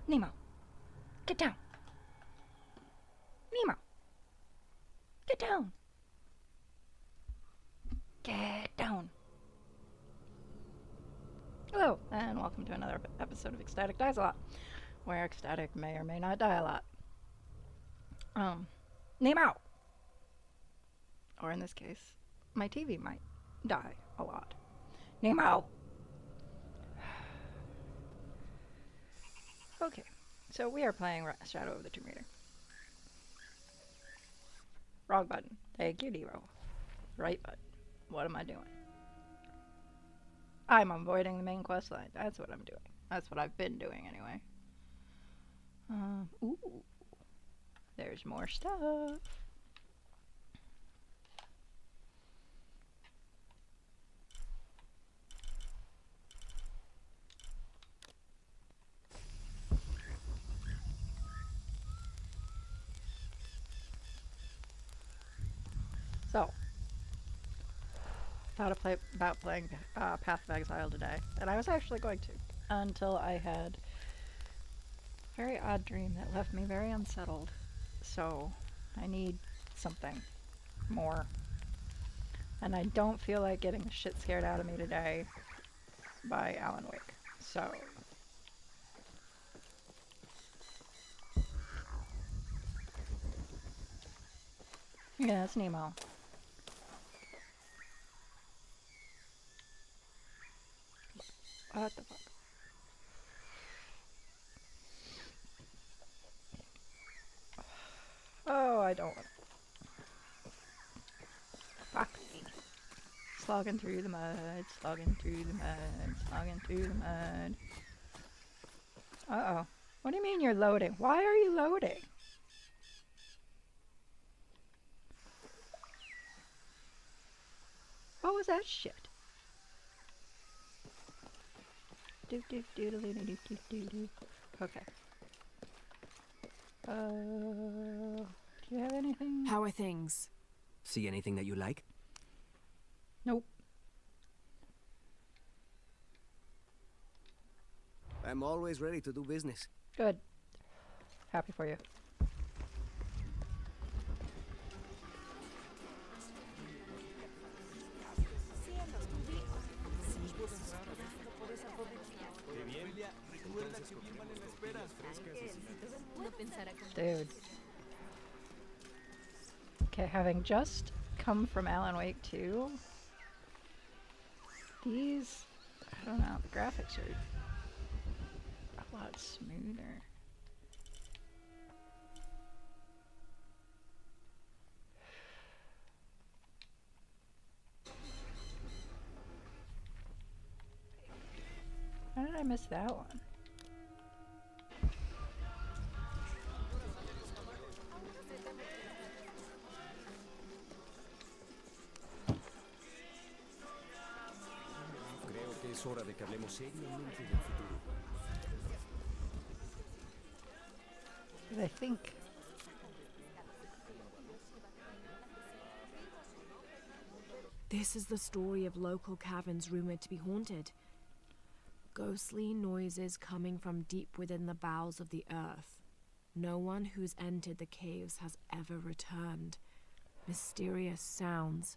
Nemo, get down. Nemo, get down. Get down. Hello, and welcome to another episode of Ecstatic Dies A Lot, where Ecstatic may or may not die a lot. Nemo! Or in this case, my TV might die a lot. Nemo! Okay, so we are playing Shadow of the Tomb Raider. Wrong button. Thank you, Nemo. Right button. What am I doing? I'm avoiding the main quest line. That's what I'm doing. That's what I've been doing anyway. Ooh. There's more stuff. So, thought about playing Path of Exile today, and I was actually going to, until I had a very odd dream that left me very unsettled. So, I need something more. And I don't feel like getting the shit scared out of me today by Alan Wake. So, yeah, it's Nemo. What the fuck? Oh, I don't want to. Fuck me. Slogging through the mud, slogging through the mud, slogging through the mud. Uh-oh. What do you mean you're loading? Why are you loading? What was that shit? Do do do do do do do do do. Okay. Do you have anything? How are things? See anything that you like? Nope. I'm always ready to do business. Good. Happy for you. Dude. Okay, having just come from Alan Wake 2, these, I don't know, the graphics are a lot smoother. How did I miss that one? Creo que es hora de que hablemos seriamente del futuro. I think. This is the story of local caverns rumored to be haunted. Ghostly noises coming from deep within the bowels of the earth. No one who's entered the caves has ever returned. Mysterious sounds.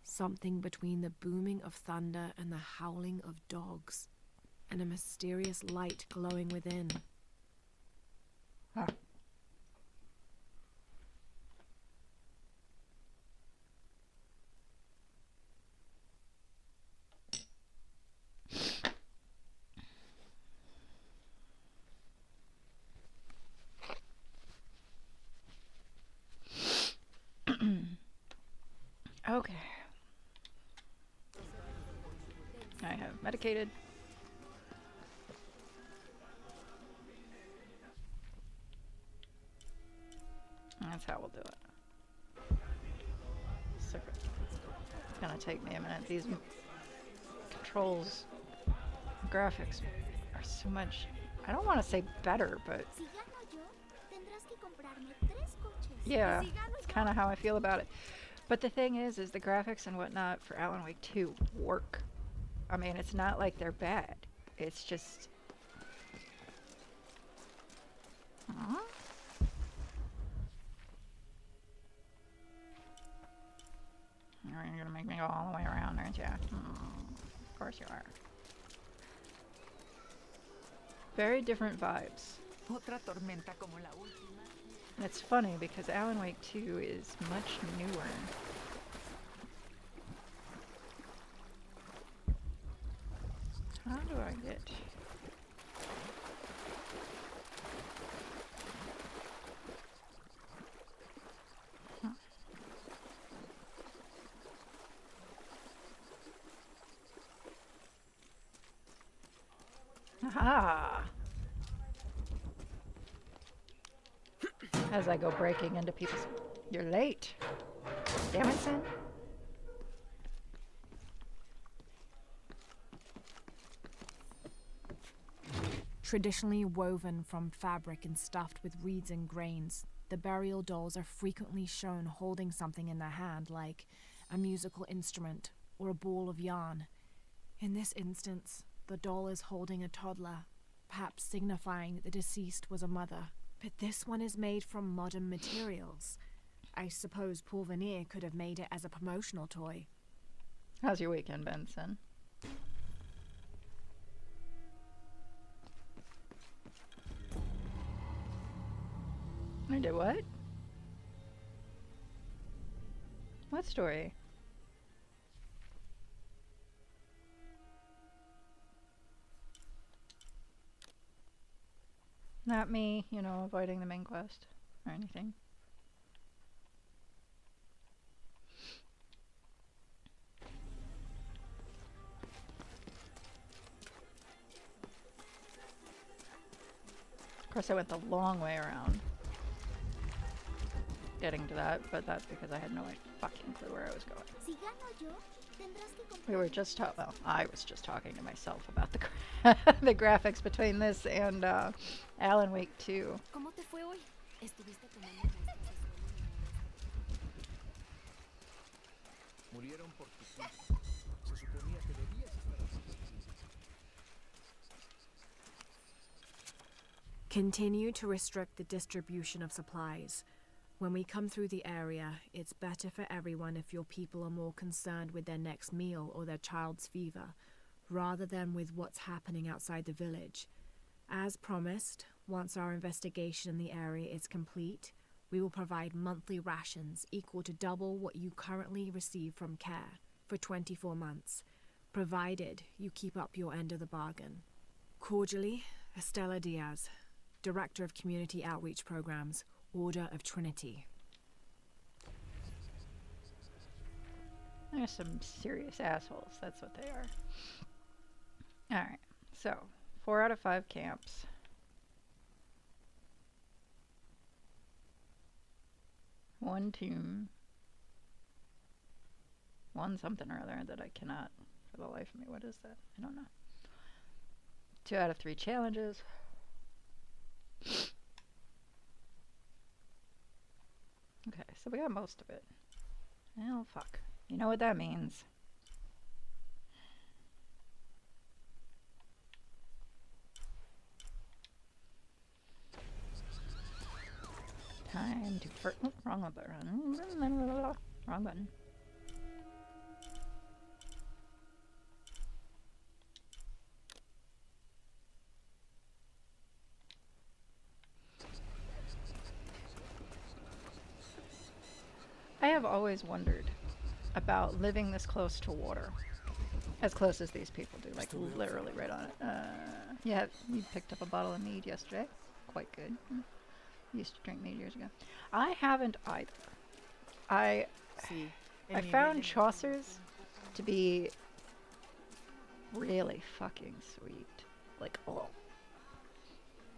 Something between the booming of thunder and the howling of dogs. And a mysterious light glowing within. Huh. Okay. I have medicated. That's how we'll do it. So it's gonna take me a minute. These controls, graphics are so much, I don't want to say better, but yeah, it's kind of how I feel about it. But the thing is the graphics and whatnot for Alan Wake 2 work. I mean, it's not like they're bad. It's just Huh? You're gonna make me go all the way around, aren't you? Of course you are. Very different vibes. Otra tormenta como la última. And it's funny because Alan Wake 2 is much newer. How do I get... Huh. Aha! As I go breaking into people's... You're late. Damn it, Sin. Traditionally woven from fabric and stuffed with reeds and grains, the burial dolls are frequently shown holding something in their hand, like a musical instrument or a ball of yarn. In this instance, the doll is holding a toddler, perhaps signifying that the deceased was a mother. But this one is made from modern materials. I suppose Paul Veneer could have made it as a promotional toy. How's your weekend been, Sin? I did what? What story? Not me, you know, avoiding the main quest or anything. Of course, I went the long way around getting to that, but that's because I had no fucking clue where I was going. We were just well, I was just talking to myself about the the graphics between this and Alan Wake 2. ¿Cómo te fue hoy? ¿Estuviste tomando muestras de suelo? Murieron por tu culpa. Se suponía que debías estar así. Continue to restrict the distribution of supplies. When we come through the area, it's better for everyone if your people are more concerned with their next meal or their child's fever, rather than with what's happening outside the village. As promised, once our investigation in the area is complete, we will provide monthly rations equal to double what you currently receive from CARE for 24 months, provided you keep up your end of the bargain. Cordially, Estela Diaz, Director of Community Outreach Programs, Order of Trinity. They're some serious assholes, that's what they are. Alright, so 4 out of 5 camps. One tomb. One something or other that I cannot for the life of me. What is that? I don't know. 2 out of 3 challenges. Okay, so we got most of it. Oh, fuck. You know what that means. Time to oh, wrong button. Wrong button. I have always wondered about living this close to water. As close as these people do, like literally right on it. Yeah, you picked up a bottle of mead yesterday. Quite good. Used to drink mead years ago. I haven't either. I found Chaucer's to be really fucking sweet. Like, oh.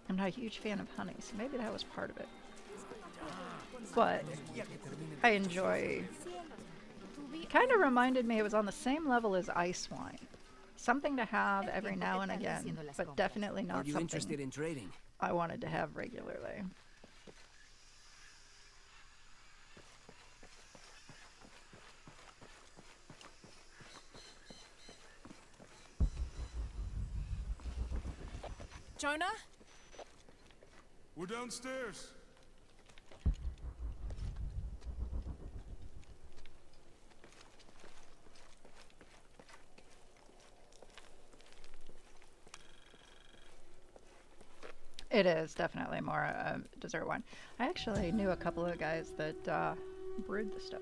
I'm not a huge fan of honey, so maybe that was part of it. But I enjoy... Kind of reminded me it was on the same level as ice wine. Something to have every now and again, but definitely not Are you something interested in trading? I wanted to have regularly. Jonah? We're downstairs. It is definitely more a dessert wine. I actually knew a couple of guys that brewed the stuff.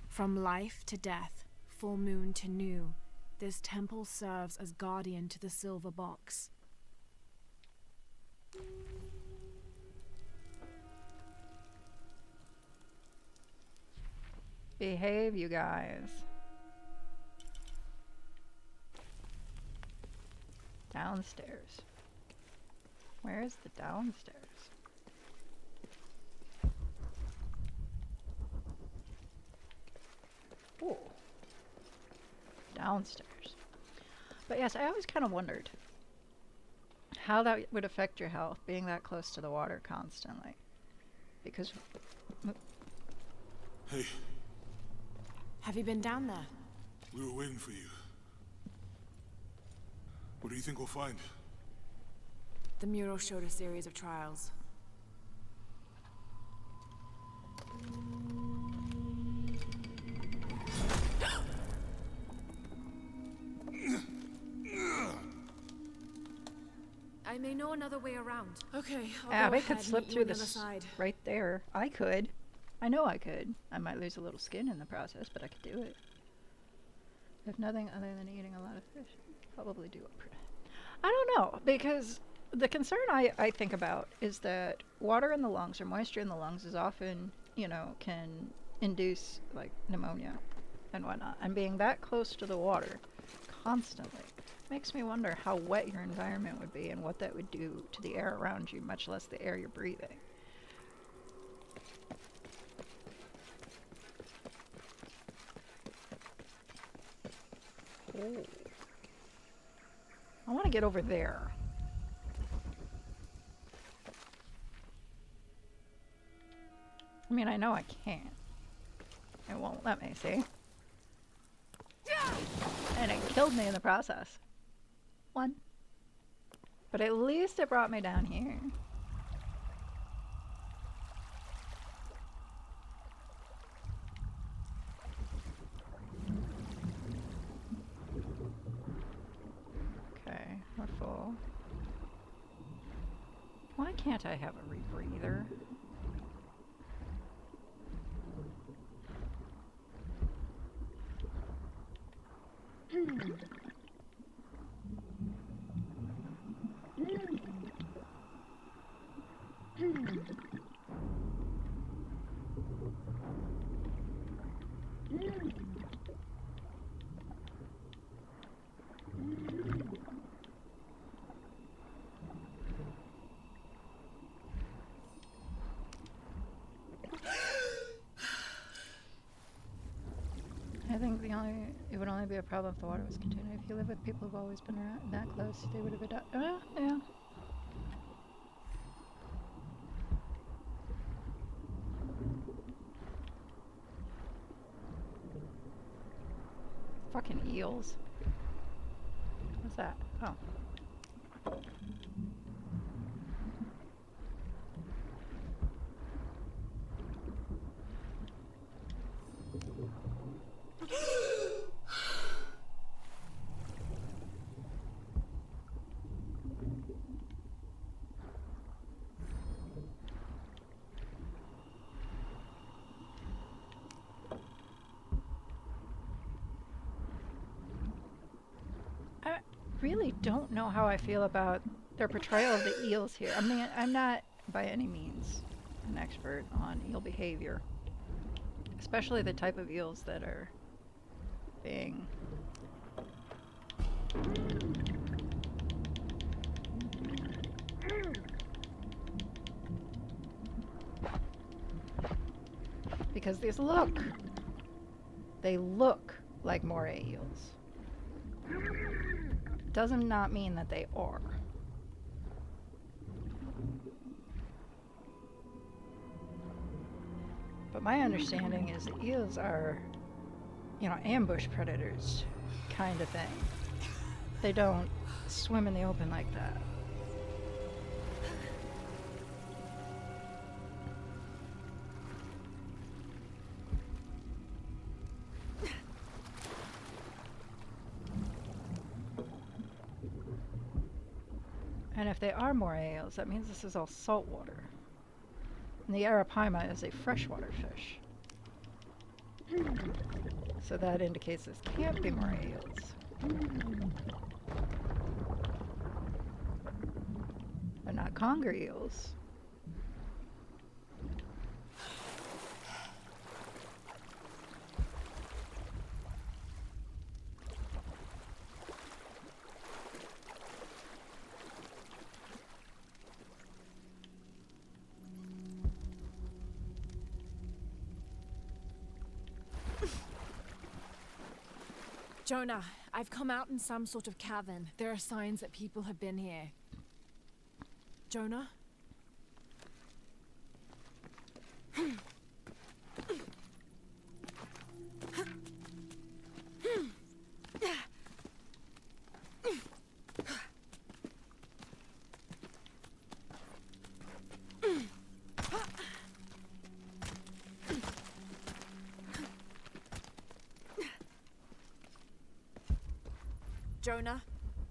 From life to death, full moon to new, this temple serves as guardian to the silver box. Behave, you guys. Downstairs. Where's the downstairs? Ooh. Downstairs. But yes, I always kind of wondered how that would affect your health, being that close to the water constantly. Because... Hey, Have you been down there? we were waiting for you. What do you think we'll find? The mural showed a series of trials. I may know another way around. Okay, I'll go we ahead could and slip meet you through on the other this side. right there. I could. I know I could. I might lose a little skin in the process, but I could do it. If nothing other than eating a lot of fish, probably do it. I don't know, because the concern I think about is that water in the lungs or moisture in the lungs is often, you know, can induce like pneumonia and whatnot. And being that close to the water constantly makes me wonder how wet your environment would be and what that would do to the air around you, much less the air you're breathing. Oh. I want to get over there. I mean, I know I can't. It won't let me, see? And it killed me in the process. One. But at least it brought me down here. Okay, we're full. Why can't I have a rebreather? I think it would only be a problem if the water was contained. If you live with people who've always been around that close, they would have adopted. Yeah. Fucking eels. What's that? Oh. I really don't know how I feel about their portrayal of the eels here. I mean, I'm not by any means an expert on eel behavior, especially the type of eels that are being because they look like moray eels. Does not mean that they are. But my understanding is that eels are, you know, ambush predators kind of thing. They don't swim in the open like that. And if they are moray eels, that means this is all salt water. And the arapaima is a freshwater fish. So that indicates this can't be moray eels. They're not conger eels. Jonah, I've come out in some sort of cavern. There are signs that people have been here. Jonah? Jonah,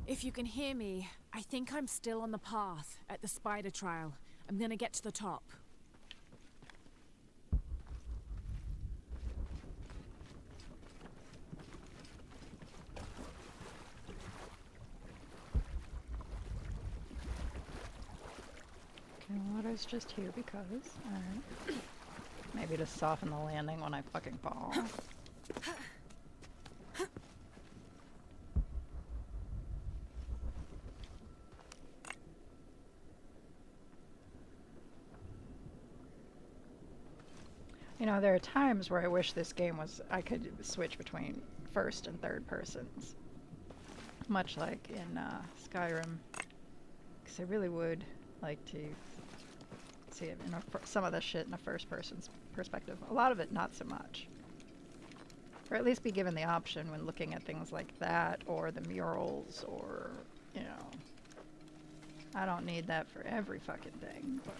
if you can hear me, I think I'm still on the path at the spider trial. I'm gonna get to the top. Okay, water's just here because. Alright. Maybe to soften the landing when I fucking fall. You know, there are times where I wish this game was, I could switch between first and third persons. Much like in Skyrim. Because I really would like to see it in some of the shit in a first person's perspective. A lot of it, not so much. Or at least be given the option when looking at things like that, or the murals, or, you know. I don't need that for every fucking thing, but.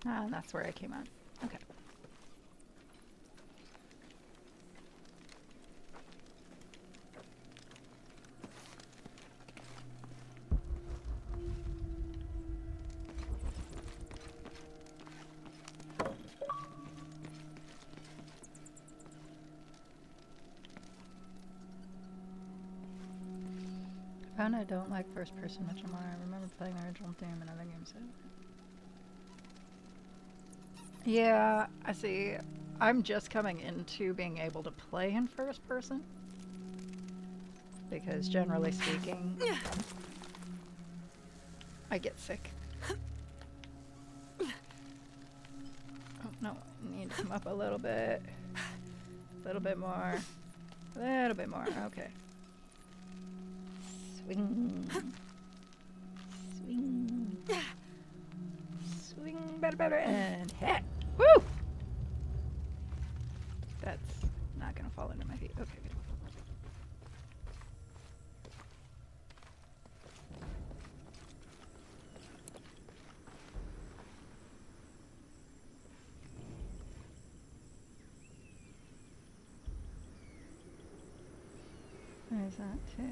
Ah, and that's where I came out. Okay. I found I don't like first person much anymore. I remember playing the original theme and other games. Yeah, I see. I'm just coming into being able to play in first person. Because generally speaking, I get sick. Oh no, I need to come up a little bit. A little bit more. A little bit more, okay. Swing. Swing. Swing, better, and hit. Woo! That's not gonna fall into my feet. Okay, good. There's that too.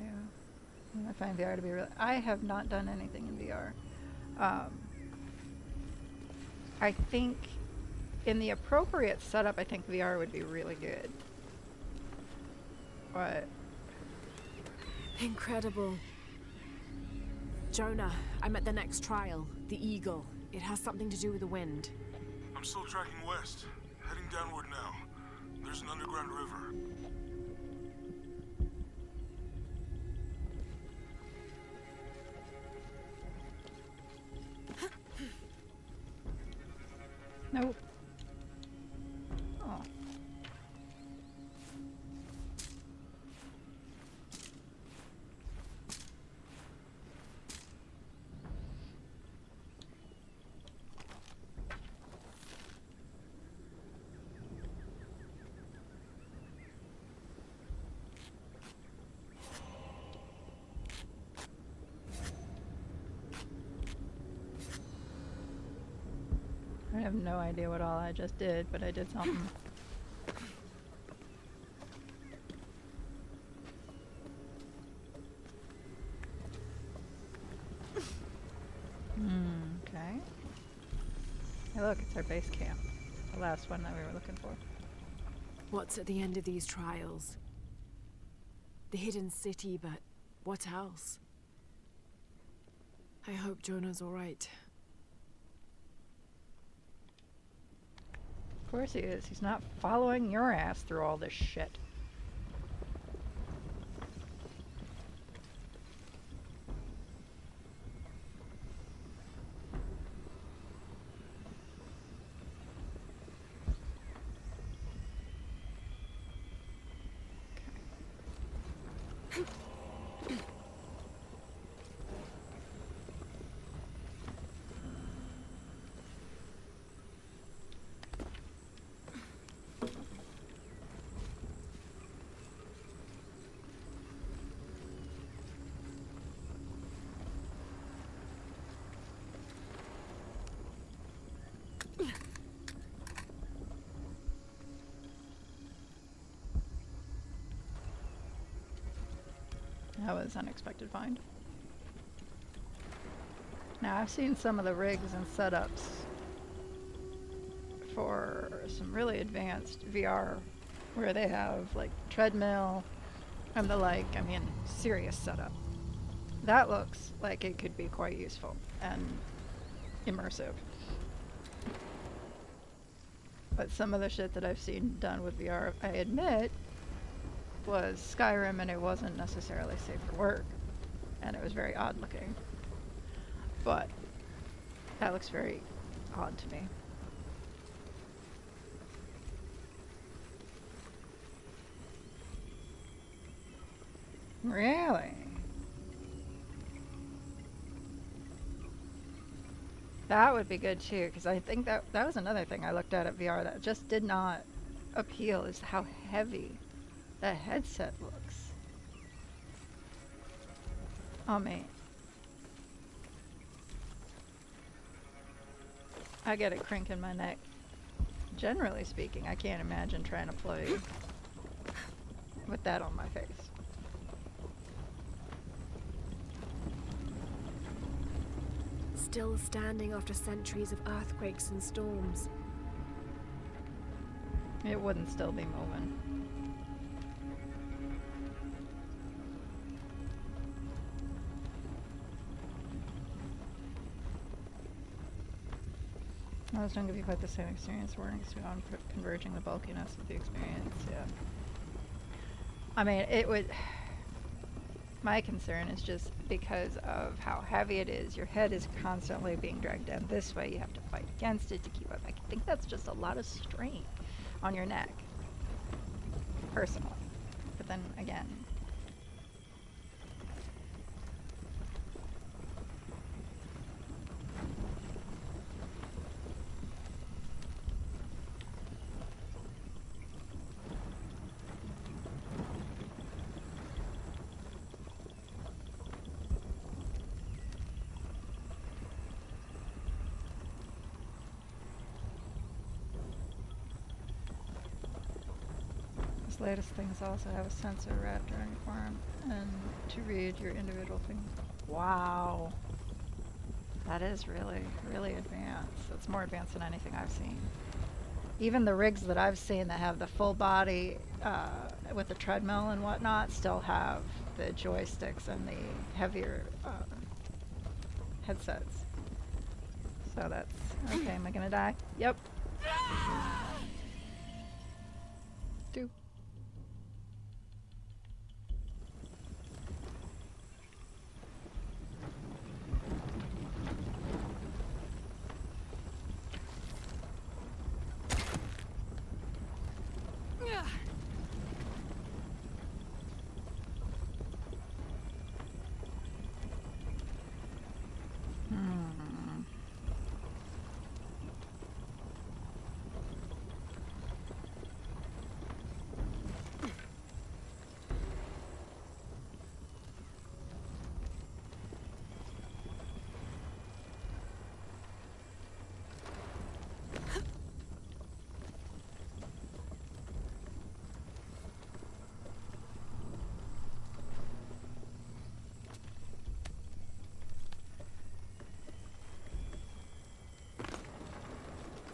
I find VR to be really. I have not done anything in VR. I think in the appropriate setup, I think VR would be really good. But Incredible. Jonah, I'm at the next trial, the Eagle. It has something to do with the wind. I'm still tracking west, heading downward now. There's an underground river. nope. Oh. I have no idea what all I just did, but I did something. Okay. Hey, look, it's our base camp. The last one that we were looking for. What's at the end of these trials? The hidden city, but what else? I hope Jonah's alright. Of course he is. He's not following your ass through all this shit. That was unexpected find. Now, I've seen some of the rigs and setups for some really advanced VR where they have like treadmill and the like, I mean, serious setup. That looks like it could be quite useful and immersive. But some of the shit that I've seen done with VR, I admit, was Skyrim, and it wasn't necessarily safe for work, and it was very odd looking. But that looks very odd to me. Really? That would be good too, because I think that was another thing I looked at VR that just did not appeal, is how heavy that headset looks on me. I get a crink in my neck. Generally speaking, I can't imagine trying to play with that on my face. Still standing after centuries of earthquakes and storms. It wouldn't still be moving. I was wondering if you've had the same experience working on converging the bulkiness of the experience. Yeah. I mean, it would. My concern is just because of how heavy it is. Your head is constantly being dragged down this way. You have to fight against it to keep up. I think that's just a lot of strain on your neck, personally. But then again, this latest things also have a sensor wrapped around your forearm and to read your individual things. Wow. That is really, really advanced. That's more advanced than anything I've seen. Even the rigs that I've seen that have the full body with the treadmill and whatnot still have the joysticks and the heavier headsets. So that's okay. Am I gonna die? Yep. Do.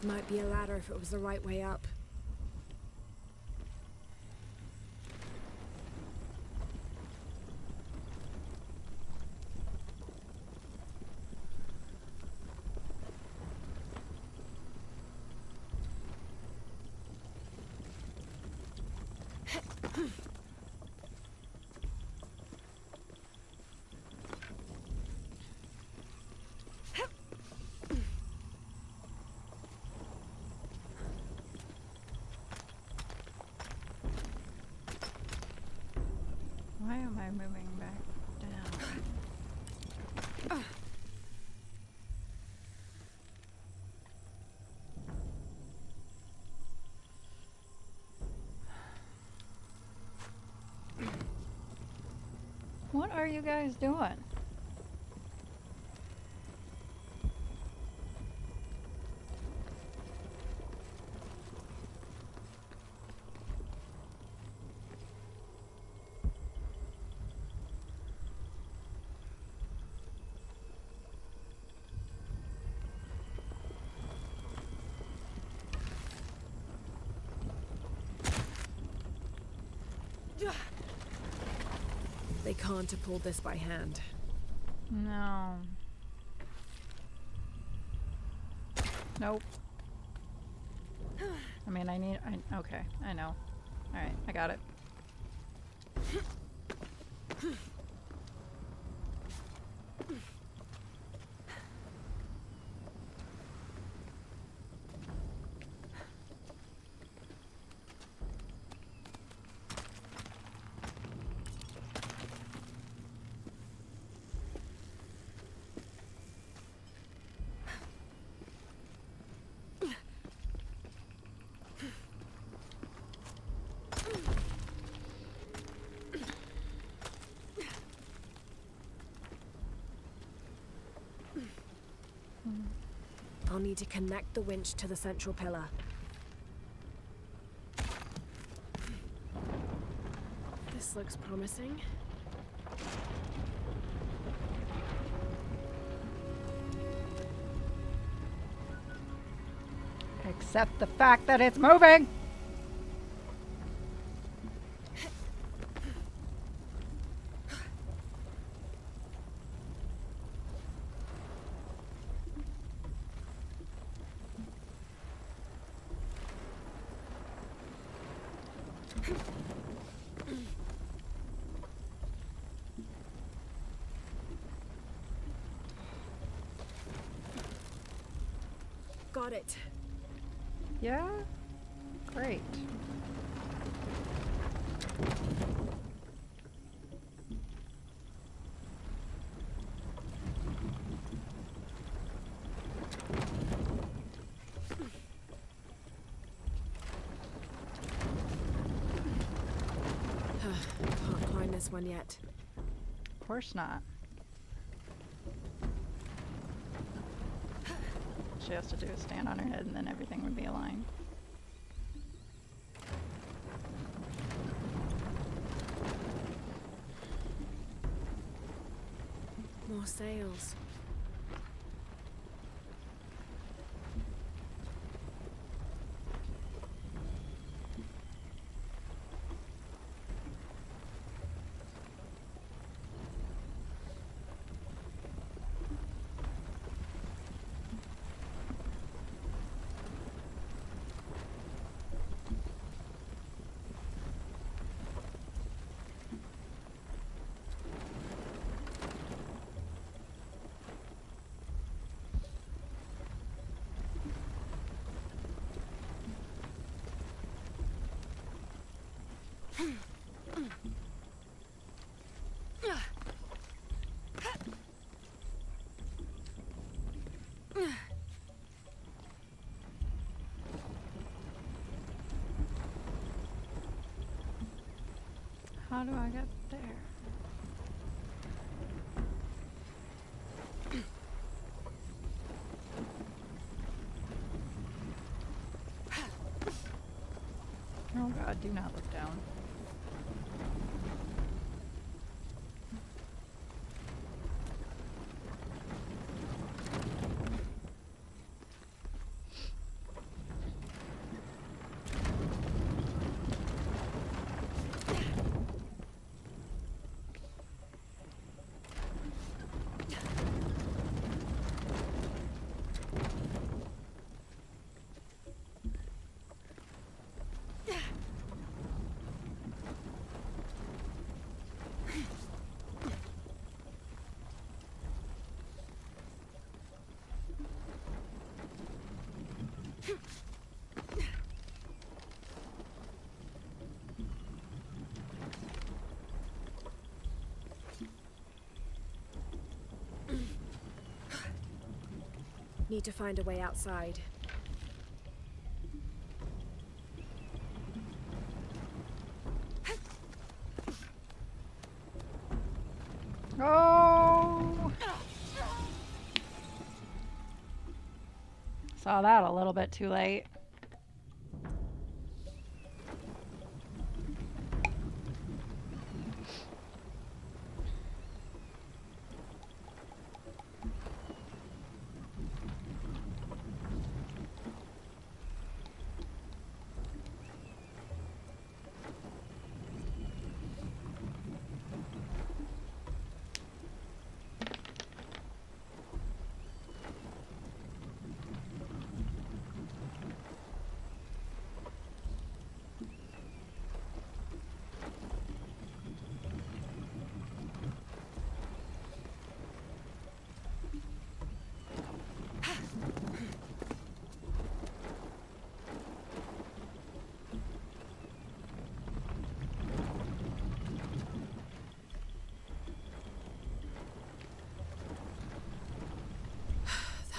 Might be a ladder if it was the right way up. Why am I moving back down? What are you guys doing? They can't have pulled this by hand. No. Nope. I mean, okay, I know. Alright, I got it. I'll need to connect the winch to the central pillar. This looks promising. Except the fact that it's moving! Got it. Yeah? Great. Can't climb this one yet. Of course not. She has to do is stand on her head and then everything would be aligned. More sails. How do I get there? Oh god, do not look down. Need to find a way outside. Oh! Saw that a little bit too late.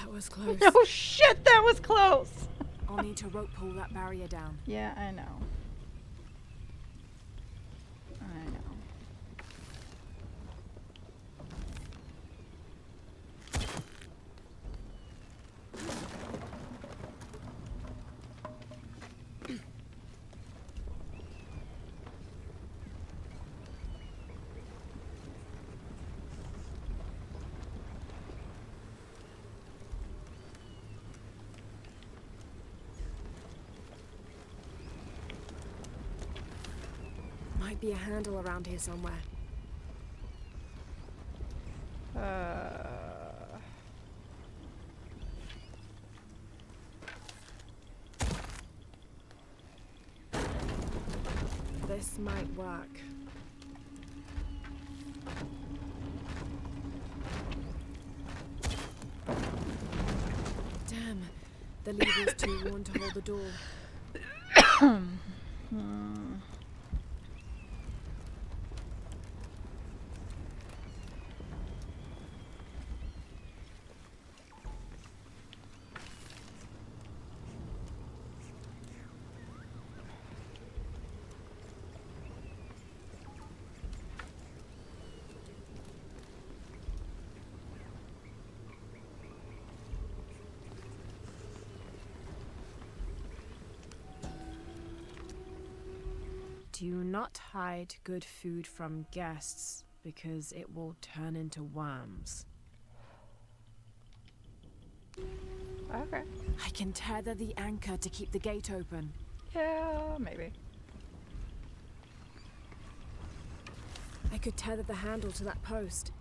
That was close. Oh shit, that was close! I'll need to rope pull that barrier down. Yeah, I know. I know. Might be a handle around here somewhere. This might work. Damn, the lever's too worn to hold the door. Do not hide good food from guests, because it will turn into worms. Okay. I can tether the anchor to keep the gate open. Yeah, maybe. I could tether the handle to that post.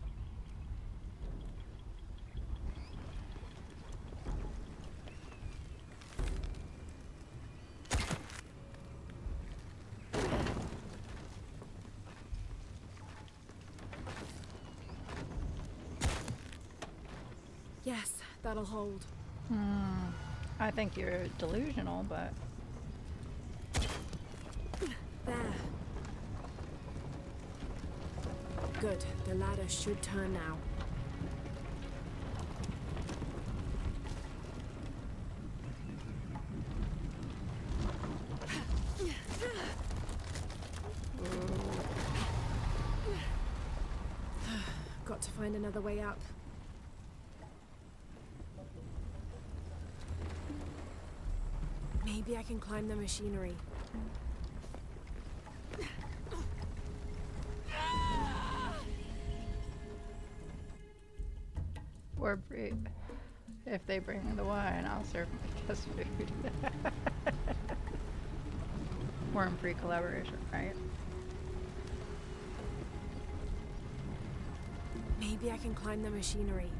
Yes, that'll hold. I think you're delusional, but... There. Good. The ladder should turn now. Got to find another way up. Maybe I can climb the machinery. Or if they bring me the wine, I'll serve my guest food. Worm-free collaboration, right? Maybe I can climb the machinery.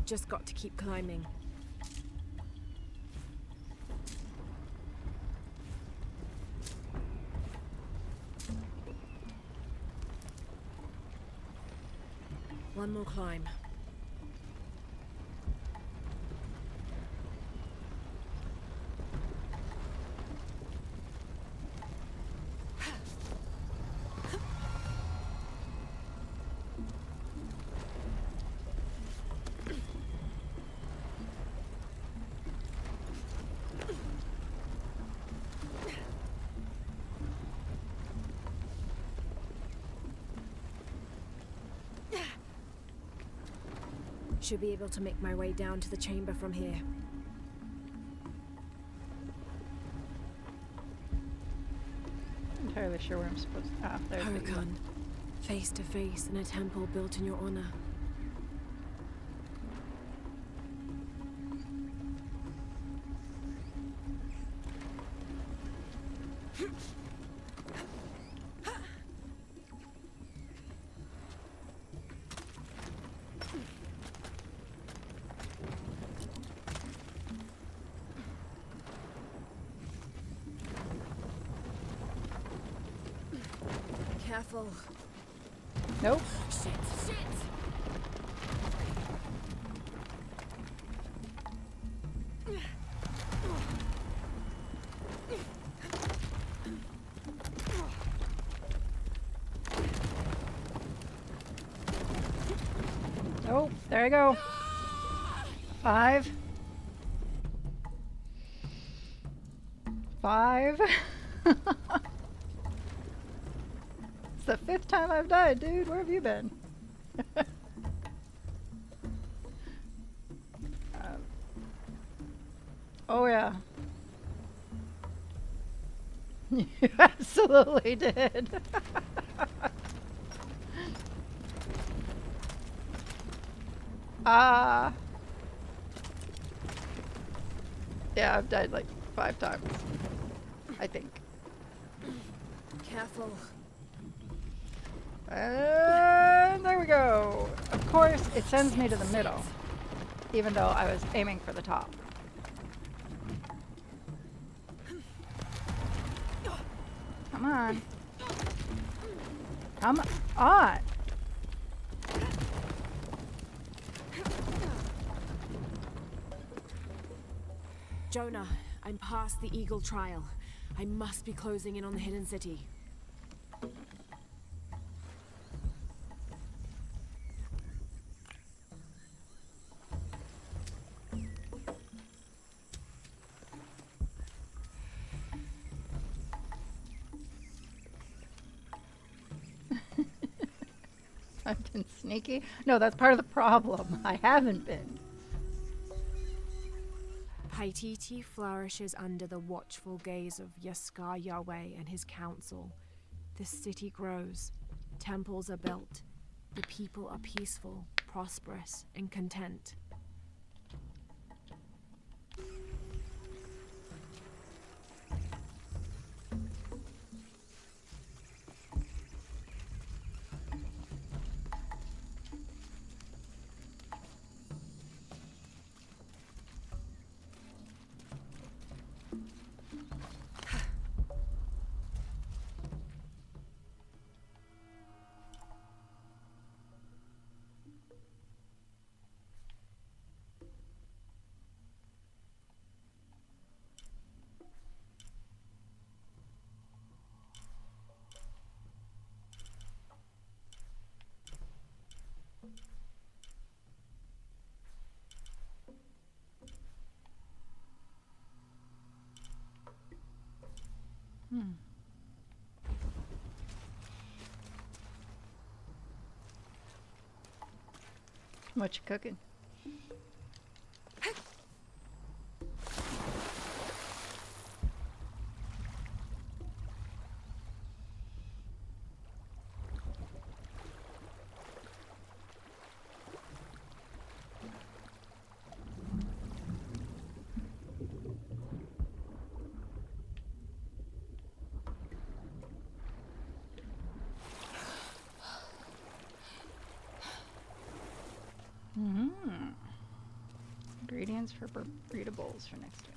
Just got to keep climbing. One more climb. Should be able to make my way down to the chamber from here. Not entirely sure where I'm supposed to. Ah, there's the eagle. Huracan, face to face in a temple built in your honor. Careful. Nope. Shit, shit! Nope. There I go. 5. 5. It's the 5th time I've died, dude. Where have you been? Oh, yeah. You absolutely did. Ah. Yeah, I've died like 5 times. I think. Careful. And there we go. Of course, it sends me to the middle, even though I was aiming for the top. Come on. Come on. Jonah, I'm past the Eagle Trial. I must be closing in on the hidden city. I've been sneaky. No, that's part of the problem. I haven't been. Paititi flourishes under the watchful gaze of Yaskar Yahweh and his council. The city grows. Temples are built. The people are peaceful, prosperous, and content. What you cooking? cans for burrito bowls for next week.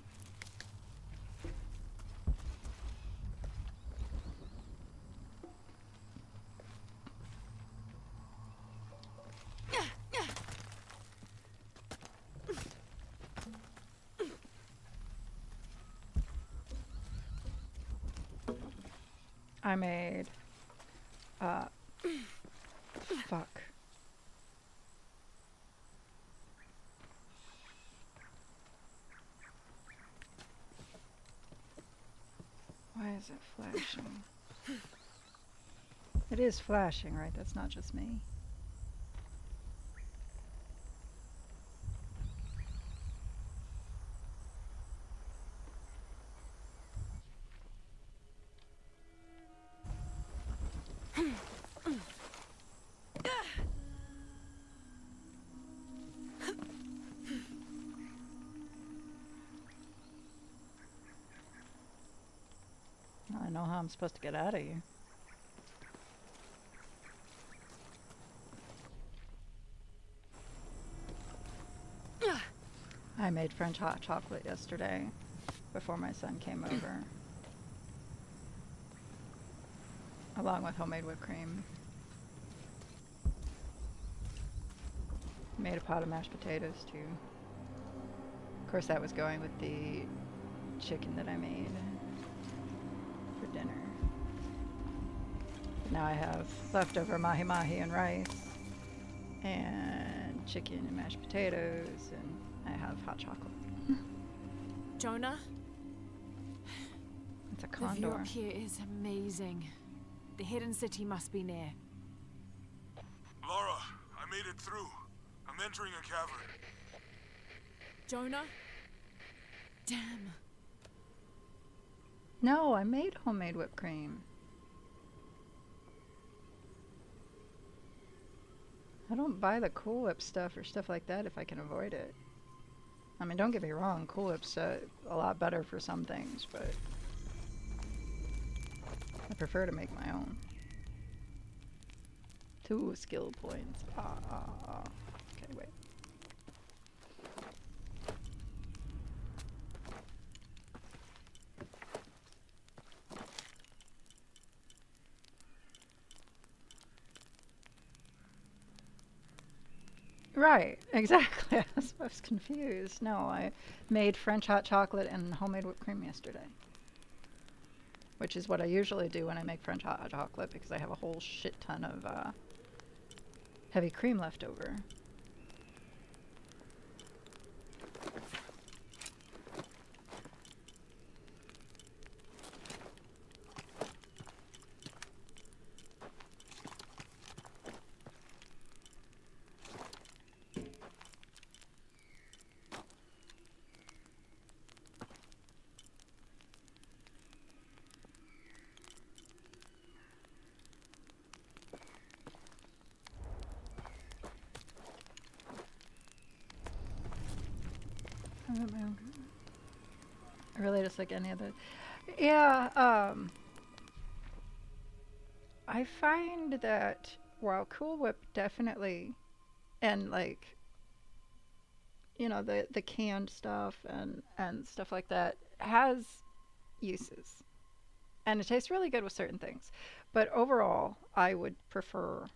I made, fuck. Why is it flashing? It is flashing, right? That's not just me. I know how I'm supposed to get out of here. I made French hot chocolate yesterday before my son came over, along with homemade whipped cream. Made a pot of mashed potatoes too. Of course, that was going with the chicken that I made for dinner. Now I have leftover mahi mahi and rice, and chicken and mashed potatoes, and I have hot chocolate. Jonah, It's a the view condor. up here is amazing. The hidden city must be near. Laura, I made it through. I'm entering a cavern. Jonah? Damn. No, I made homemade whipped cream. I don't buy the Cool Whip stuff or stuff like that if I can avoid it. I mean, don't get me wrong, Cool Whip's a lot better for some things, but I prefer to make my own. 2 skill points. Okay, wait. Right, exactly. I was confused. No, I made French hot chocolate and homemade whipped cream yesterday. Which is what I usually do when I make French hot chocolate because I have a whole shit ton of heavy cream left over. I got my own. Really, just like any other. Yeah, I find that while Cool Whip definitely, and like, you know, the canned stuff and stuff like that has uses, and it tastes really good with certain things, but overall, I would prefer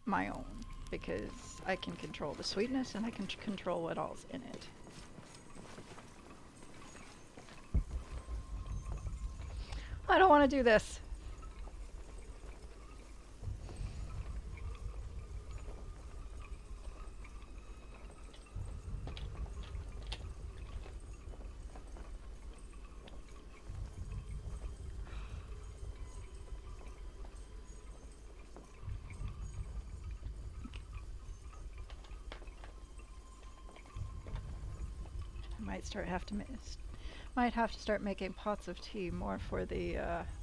my own because I can control the sweetness and I can control what all's in it. I don't want to do this. Might have to start making pots of tea more for the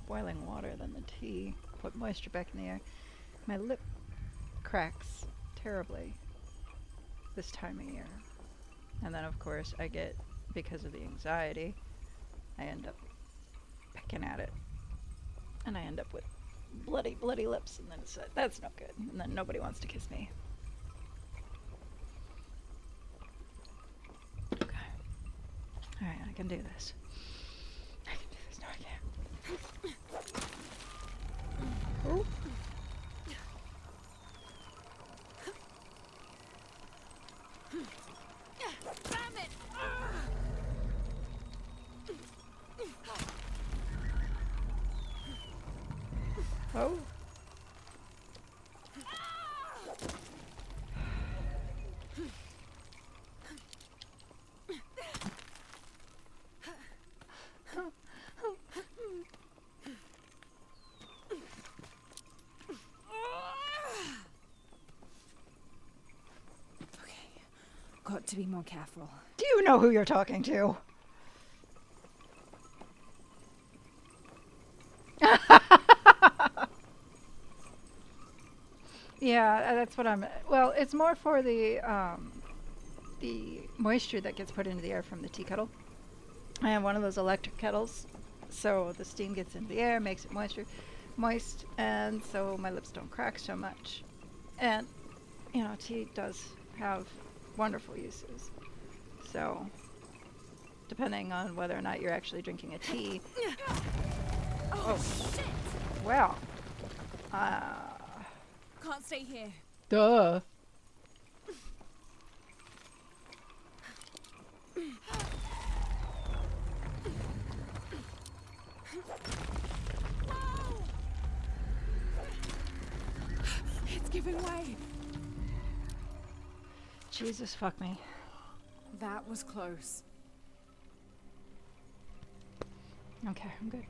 boiling water than the tea. Put moisture back in the air. My lip cracks terribly this time of year. And then of course I get, because of the anxiety, I end up pecking at it. And I end up with bloody lips, and then that's no good. And then nobody wants to kiss me. Alright, I can do this. I can do this. No, I can't. Oh. Damn it! Oh. Okay, got to be more careful. Do you know who you're talking to? Yeah, that's what I'm. Well, it's more for the moisture that gets put into the air from the tea kettle. I have one of those electric kettles, so the steam gets into the air, makes it moist, and so my lips don't crack so much. And you know, tea does have wonderful uses. So, depending on whether or not you're actually drinking a tea. Oh, shit! Well, Can't stay here. duh. It's giving way. Jesus, fuck me. That was close. Okay, I'm good.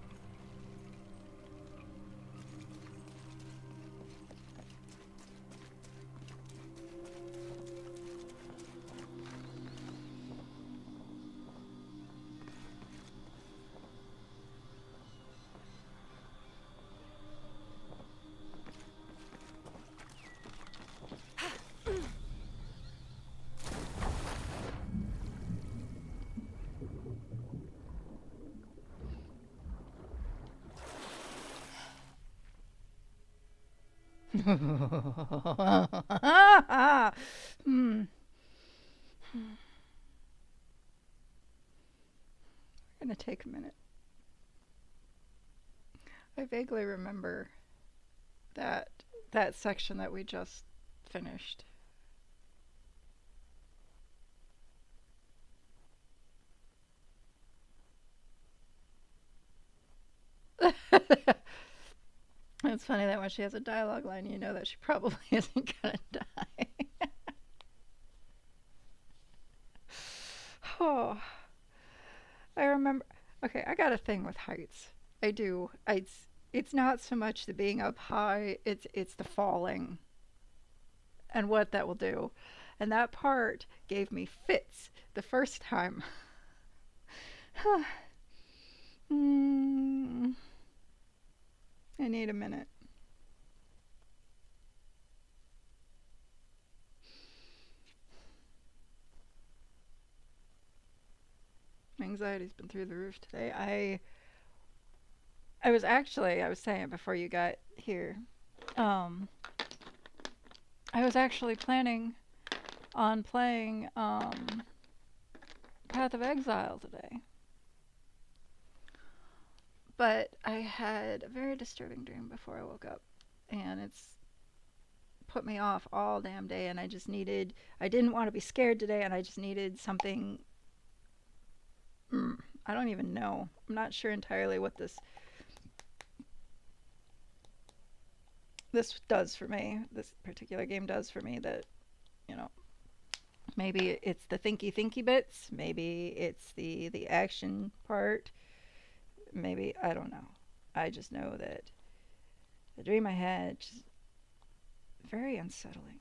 Hmm. We're gonna take a minute. I vaguely remember that section that we just finished. It's funny that when she has a dialogue line, you know that she probably isn't gonna die. Oh, I remember. Okay, I got a thing with heights. I do. It's not so much the being up high. It's the falling and what that will do. And that part gave me fits the first time. mm, I need a minute. My anxiety's been through the roof today. I was saying it before you got here. Um, I was actually planning on playing Path of Exile today. But I had a very disturbing dream before I woke up, and it's put me off all damn day, and I didn't want to be scared today, and I just needed something. I don't even know. I'm not sure entirely what this does for me. This particular game does for me that, you know, maybe it's the thinky bits, maybe it's the action part, maybe I don't know. I just know that the dream I had just very unsettling.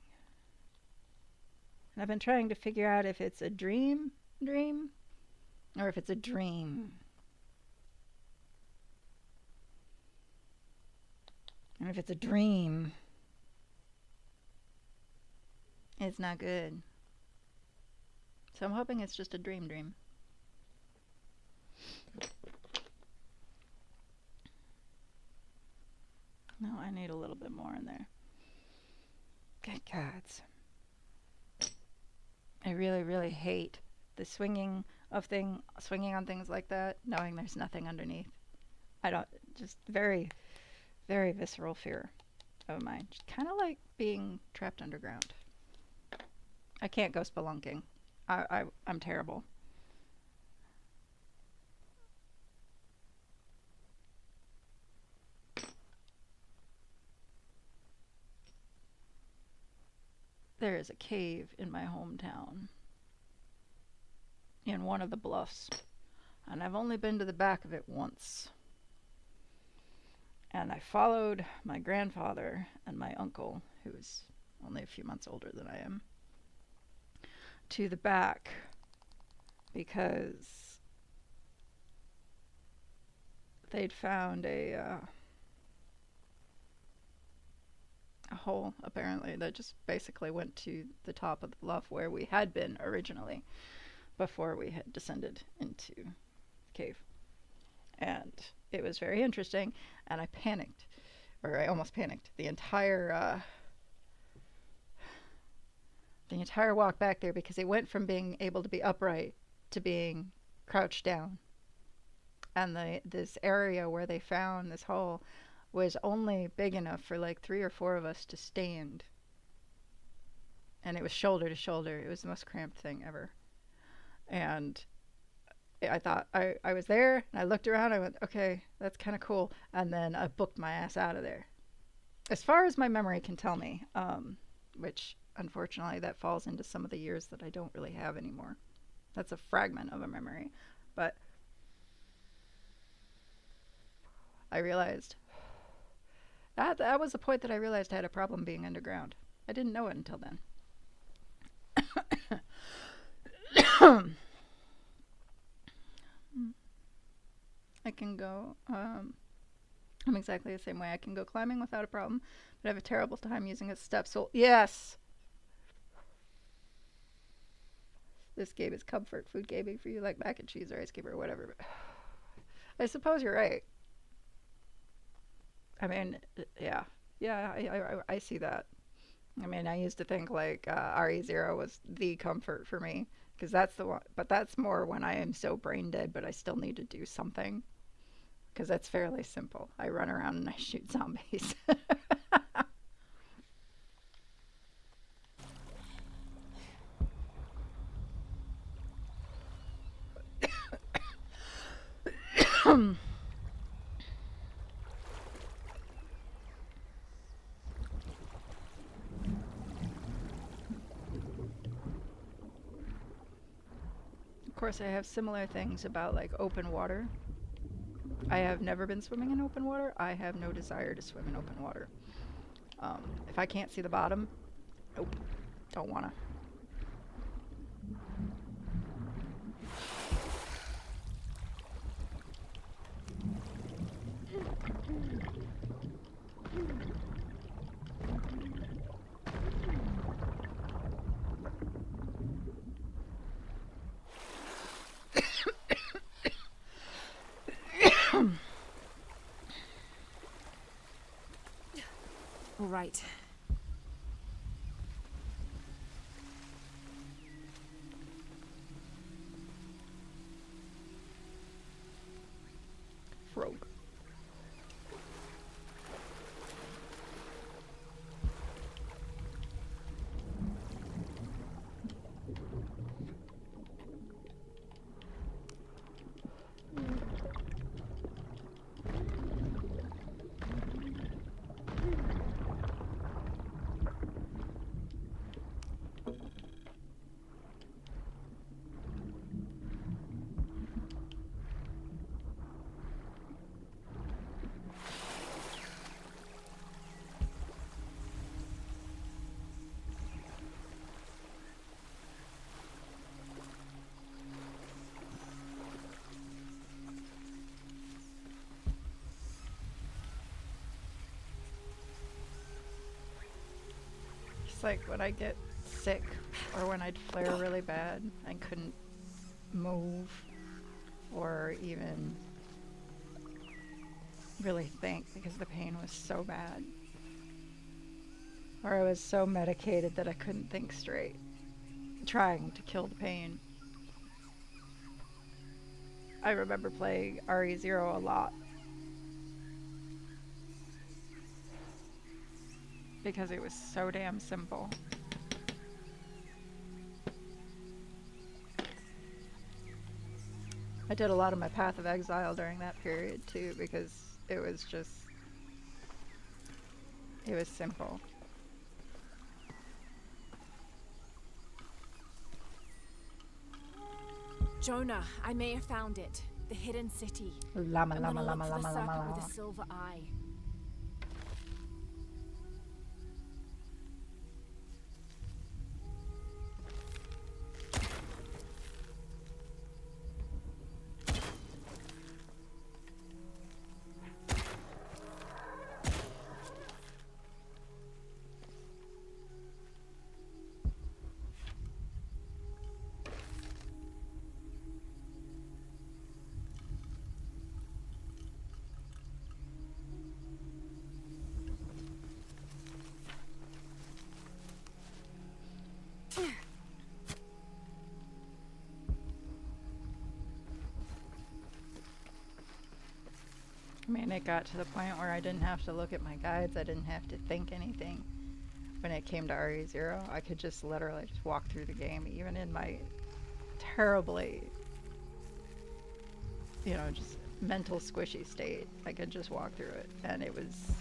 And I've been trying to figure out if it's a dream, or if it's a dream. And if it's a dream, it's not good. So I'm hoping it's just a dream. No, I need a little bit more in there. Good gods. I really, really hate the swinging of swinging on things like that, knowing there's nothing underneath. I don't, just very, very visceral fear of mine. Kind of like being trapped underground. I can't go spelunking. I'm terrible. There is a cave in my hometown, in one of the bluffs, and I've only been to the back of it once. And I followed my grandfather and my uncle, who is only a few months older than I am, to the back because they'd found a hole, apparently, that just basically went to the top of the bluff where we had been originally before we had descended into the cave. And it was very interesting, and I panicked, or I almost panicked. The entire walk back there, because it went from being able to be upright to being crouched down. And this area where they found this hole was only big enough for like 3 or 4 of us to stand. And it was shoulder to shoulder. It was the most cramped thing ever. And I thought, I was there, and I looked around, I went, okay, that's kind of cool. And then I booked my ass out of there. As far as my memory can tell me, which unfortunately that falls into some of the years that I don't really have anymore. That's a fragment of a memory. But I realized that was the point that I realized I had a problem being underground. I didn't know it until then. I can go, I'm exactly the same way. I can go climbing without a problem, but I have a terrible time using a step stool. Yes! This game is comfort food gaming for you, like mac and cheese or ice cream or whatever. I suppose you're right. I mean, yeah. Yeah, I see that. I mean, I used to think like RE0 was the comfort for me, because that's the one. But that's more when I am so brain dead, but I still need to do something, because that's fairly simple. I run around and I shoot zombies. Of course, I have similar things about like open water. I have never been swimming in open water. I have no desire to swim in open water. If I can't see the bottom, nope, don't wanna. All right. Rogue. It's like when I get sick or when I'd flare really bad and couldn't move or even really think because the pain was so bad. Or I was so medicated that I couldn't think straight, trying to kill the pain. I remember playing RE0 a lot because it was so damn simple. I did a lot of my Path of Exile during that period too because it was just, it was simple. Jonah, I may have found it. The hidden city. Llama, I'm llama, gonna look llama, for the llama, llama, serpent with llama. a silver eye. I mean, it got to the point where I didn't have to look at my guides. I didn't have to think anything. When it came to RE0, I could just literally just walk through the game, even in my terribly, just mental squishy state. I could just walk through it, and it was...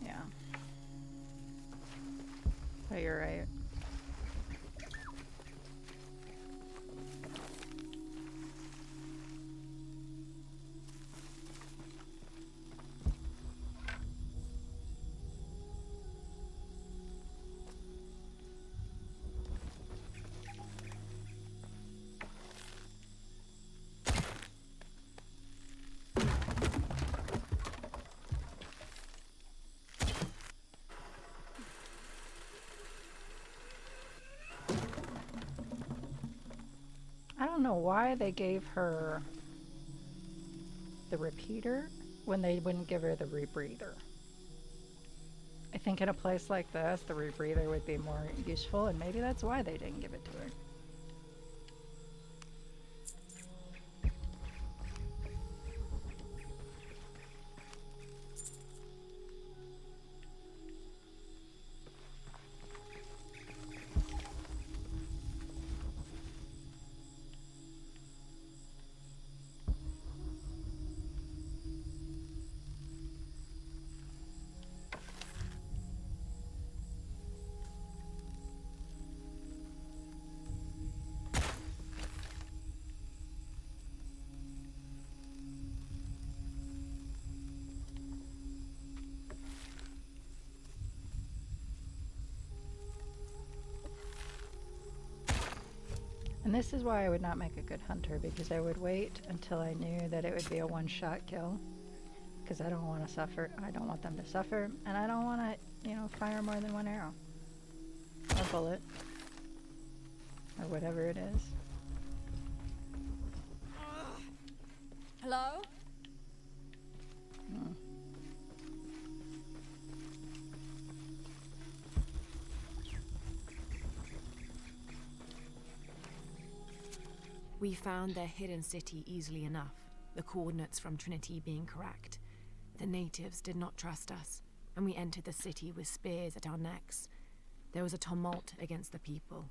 yeah. But you're right. I don't know why they gave her the repeater when they wouldn't give her the rebreather. I think in a place like this, the rebreather would be more useful, and maybe that's why they didn't give it to her. And this is why I would not make a good hunter, because I would wait until I knew that it would be a one-shot kill. Because I don't want to suffer. I don't want them to suffer, and I don't want to, fire more than one arrow. Or bullet. Or whatever it is. Hello? Mm. We found their hidden city easily enough, the coordinates from Trinity being correct. The natives did not trust us, and we entered the city with spears at our necks. There was a tumult against the people.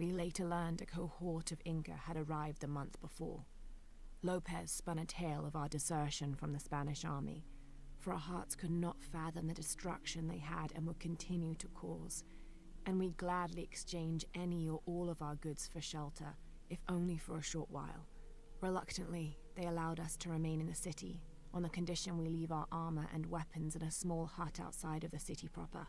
We later learned a cohort of Inca had arrived a month before. Lopez spun a tale of our desertion from the Spanish army, for our hearts could not fathom the destruction they had and would continue to cause, and we gladly exchange any or all of our goods for shelter, if only for a short while. Reluctantly, they allowed us to remain in the city, on the condition we leave our armor and weapons in a small hut outside of the city proper.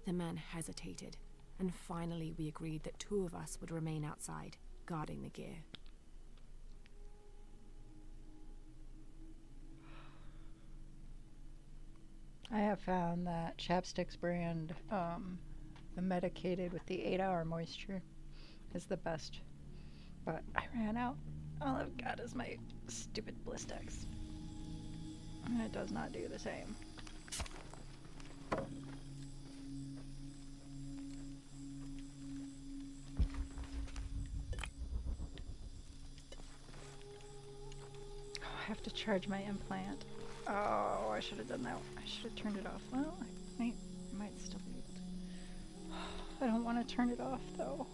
The men hesitated, and finally we agreed that 2 of us would remain outside, guarding the gear. I have found that Chapstick's brand, the medicated with the 8-hour moisture, is the best. But I ran out. All I've got is my stupid Blistex. And it does not do the same. Oh, I have to charge my implant. Oh, I should have done that. I should have turned it off. Well, I might still be able to. I don't want to turn it off though.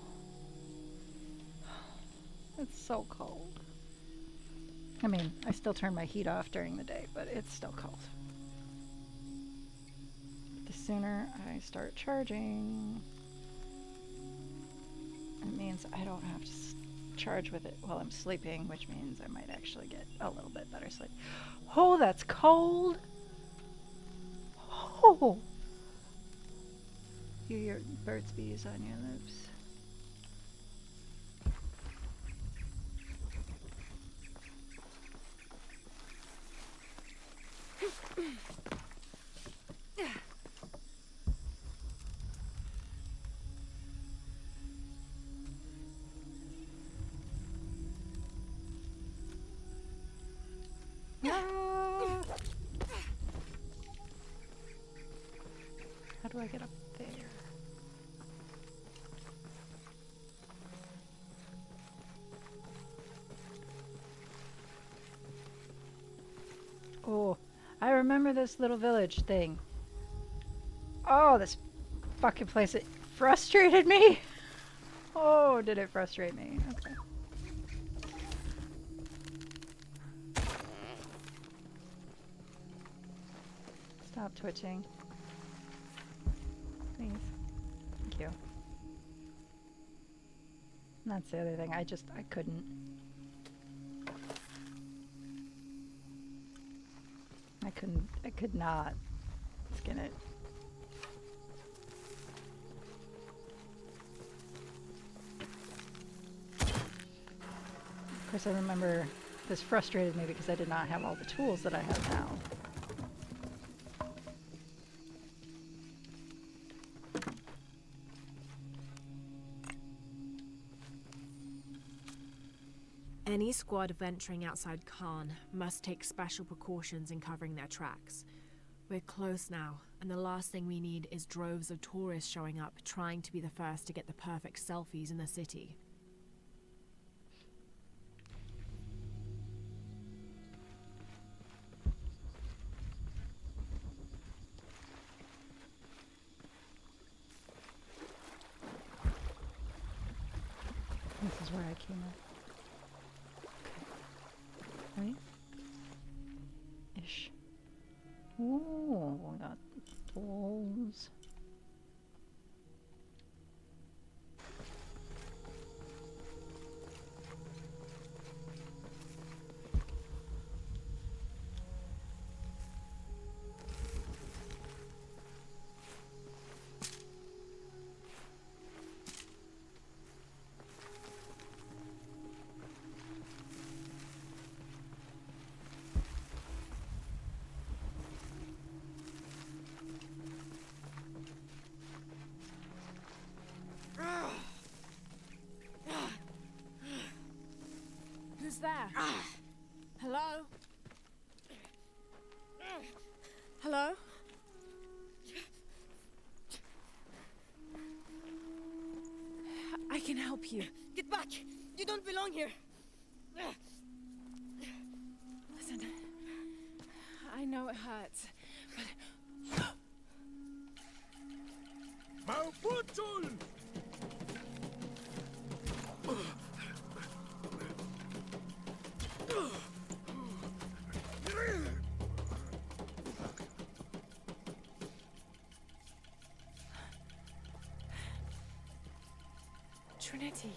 It's so cold. I mean, I still turn my heat off during the day, but it's still cold. The sooner I start charging, it means I don't have to charge with it while I'm sleeping, which means I might actually get a little bit better sleep. Oh, that's cold. Oh, your Burt's Bees on your lips. Ah. How do I get up there? Oh, I remember this little village thing. Oh, this fucking place, it frustrated me. Oh, did it frustrate me? Okay. Stop twitching. Please. Thank you. And that's the other thing. I couldn't. I could not skin it. Of course, I remember this frustrated me because I did not have all the tools that I have now. Any squad venturing outside Khan must take special precautions in covering their tracks. We're close now, and the last thing we need is droves of tourists showing up trying to be the first to get the perfect selfies in the city. This is where I came up. Okay. Right? Ish. Ooh, we got those. Who's there? Hello? Hello? I can help you. Get back! You don't belong here! Listen, I know it hurts, but Mauputul! Trinity.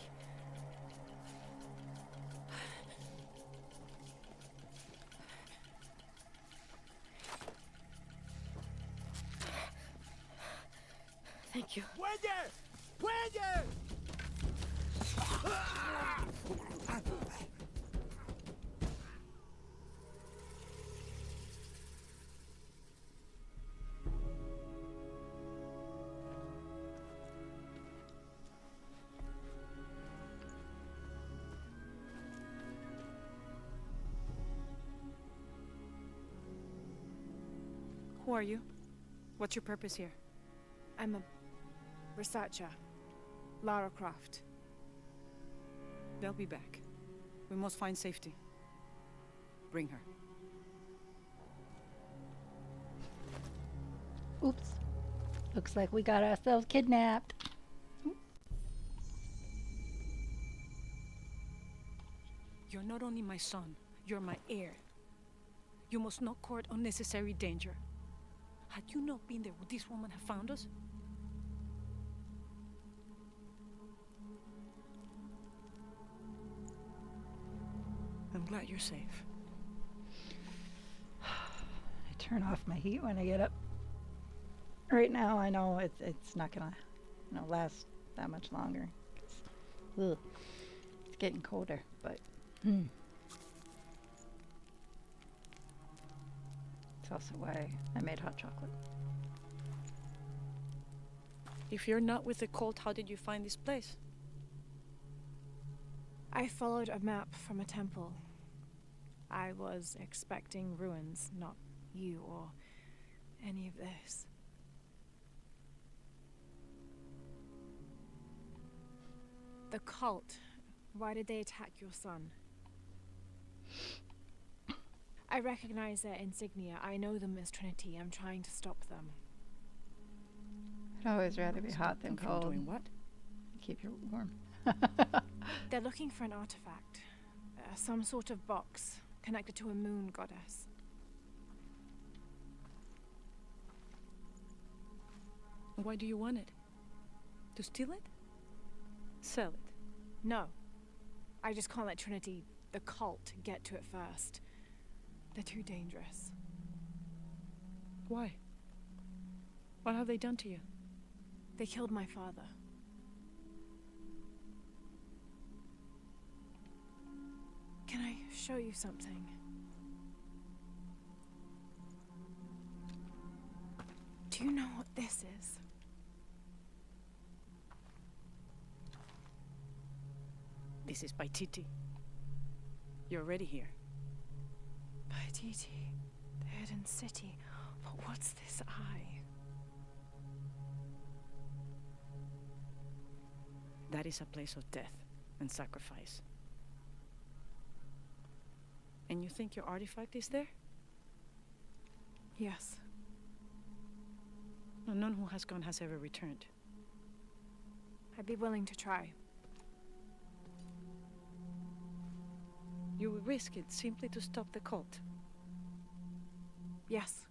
Thank you. ¡Puede! ¡Puede! Who are you? What's your purpose here? I'm a researcher. Lara Croft. They'll be back. We must find safety. Bring her. Oops. Looks like we got ourselves kidnapped. You're not only my son, you're my heir. You must not court unnecessary danger. Had you not been there, would this woman have found us? I'm glad you're safe. I turn off my heat when I get up. Right now, I know it's not gonna, last that much longer. Ugh, it's getting colder, but it's also why I made hot chocolate. If you're not with the cult, how did you find this place? I followed a map from a temple. I was expecting ruins, not you or any of this. The cult. Why did they attack your son? I recognize their insignia. I know them as Trinity. I'm trying to stop them. I'd always rather be hot than From cold. doing what? Keep you warm. They're looking for an artifact. Some sort of box connected to a moon goddess. Why do you want it? To steal it? Sell it? No. I just can't let Trinity, the cult, get to it first. They're too dangerous. Why? What have they done to you? They killed my father. Can I show you something? Do you know what this is? This is by Titi. You're already here. Paititi, the hidden city. But what's this eye? That is a place of death and sacrifice. And you think your artifact is there? Yes. No, none who has gone has ever returned. I'd be willing to try. You would risk it simply to stop the cult. Yes.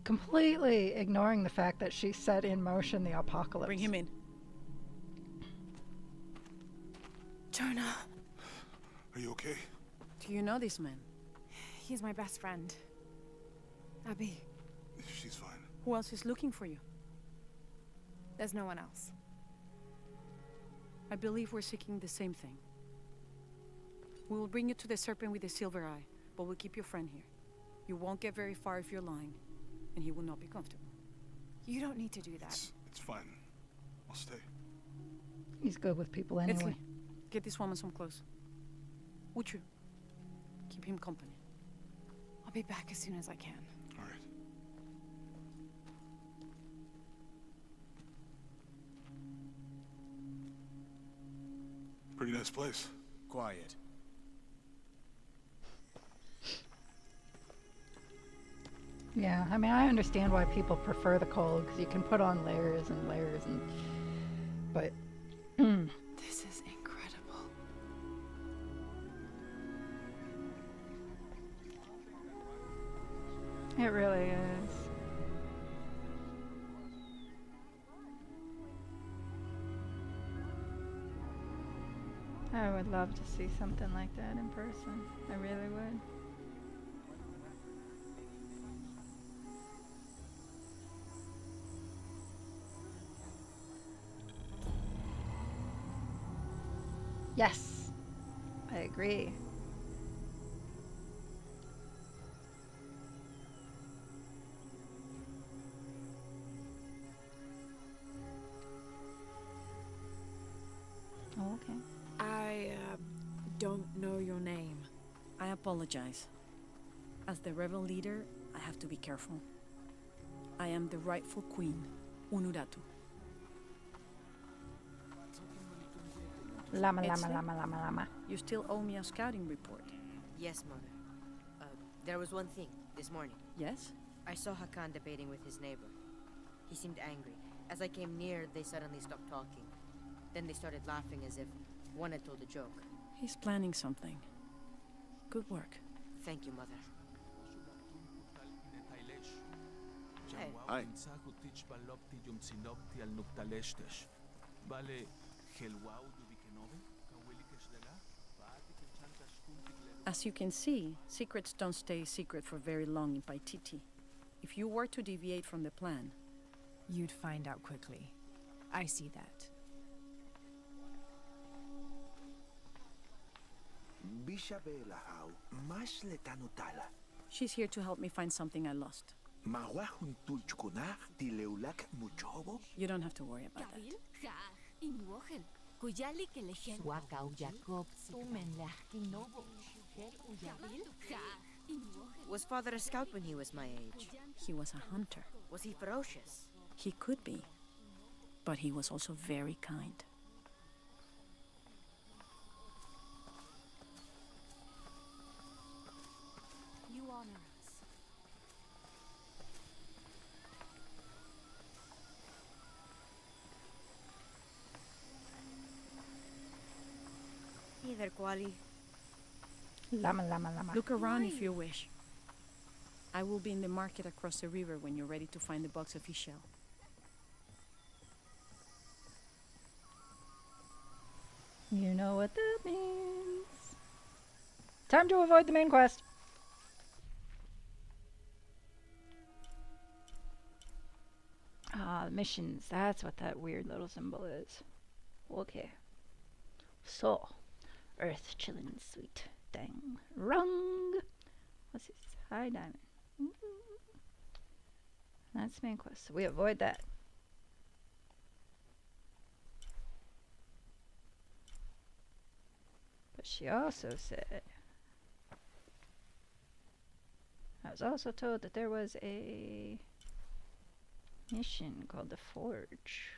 Completely ignoring the fact that she set in motion the apocalypse. Bring him in. Jonah. Are you okay? Do you know this man? He's my best friend. Abby. She's fine. Who else is looking for you? There's no one else. I believe we're seeking the same thing. We will bring you to the serpent with the silver eye, but we'll keep your friend here. You won't get very far if you're lying, and he will not be comfortable. You don't need to do that. It's fine. I'll stay. He's good with people anyway. Etzli, get this woman some clothes. Uchu, keep him company. I'll be back as soon as I can. All right. Pretty nice place. Quiet. Yeah, I mean, I understand why people prefer the cold, because you can put on layers and layers, but This is incredible. it really is. I would love to see something like that in person. I really would. Yes, I agree. Oh, okay. I don't know your name. I apologize. As the rebel leader, I have to be careful. I am the rightful queen, Unuratu. Llama, llama, Ecstatic? llama, llama, llama. You still owe me a scouting report. Yes, Mother. There was one thing, this morning. Yes? I saw Hakan debating with his neighbor. He seemed angry. As I came near, they suddenly stopped talking. Then they started laughing as if one had told a joke. He's planning something. Good work. Thank you, Mother. Ay. As you can see, secrets don't stay secret for very long in Paititi. If you were to deviate from the plan, You'd find out quickly. I see that. Bishabelahau, mas letanutala. she's here to help me find something I lost. Mawahun tulchukunar, tileulak muchobo. You don't have to worry about that. Kabil? Ja, inwochen. Kuyali ke lechen. Swakau Jacob Tumen Lachtinobo. Kabil? Ja, inwochen. Was Father a scout when he was my age? He was a hunter. Was he ferocious? He could be. But he was also very kind. You honor us. Hey there, Kuali. Llama, llama, llama. Look around if you wish. I will be in the market across the river when you're ready to find the box of fish shell. You know what that means. Time to avoid the main quest. Ah, missions. That's what that weird little symbol is. Okay. So, Earth chillin' sweet. Dang. Wrong. What's this? High diamond. That's the main quest. So we avoid that. But she also said, I was also told that there was a mission called the Forge.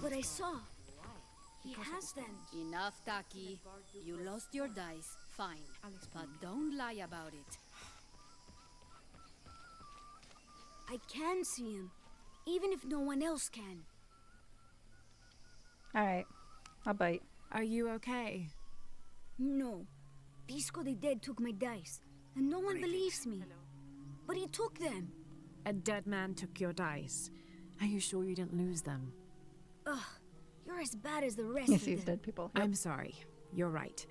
But I saw. He has them. Enough, Taki. You lost your dice, fine. But don't lie about it. I can see him, even if no one else can. Alright, I'll bite. Are you okay? No. Pisco the Dead took my dice, and no one believes me. But he took them. A dead man took your dice. Are you sure you didn't lose them? Ugh, you're as bad as the rest He of sees them. dead people. I'm sorry. You're right.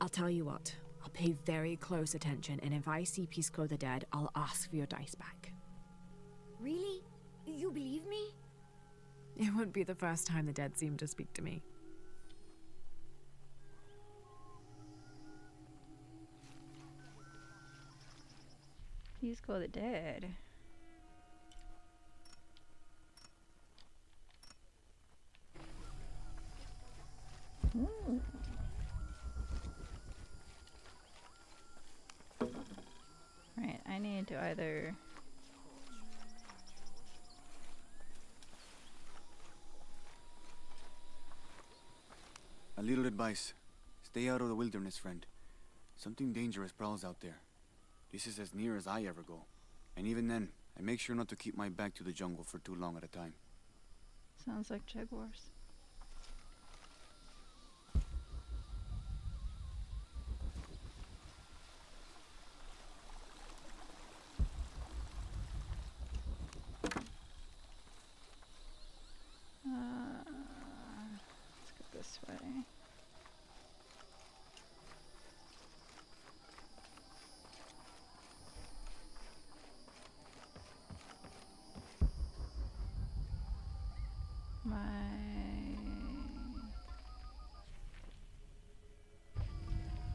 I'll tell you what. I'll pay very close attention, and if I see Pisco the Dead, I'll ask for your dice back. Really? You believe me? It wouldn't be the first time the dead seemed to speak to me. He's called the dead. Ooh. Right, I need to either a little advice. Stay out of the wilderness, friend. Something dangerous prowls out there. This is as near as I ever go. And even then, I make sure not to keep my back to the jungle for too long at a time. sounds like jaguars. Let's go this way.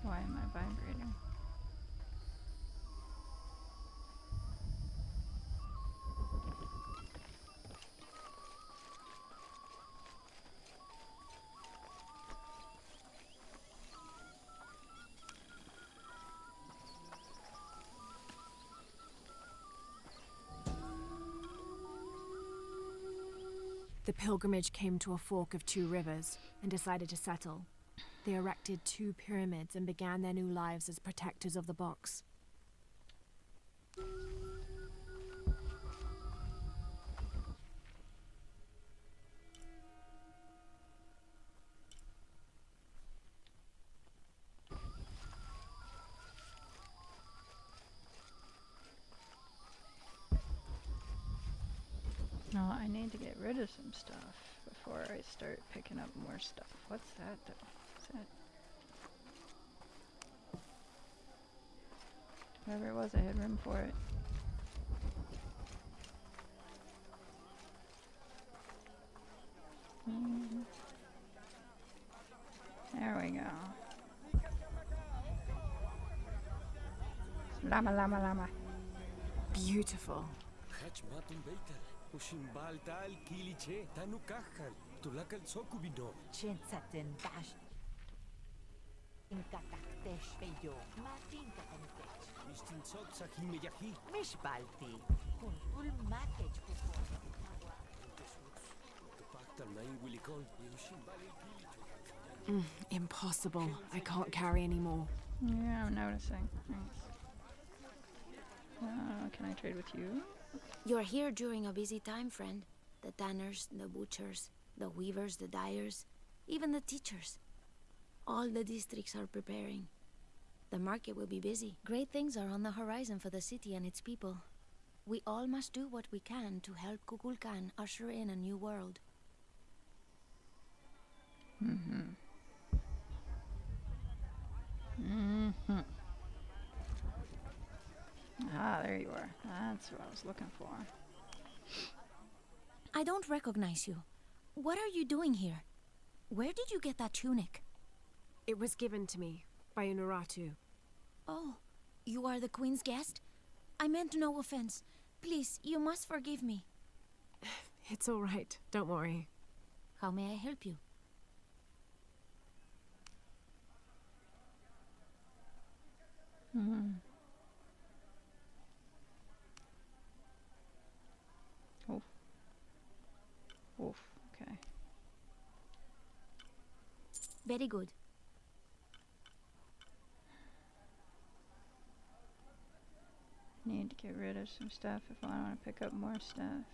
Why am I vibrating? The pilgrimage came to a fork of 2 rivers and decided to settle. They erected 2 pyramids and began their new lives as protectors of the box. No, I need to get rid of some stuff before I start picking up more stuff. What's that though? What's that? Whatever it was, I had room for it. There we go. Llama, llama, llama. Beautiful. Impossible. I can't carry anymore. Yeah, I'm noticing. Thanks. Can I trade with you? You're here during a busy time, friend. The tanners, the butchers, the weavers, the dyers, even the teachers. All the districts are preparing. The market will be busy. Great things are on the horizon for the city and its people. We all must do what we can to help Kukulkan usher in a new world. Ah, there you are. That's what I was looking for. I don't recognize you. What are you doing here? Where did you get that tunic? It was given to me by Unuratu. Oh, you are the Queen's guest? I meant no offense. Please, you must forgive me. It's all right. Don't worry. How may I help you? Oof. Oof. Okay. Very good. Need to get rid of some stuff if I want to pick up more stuff.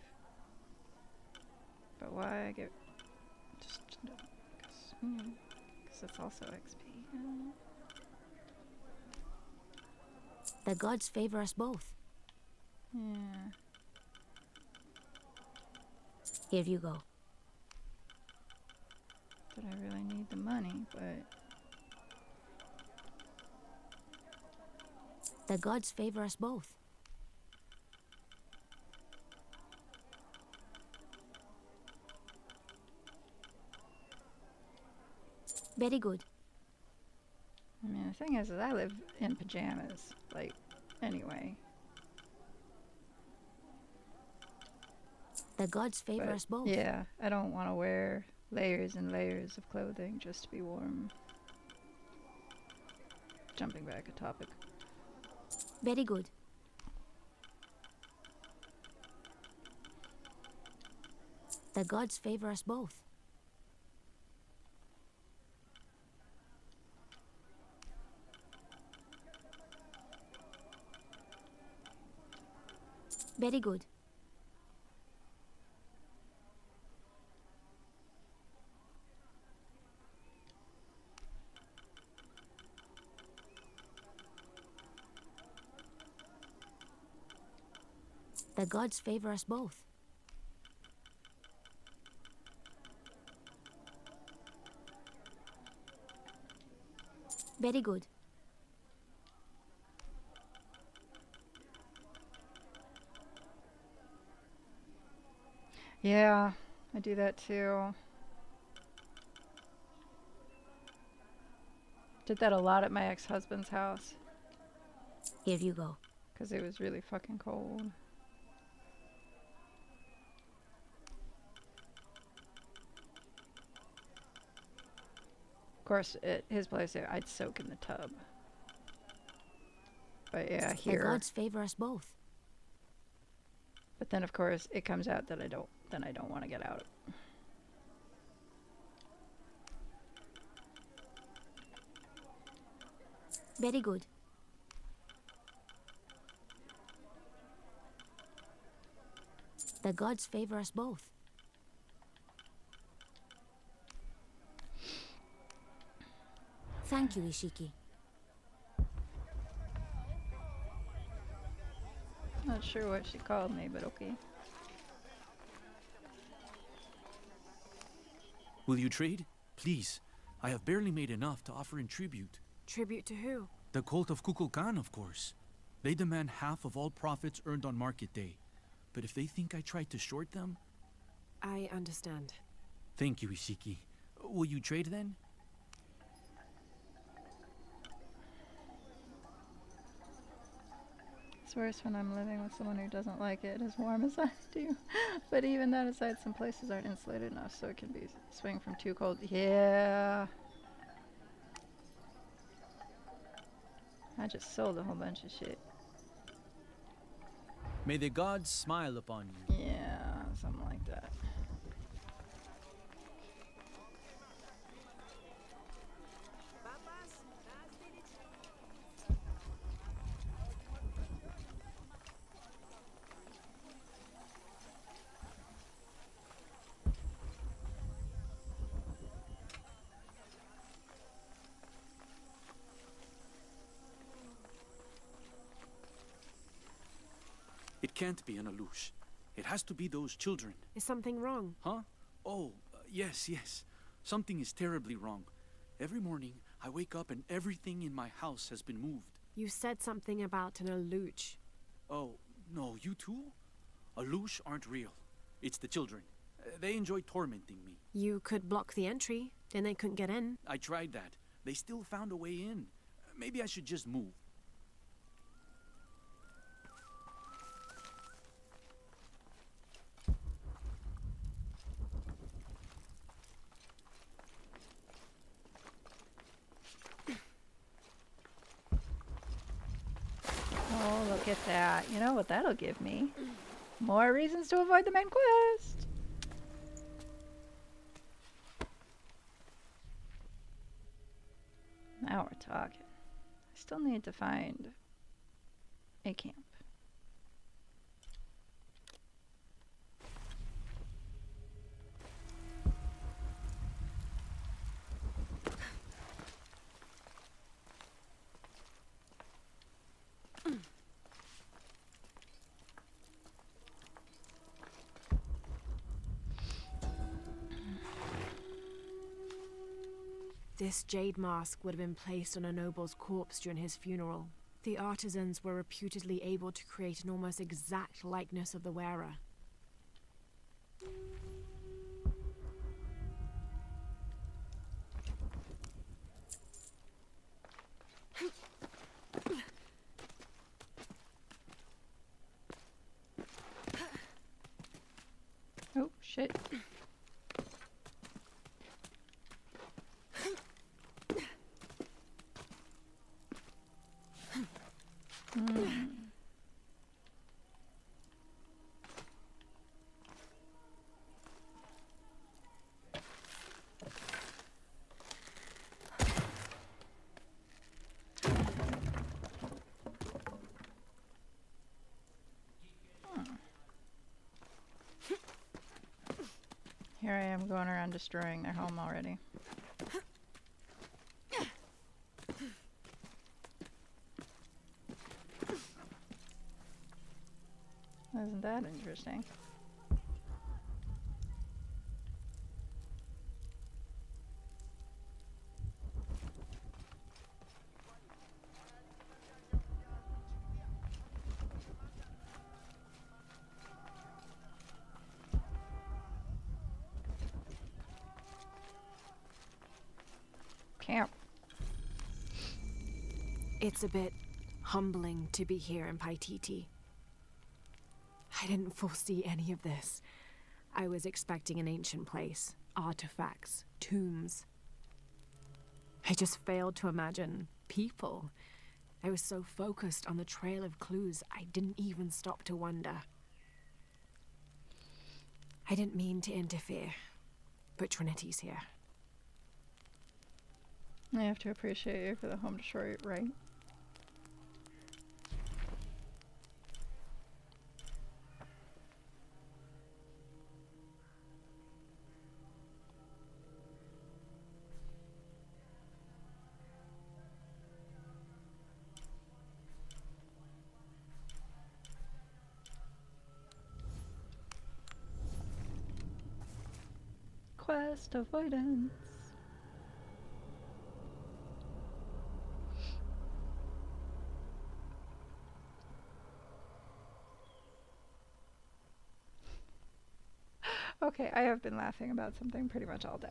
But why I get just because it's also XP. The gods favor us both. Yeah. Here you go. But I really need the money, but The gods favor us both. Very good. I mean, the thing is I live in pajamas, like, anyway. The gods favor But, us both. yeah, I don't want to wear layers and layers of clothing just to be warm. Jumping back a topic. Very good. The gods favor us both. Very good. The gods favor us both. Very good. Yeah, I do that too. Did that a lot at my ex-husband's house. Here you go. Because it was really fucking cold. Of course, at his place, I'd soak in the tub. But yeah, The here. gods favor us both. But then, of course, it comes out that I don't then I don't want to get out. Very good. The gods favor us both. Thank you, Ishiki. Not sure what she called me, but okay. Will you trade? Please. I have barely made enough to offer in tribute. Tribute to who? The cult of Kukulkan, of course. They demand half of all profits earned on market day. But if they think I tried to short them... I understand. Thank you, Ishiki. Will you trade then? It's worse when I'm living with someone who doesn't like it as warm as I do. But even that aside, some places aren't insulated enough, so it can be swing from too cold. Yeah. I just sold a whole bunch of shit. May the gods smile upon you. Yeah, something like that. It can't be an Alush. It has to be those children. Is something wrong? Huh? Oh, yes. Something is terribly wrong. Every morning, I wake up and everything in my house has been moved. You said something about an Aluch. Oh, no, you too? Alush aren't real. It's the children. They enjoy tormenting me. You could block the entry, then they couldn't get in. I tried that. They still found a way in. Maybe I should just move. Oh, look at that. You know what that'll give me? More reasons to avoid the main quest. Now we're talking. I still need to find a camp. This jade mask would have been placed on a noble's corpse during his funeral. The artisans were reputedly able to create an almost exact likeness of the wearer. Oh, shit. Here I am going around destroying their home already. Isn't that interesting? Camp. It's a bit humbling to be here in Paititi. I didn't foresee any of this. I was expecting an ancient place, artifacts, tombs. I just failed to imagine people. I was so focused on the trail of clues, I didn't even stop to wonder. I didn't mean to interfere, but Trinity's here. I have to appreciate you for the home Detroit, right? Quest avoidance. Okay, I have been laughing about something pretty much all day.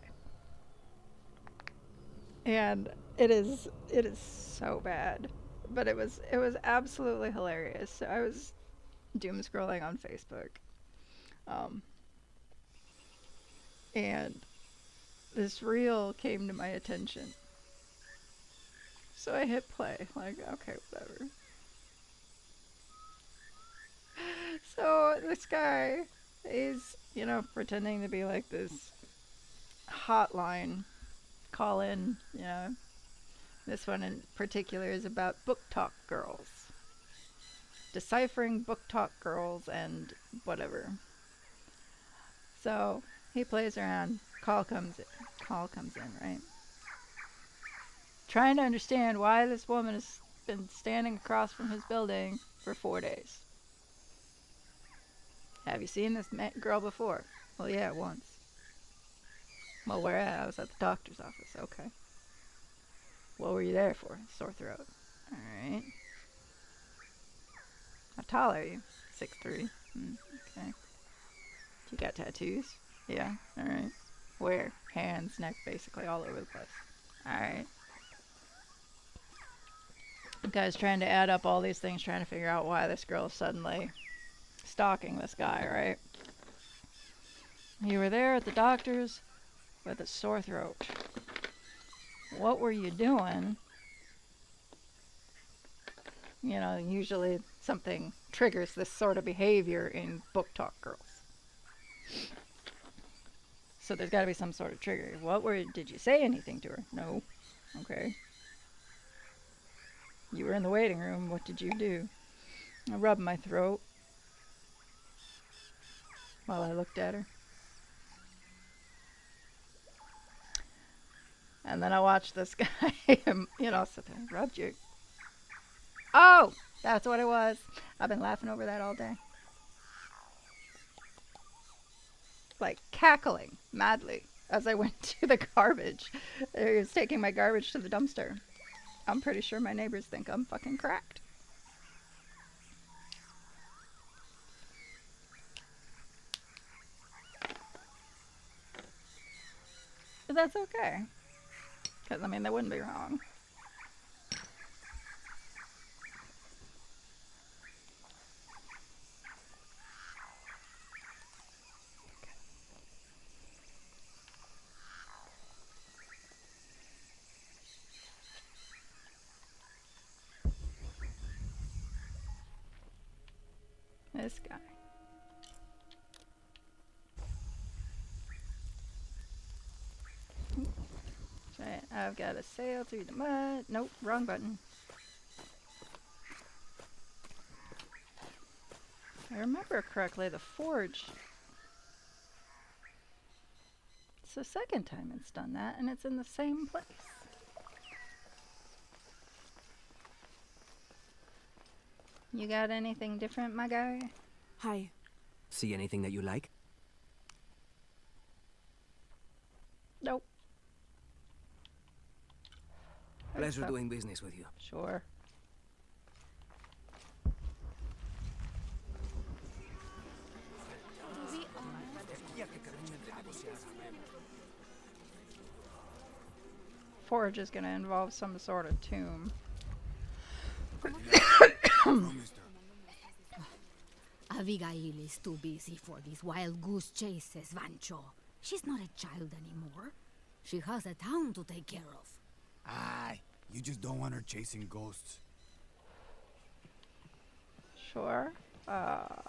And it is so bad. But it was absolutely hilarious. So I was doom scrolling on Facebook. And this reel came to my attention. So I hit play, like, okay, whatever. So this guy is, pretending to be like this hotline call-in, This one in particular is about book talk girls. Deciphering book talk girls and whatever. So he plays around, call comes in, right? Trying to understand why this woman has been standing across from his building for 4 days. Have you seen this girl before? Well, yeah, once. Well, where at? I was at the doctor's office. Okay. What were you there for? Sore throat. Alright. How tall are you? 6'3". Okay. You got tattoos? Yeah. Alright. Where? Hands, neck, basically all over the place. Alright. The guy's trying to add up all these things, trying to figure out why this girl is suddenly stalking this guy, right? You were there at the doctor's with a sore throat. What were you doing? Usually something triggers this sort of behavior in book talk girls. So there's got to be some sort of trigger. Did you say anything to her? No. Okay. You were in the waiting room. What did you do? I rubbed my throat while I looked at her. And then I watched this guy, sit there, rubbed you. Oh, that's what it was. I've been laughing over that all day. Like cackling madly as I went to the garbage. I was taking my garbage to the dumpster. I'm pretty sure my neighbors think I'm fucking cracked. But that's okay. Because, they wouldn't be wrong. This guy. Right, I've got to sail through the mud. Nope, wrong button. If I remember correctly, the forge. It's the second time it's done that, and it's in the same place. You got anything different, my guy? Hi. See anything that you like? Nope. Pleasure doing business with you. Sure. Forge is going to involve some sort of tomb. Abigail is too busy for these wild goose chases, Vancho. She's not a child anymore. She has a town to take care of. Aye, you just don't want her chasing ghosts. Sure. I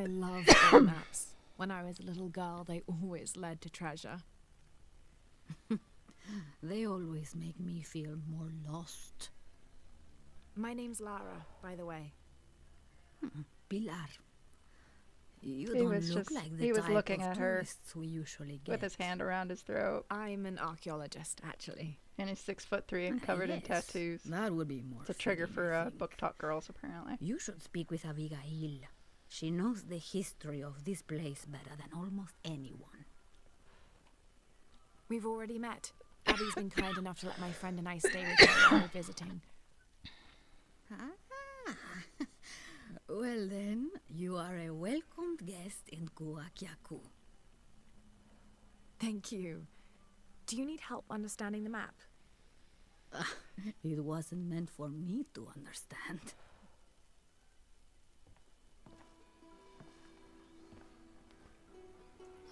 I love old maps. When I was a little girl, they always led to treasure. They always make me feel more lost. My name's Lara, by the way. Pilar. You He don't was look just- like the he was type looking of at her tourists we usually get. with his hand around his throat. I'm an archaeologist, actually. And he's 6'3" and covered in Yes, tattoos. That would be more It's a trigger fitting, for I think. book talk girls, apparently. You should speak with Abigail. She knows the history of this place better than almost anyone. We've already met. Abby's been kind enough to let my friend and I stay with her while we're visiting. Well then, you are a welcomed guest in Kuakyaku. Thank you. Do you need help understanding the map? It wasn't meant for me to understand.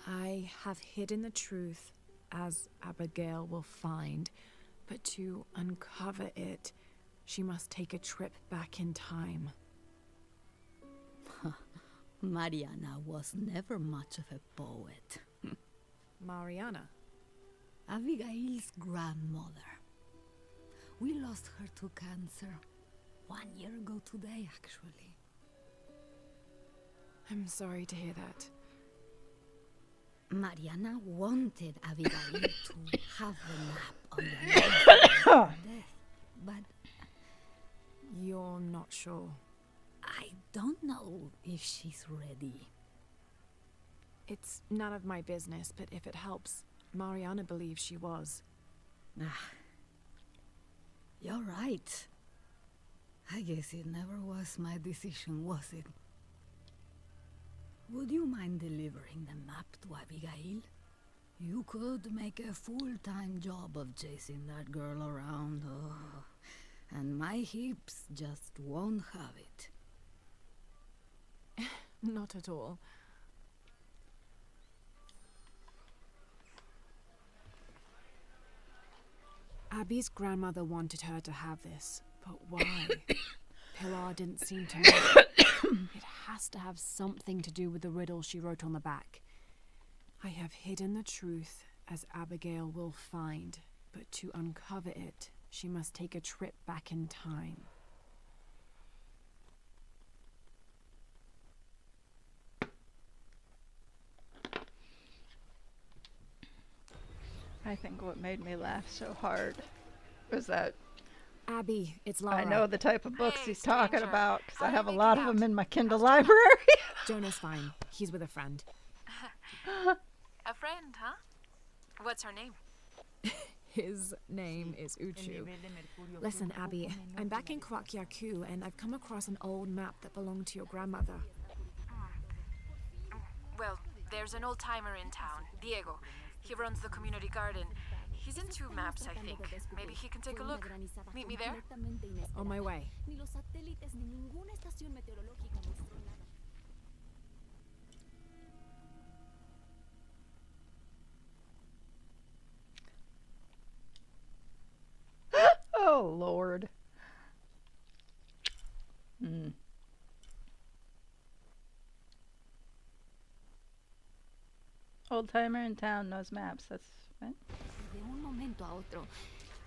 I have hidden the truth, as Abigail will find, but to uncover it, she must take a trip back in time. Mariana was never much of a poet. Mariana? Abigail's grandmother. We lost her to cancer 1 year ago today, actually. I'm sorry to hear that. Mariana wanted Abigail to have the map on the night of death, but You're not sure. I don't know if she's ready. It's none of my business, but if it helps, Mariana believes she was. You're right. I guess it never was my decision, was it? Would you mind delivering the map to Abigail? You could make a full-time job of chasing that girl around, and my hips just won't have it. Not at all. Abby's grandmother wanted her to have this, but why? Pilar didn't seem to know. It has to have something to do with the riddle she wrote on the back. I have hidden the truth, as Abigail will find, but to uncover it, she must take a trip back in time. I think what made me laugh so hard was that Abby, it's Lara. I know the type of books he's talking about because I have a you lot make of it them in my Kindle library. Jonah's fine. He's with a friend. A friend, huh? What's her name? His name is Uchu. Listen, Abby, I'm back in Kwakyaku and I've come across an old map that belonged to your grandmother. Well, there's an old timer in town, Diego. He runs the community garden. He's into maps, I think. Maybe he can take a look. Meet me there? On my way. Oh, Lord. Old timer in town knows maps. That's right. De un momento a otro,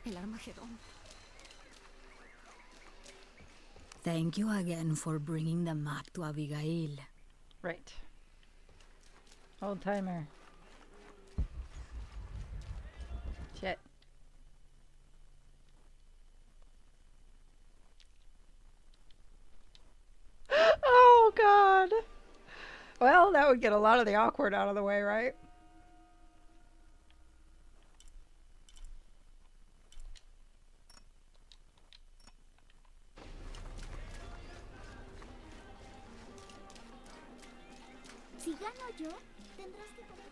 el Armagedón. Thank you again for bringing the map to Abigail. Right. Old timer. Shit. Oh, God. Well, that would get a lot of the awkward out of the way, right? Si gano yo, tendrás que comprar.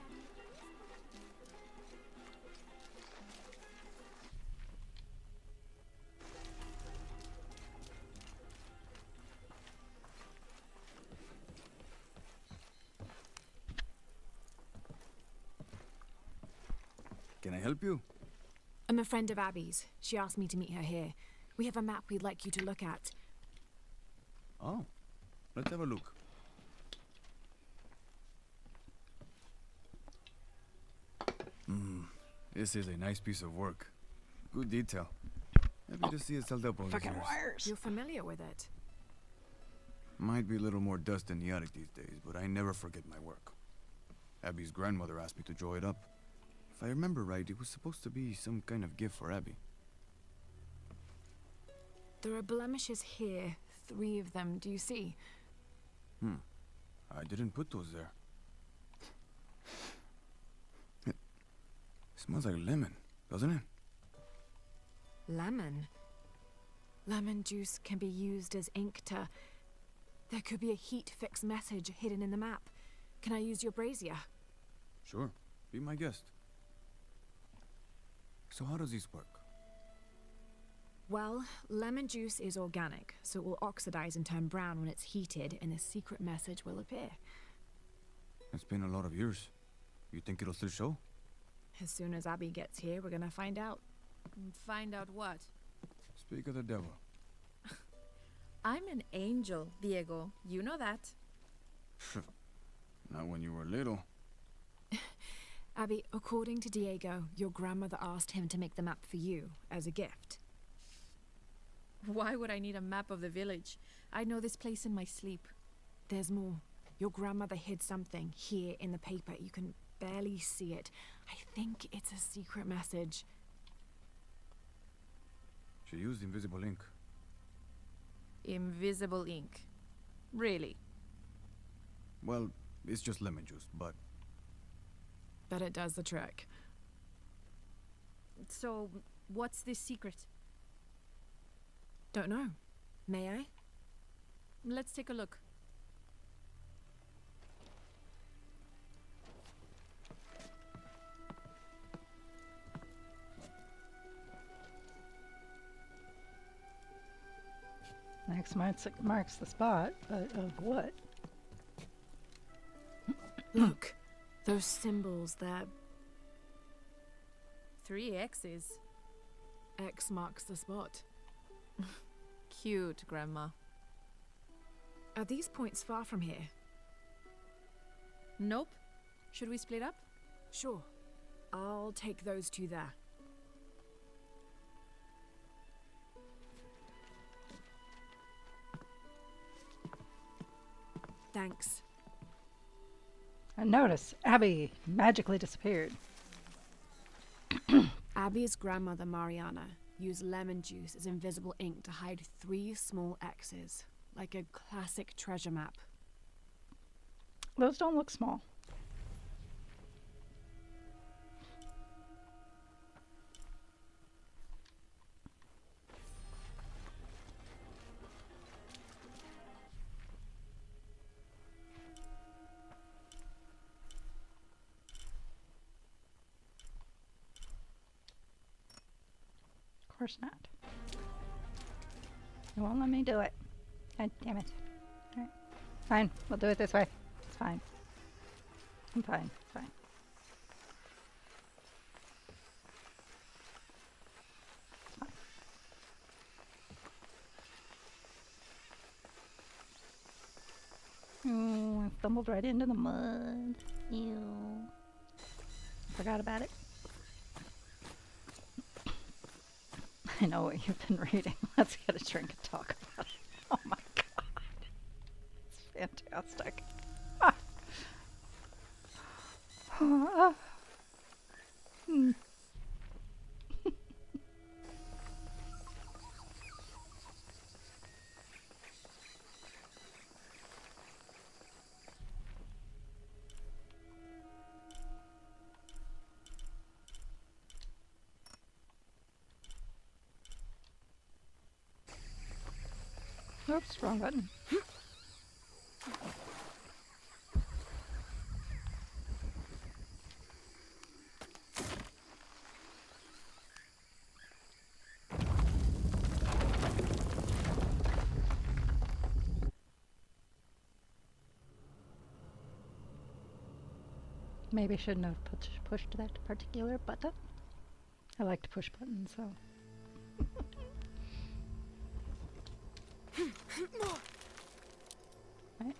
Can I help you? I'm a friend of Abby's. She asked me to meet her here. We have a map we'd like you to look at. Oh, let's have a look. This is a nice piece of work. Good detail. Happy to see it's held up all these Fucking years. wires. You're familiar with it. Might be a little more dust in the attic these days, but I never forget my work. Abby's grandmother asked me to draw it up. If I remember right, it was supposed to be some kind of gift for Abby. There are blemishes here. 3 of them, do you see? I didn't put those there. It smells like lemon, doesn't it? Lemon? Lemon juice can be used as ink to... There could be a heat fix message hidden in the map. Can I use your brazier? Sure. Be my guest. So how does this work? Well, lemon juice is organic, so it will oxidize and turn brown when it's heated, and a secret message will appear. It's been a lot of years. You think it'll still show? As soon as Abby gets here, we're gonna find out. Find out what? Speak of the devil. I'm an angel, Diego. You know that. Not when you were little. Abby, according to Diego, your grandmother asked him to make the map for you, as a gift. Why would I need a map of the village? I know this place in my sleep. There's more. Your grandmother hid something here in the paper. You can barely see it. I think it's a secret message. She used invisible ink. Invisible ink. Really? Well, it's just lemon juice, but... But it does the trick. So, what's this secret? Don't know. May I? Let's take a look. Next marks the spot, but of what? Look, those symbols there. 3 X's. X marks the spot. Cute, Grandma. Are these points far from here? Nope. Should we split up? Sure. I'll take those 2 there. Thanks. And notice, Abby magically disappeared. Abby's grandmother, Mariana, used lemon juice as invisible ink to hide 3 small X's, like a classic treasure map. Those don't look small. Of course not. You won't let me do it. God damn it. Alright. Fine, we'll do it this way. It's fine. I'm fine. It's fine. Oh, I stumbled right into the mud. Ew. Forgot about it. I know what you've been reading. Let's get a drink and talk about it. Oh my god. It's fantastic. Ah. Hmm. Oops, wrong button. Maybe shouldn't have pushed that particular button. I like to push buttons, so. Right.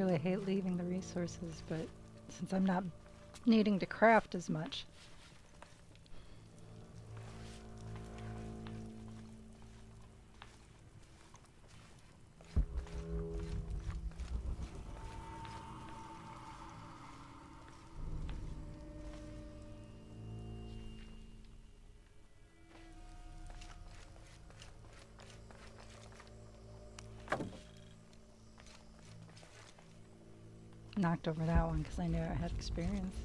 really hate leaving the resources, but since I'm not needing to craft as much. Knocked over that one because I knew I had experience.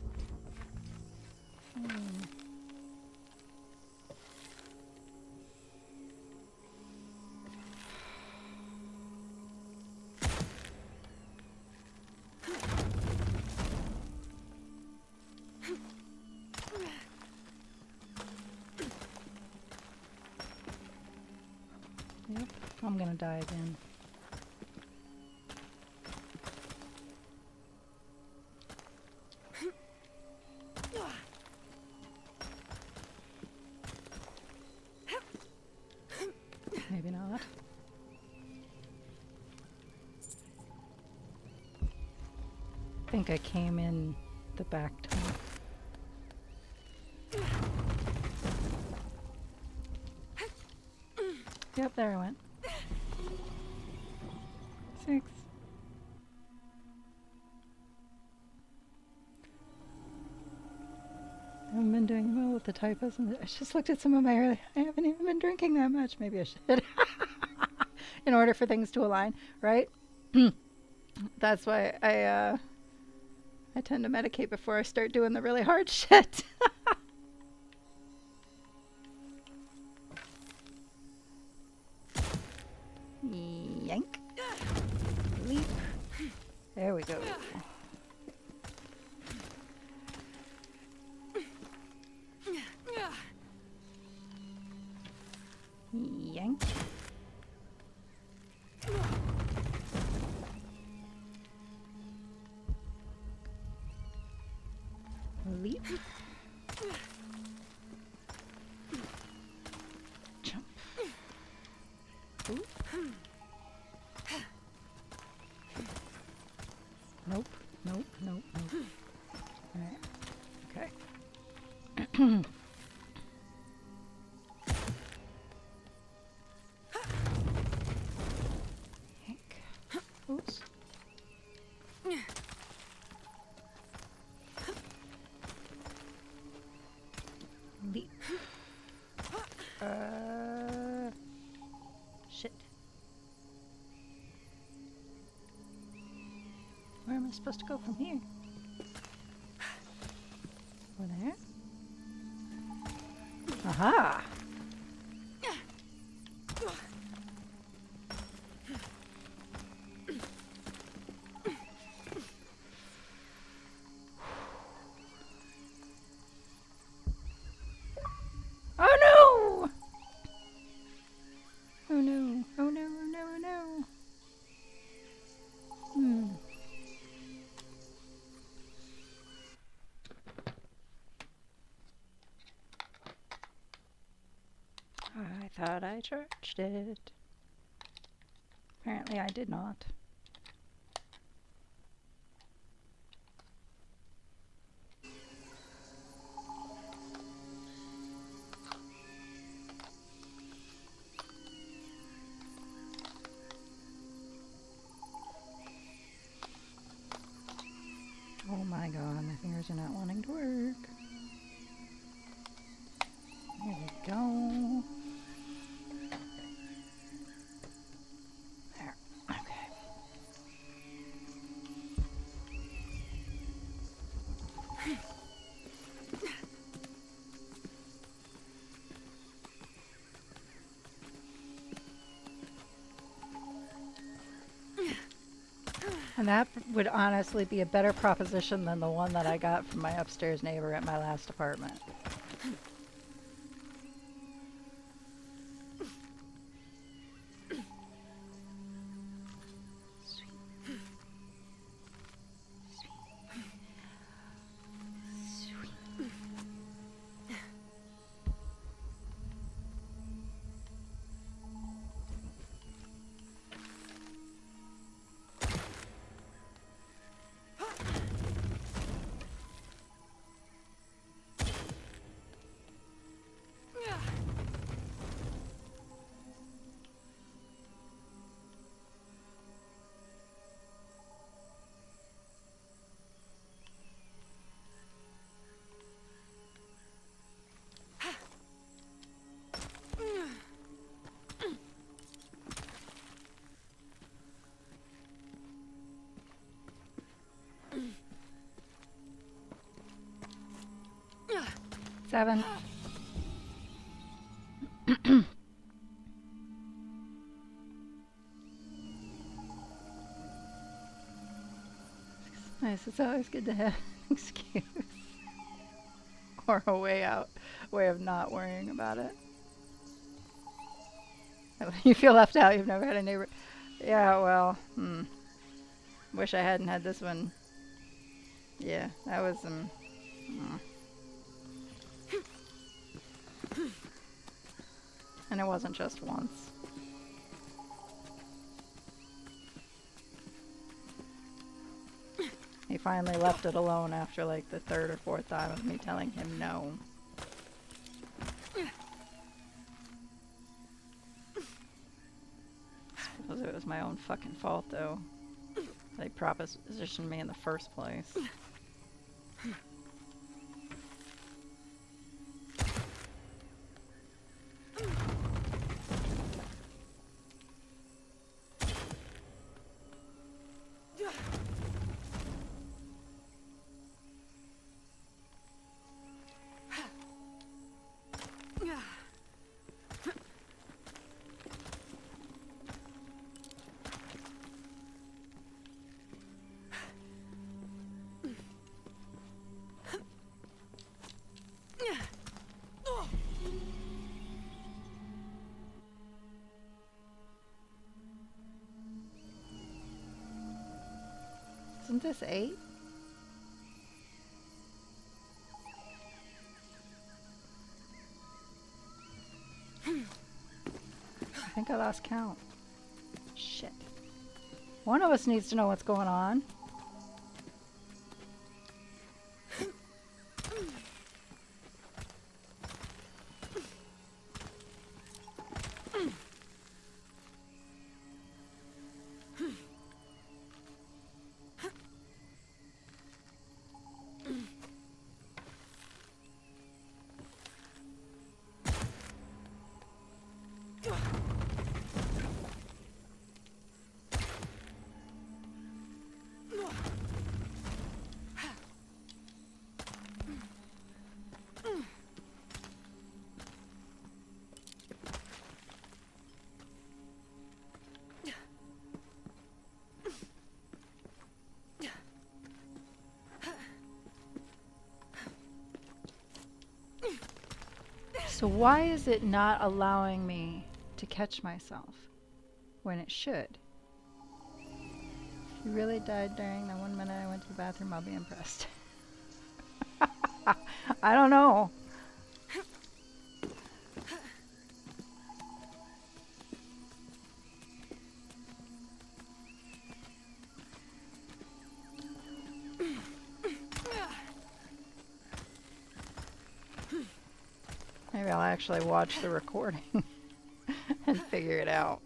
Yep, I'm gonna die again. Maybe not. I think I came in the back tunnel. Yep, there I went. 6. I haven't been doing well with the typos, and I just looked at some of my early. I haven't even been drinking that much. Maybe I should, in order for things to align, right? That's why I tend to medicate before I start doing the really hard shit. Yank. Leap. There we go. Yank. Leap. Jump. Ooh. Nope. Nope. Nope. Nope. Alright. Okay. Yank. Oops. Leap. Shit. Where am I supposed to go from here? Over there? Aha! Oh no! Oh no, oh no, oh no, oh no. I thought I charged it. Apparently I did not. Oh my god, my fingers are not wanting to work. There we go. There. Okay. And that would honestly be a better proposition than the one that I got from my upstairs neighbor at my last apartment. 67. Nice. It's always good to have an excuse or a way out, way of not worrying about it. You feel left out. You've never had a neighbor. Yeah, well, wish I hadn't had this one. Yeah, that was and it wasn't just once. He finally left it alone after like the third or fourth time of me telling him no. Suppose it was my own fucking fault though. They propositioned me in the first place. Isn't this 8? I think I lost count. Shit. One of us needs to know what's going on. So why is it not allowing me to catch myself when it should? If you really died during the 1 minute I went to the bathroom, I'll be impressed. I don't know. Maybe I'll actually watch the recording and figure it out.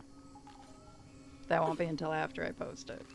That won't be until after I post it.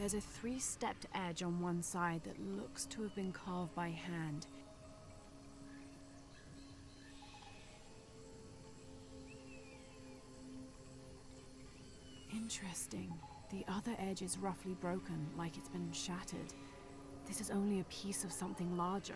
There's a 3-stepped edge on one side that looks to have been carved by hand. Interesting. The other edge is roughly broken, like it's been shattered. This is only a piece of something larger.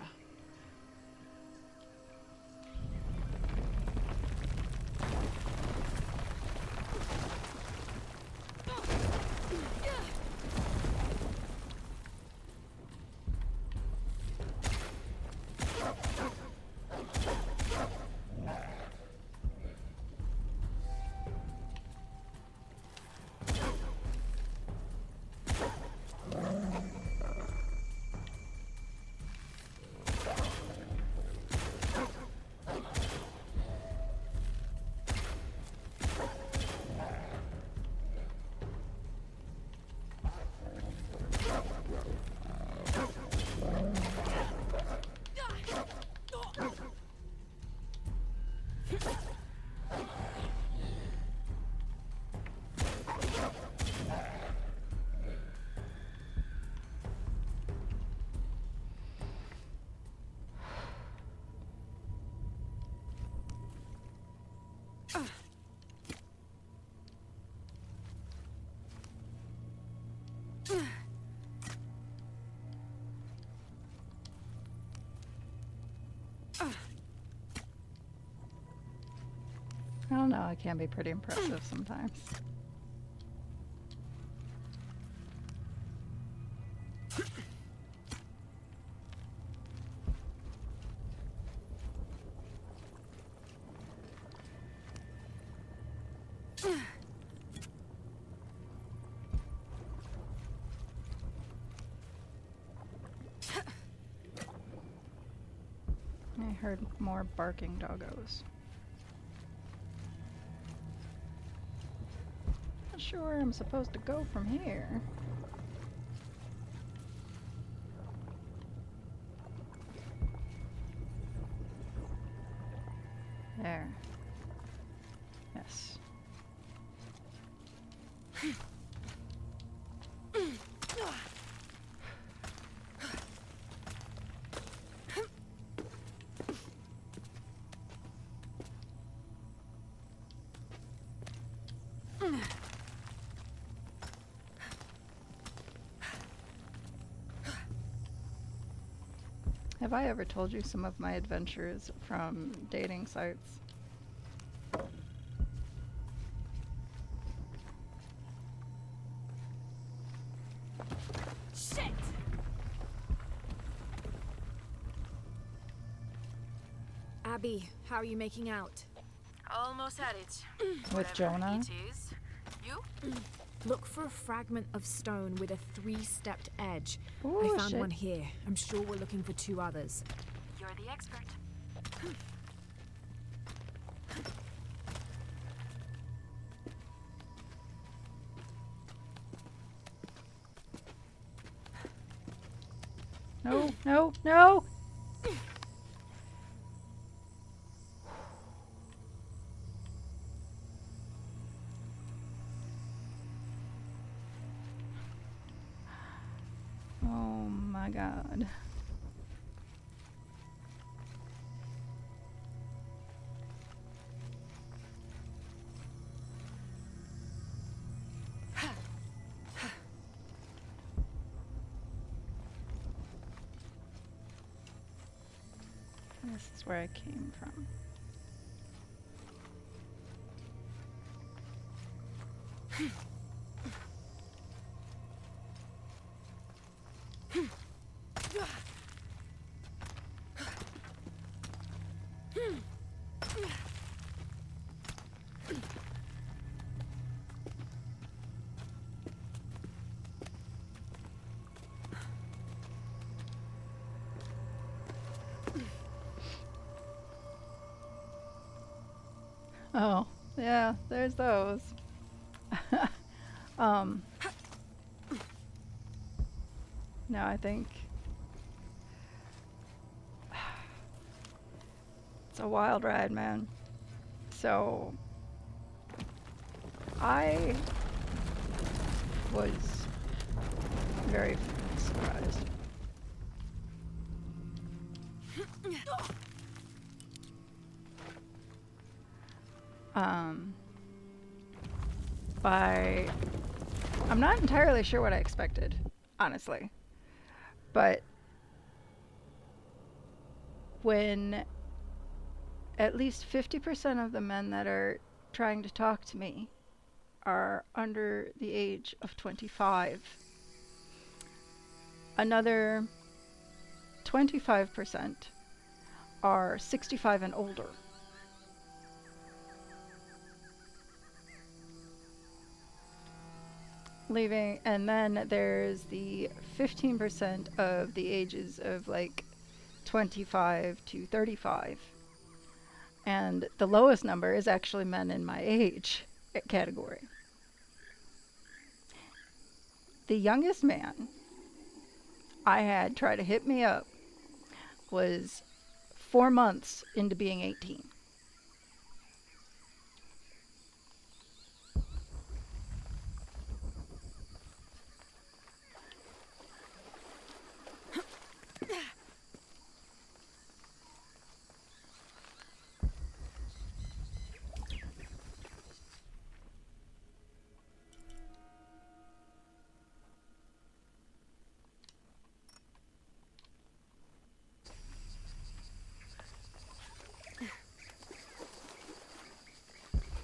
I don't know, it can be pretty impressive sometimes. I heard more barking doggos. Not sure where I'm supposed to go from here. There. Yes. Have I ever told you some of my adventures from dating sites? Shit! Abby, how are you making out? Almost at it. With Whatever Jonah? it is. You? Look for a fragment of stone with a 3-stepped edge. Ooh, I found shit. one here. I'm sure we're looking for 2 others. You're the expert. No, no, no! Oh my god. This is where I came from. Oh, yeah, there's those. No, I think it's a wild ride, man. So I was very surprised. By I'm not entirely sure what I expected, honestly. But when at least 50% of the men that are trying to talk to me are under the age of 25, another 25% are 65 and older. Leaving, and then there's the 15% of the ages of like 25 to 35. And the lowest number is actually men in my age category. The youngest man I had try to hit me up was 4 months into being 18.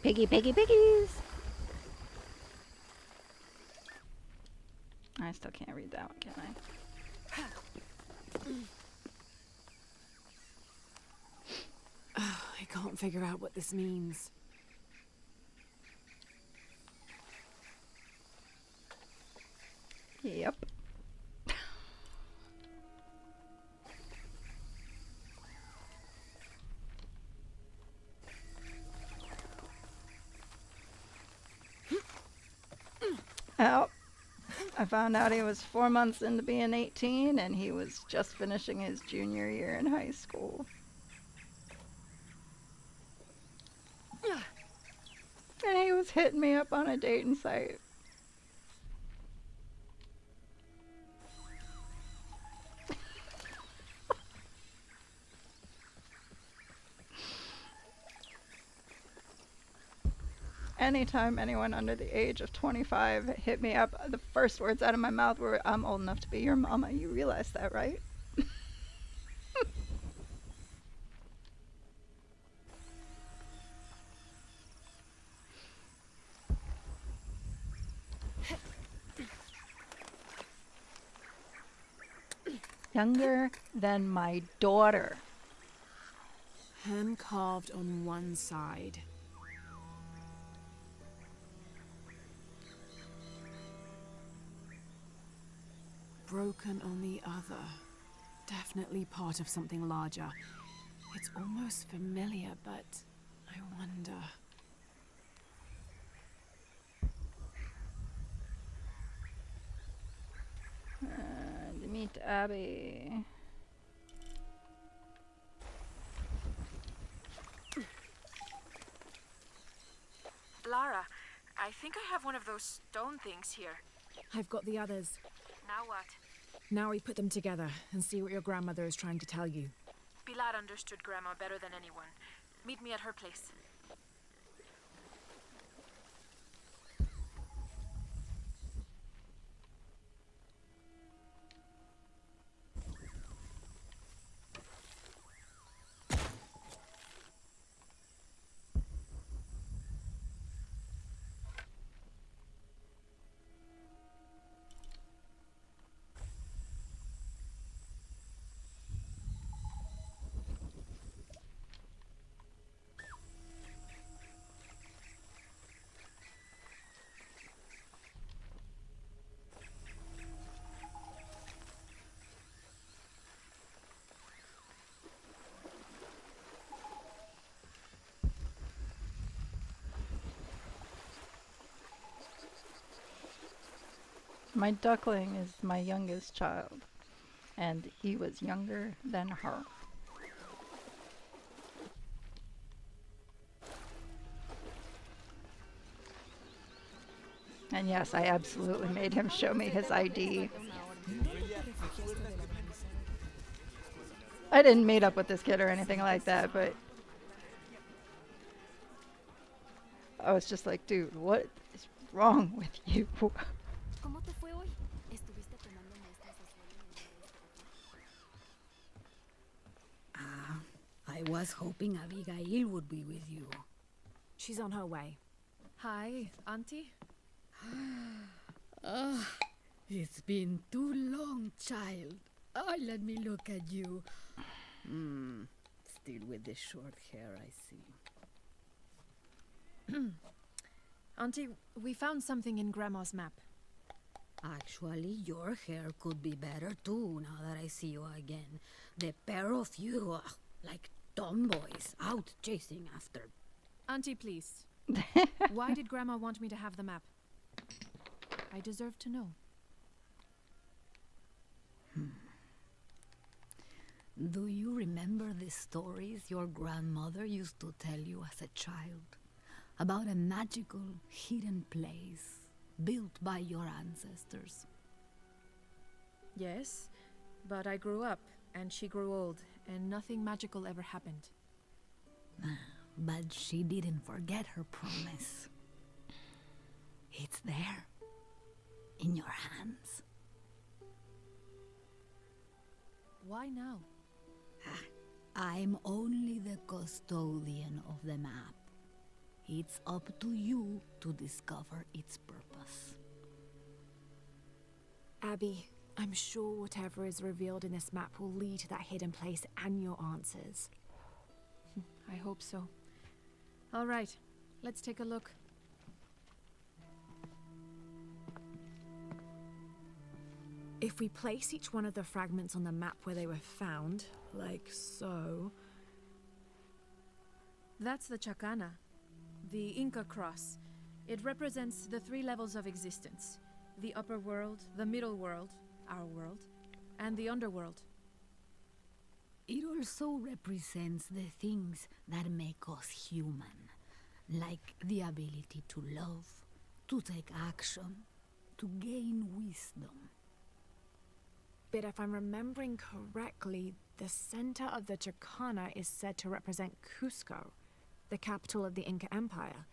Piggy, piggy, piggies! I still can't read that one, can I? I can't figure out what this means. Yep. Oh, I found out he was 4 months into being 18 and he was just finishing his junior year in high school. And he was hitting me up on a dating site. Anytime anyone under the age of 25 hit me up, the first words out of my mouth were, "I'm old enough to be your mama. You realize that, right?" Younger than my daughter. Hand carved on one side. Broken on the other. Definitely part of something larger. It's almost familiar, but I wonder. To meet Abby. Lara, I think I have one of those stone things here. I've got the others. Now what? Now we put them together and see what your grandmother is trying to tell you. Pilar understood Grandma better than anyone. Meet me at her place. My duckling is my youngest child, and he was younger than her. And yes, I absolutely made him show me his ID. I didn't meet up with this kid or anything like that, but I was just like, dude, what is wrong with you? ¿Cómo te fue hoy? ¿Estuviste tomando muestras de suelo en el I was hoping Abigail would be with you. She's on her way. Hi, Auntie. It's been too long, child. Let me look at you. Still with the short hair, I see. Auntie, we found something in Grandma's map. Actually, your hair could be better too, now that I see you again. The pair of you, like tomboys, out chasing after. Auntie, please. Why did Grandma want me to have the map? I deserve to know. Do you remember the stories your grandmother used to tell you as a child? About a magical, hidden place built by your ancestors? Yes, but I grew up, and she grew old, and nothing magical ever happened. But she didn't forget her promise. It's there, in your hands. Why now? I'm only the custodian of the map. It's up to you to discover its purpose. Abby, I'm sure whatever is revealed in this map will lead to that hidden place and your answers. I hope so. All right, let's take a look. If we place each one of the fragments on the map where they were found, like so... That's the Chacana, the Inca cross. It represents the 3 levels of existence. The upper world, the middle world, our world, and the underworld. It also represents the things that make us human, like the ability to love, to take action, to gain wisdom. But if I'm remembering correctly, the center of the Chacana is said to represent Cusco, the capital of the Inca Empire.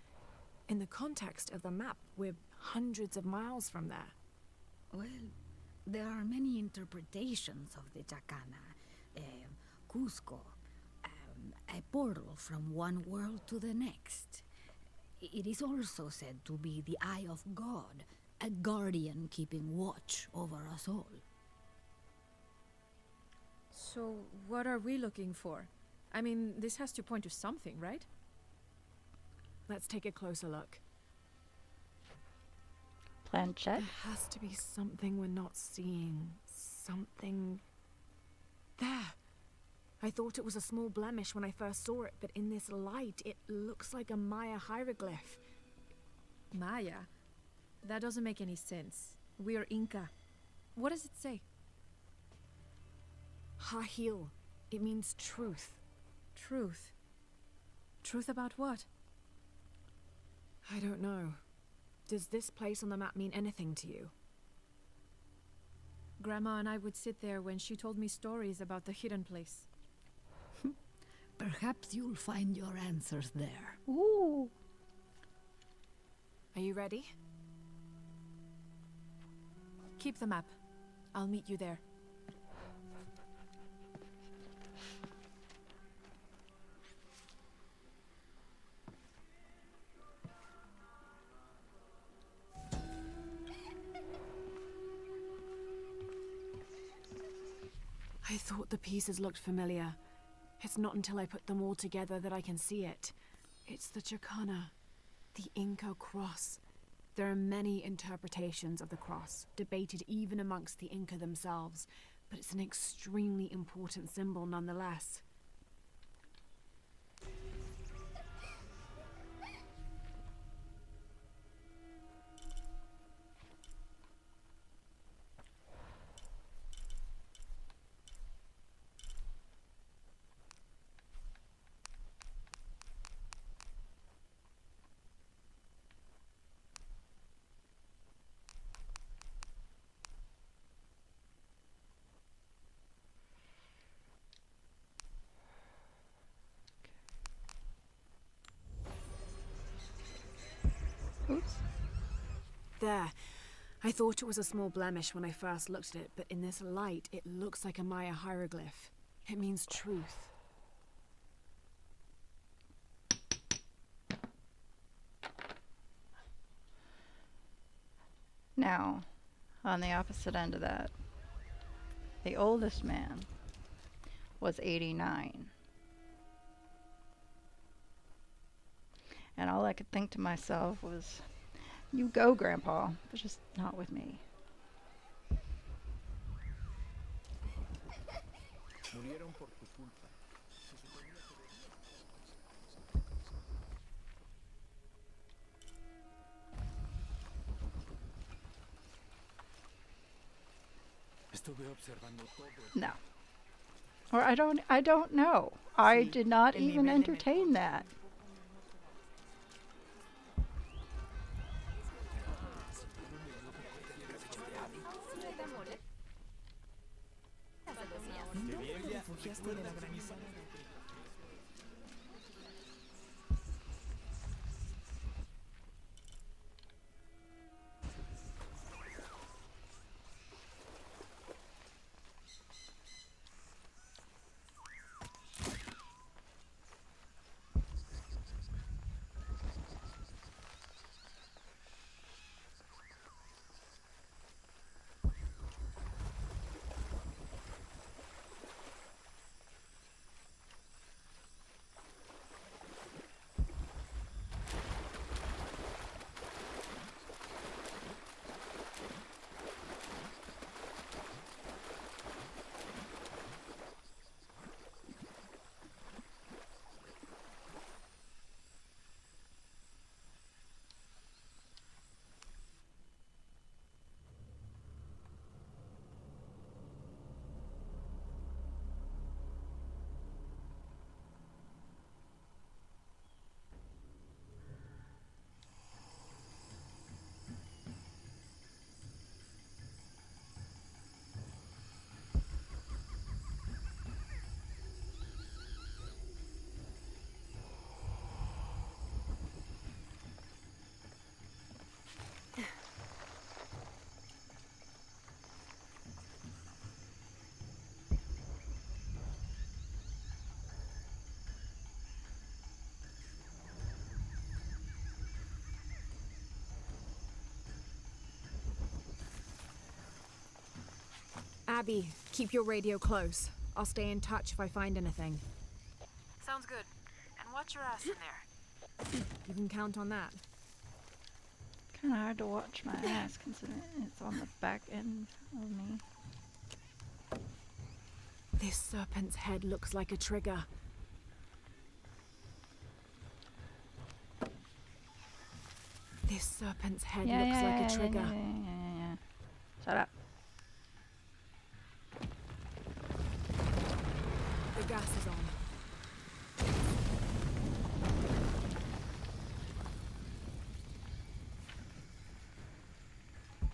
In the context of the map, we're hundreds of miles from there. Well, there are many interpretations of the Chacana. Cusco, a portal from one world to the next. It is also said to be the eye of God, a guardian keeping watch over us all. So, what are we looking for? I mean, this has to point to something, right? Let's take a closer look. Planchette? There has to be something we're not seeing. Something... There! I thought it was a small blemish when I first saw it, but in this light, it looks like a Maya hieroglyph. Maya? That doesn't make any sense. We're Inca. What does it say? Hahil. It means truth. Truth? Truth about what? I don't know. Does this place on the map mean anything to you? Grandma and I would sit there when she told me stories about the hidden place. Perhaps you'll find your answers there. Ooh. Are you ready? Keep the map. I'll meet you there. I thought the pieces looked familiar. It's not until I put them all together that I can see it. It's the Chacana, the Inca cross. There are many interpretations of the cross, debated even amongst the Inca themselves, but it's an extremely important symbol nonetheless. Oops. There. I thought it was a small blemish when I first looked at it, but in this light, it looks like a Maya hieroglyph. It means truth. Now, on the opposite end of that, the oldest man was 89. And all I could think to myself was, you go, Grandpa, but just not with me. Murieron por tu culpa. Estuve observando todo. No. Or I don't know. I did not even entertain that. Abby, keep your radio close. I'll stay in touch if I find anything. Sounds good. And watch your ass in there. You can count on that. Kind of hard to watch my ass considering it's on the back end of me. This serpent's head looks like a trigger. This serpent's head looks like a trigger. Yeah. Shut up. The gas is on.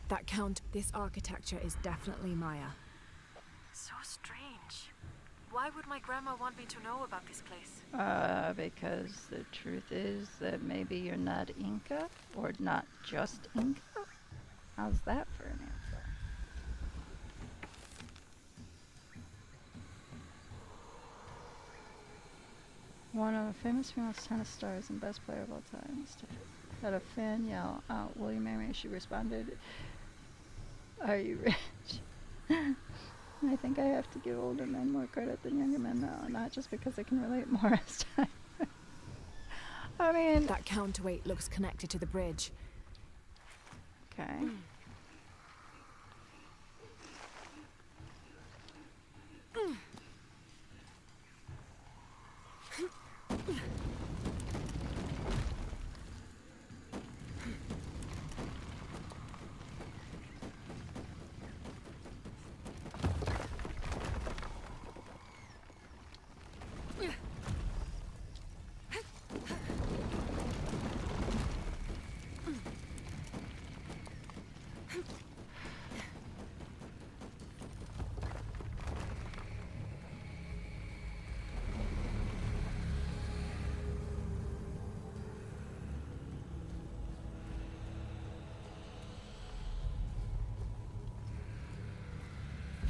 That count, this architecture is definitely Maya. So strange. Why would my grandma want me to know about this place? Because the truth is that maybe you're not Inca, or not just Inca. How's that for an answer? One of the famous female tennis stars and best player of all time. Had a fan yell out, "Will you marry me?" She responded, "Are you rich?" I think I have to give older men more credit than younger men now, not just because I can relate more as time. I mean... That counterweight looks connected to the bridge. Okay.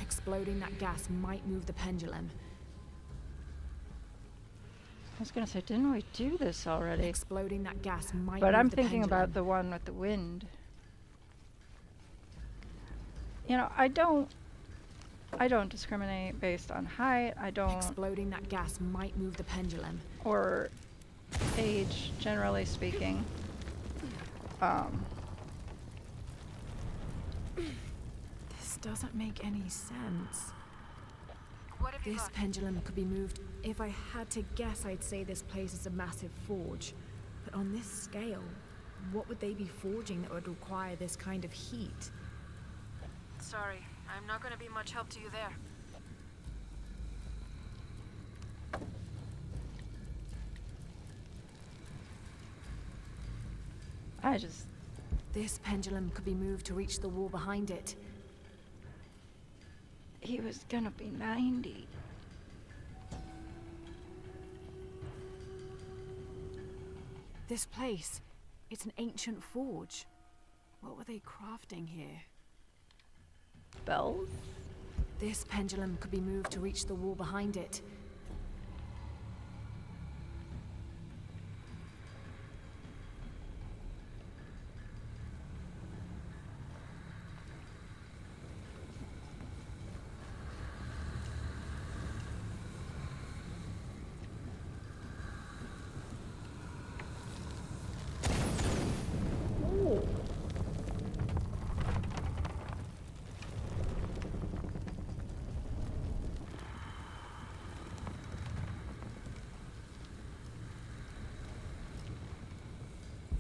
Exploding that gas might move the pendulum. I was gonna say, didn't we do this already? Exploding that gas might But move I'm the thinking pendulum. about the one with the wind. You know, I don't discriminate based on height. I don't. Exploding that gas might move the pendulum. Or age, generally speaking. This doesn't make any sense. What have you This got? pendulum could be moved. If I had to guess, I'd say this place is a massive forge. But on this scale, what would they be forging that would require this kind of heat? Sorry, I'm not gonna be much help to you there. This pendulum could be moved to reach the wall behind it. He was gonna be 90. This place, it's an ancient forge. What were they crafting here? Bells? This pendulum could be moved to reach the wall behind it.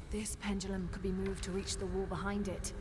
This pendulum could be moved to reach the wall behind it.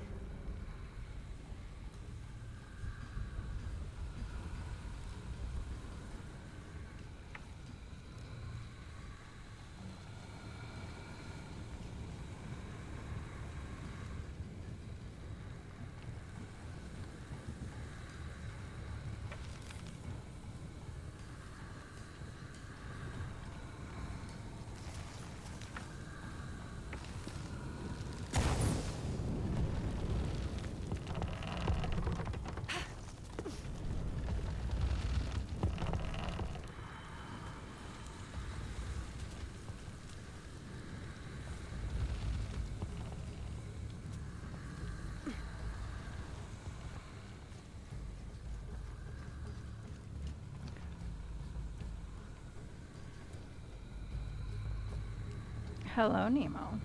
Hello, Nemo.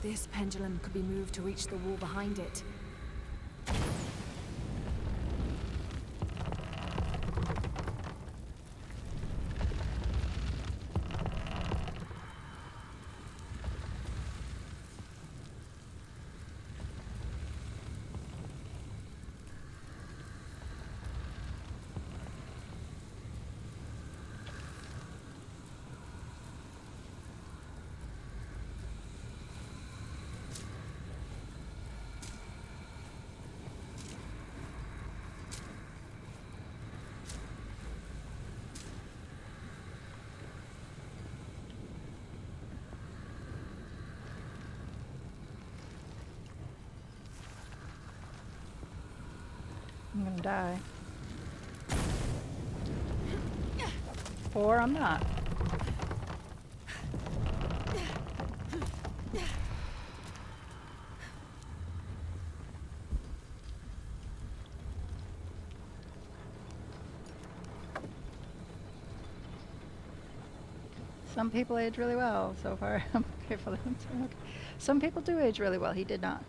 This pendulum could be moved to reach the wall behind it. I'm gonna die. Or I'm not. Some people age really well. So far, I'm okay for them. So okay. Some people do age really well. He did not.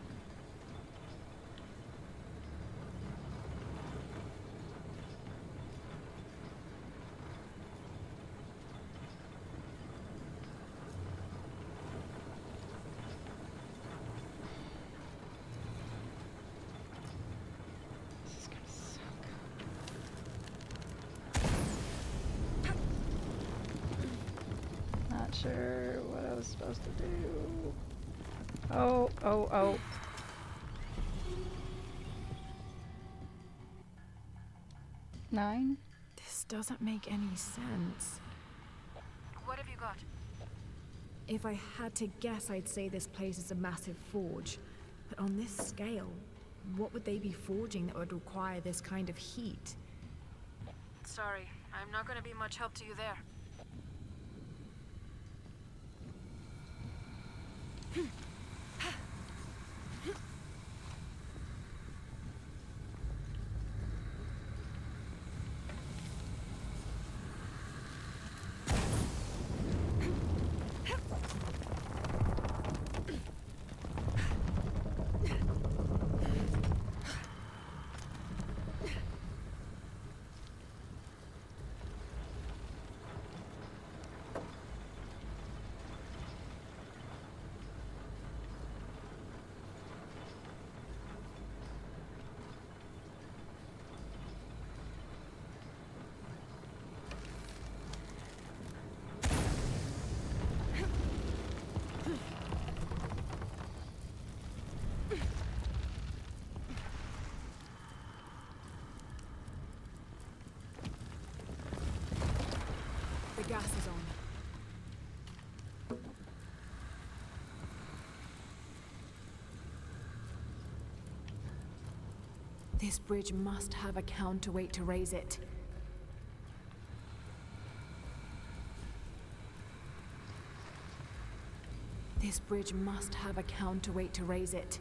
Not sure what I was supposed to do. Oh. 9? This doesn't make any sense. What have you got? If I had to guess, I'd say this place is a massive forge. But on this scale, what would they be forging that would require this kind of heat? Sorry, I'm not gonna be much help to you there. The gas is on. This bridge must have a counterweight to raise it. This bridge must have a counterweight to raise it.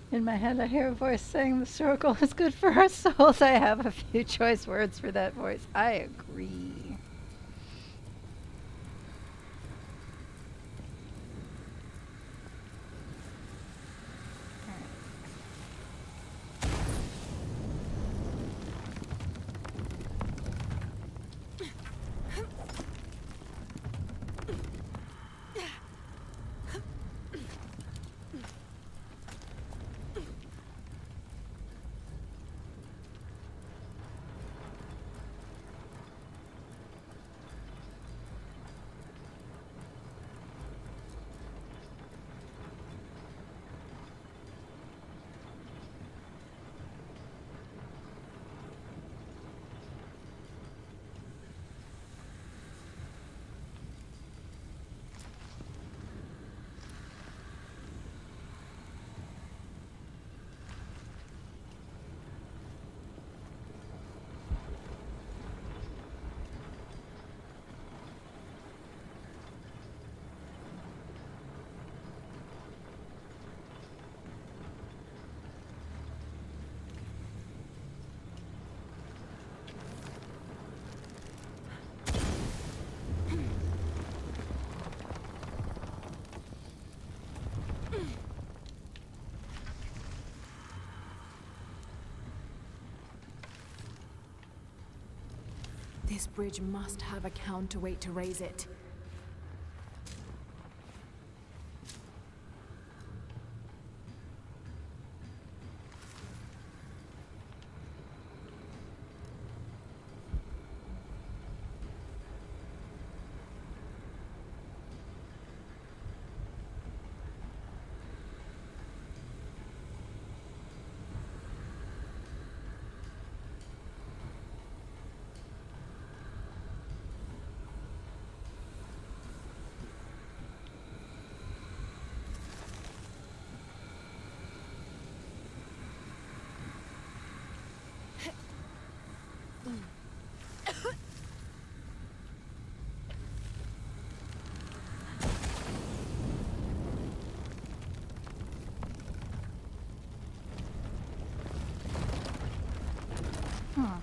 In my head, I hear a voice saying the circle is good for our souls. I have a few choice words for that voice. I agree. This bridge must have a counterweight to raise it. Huh.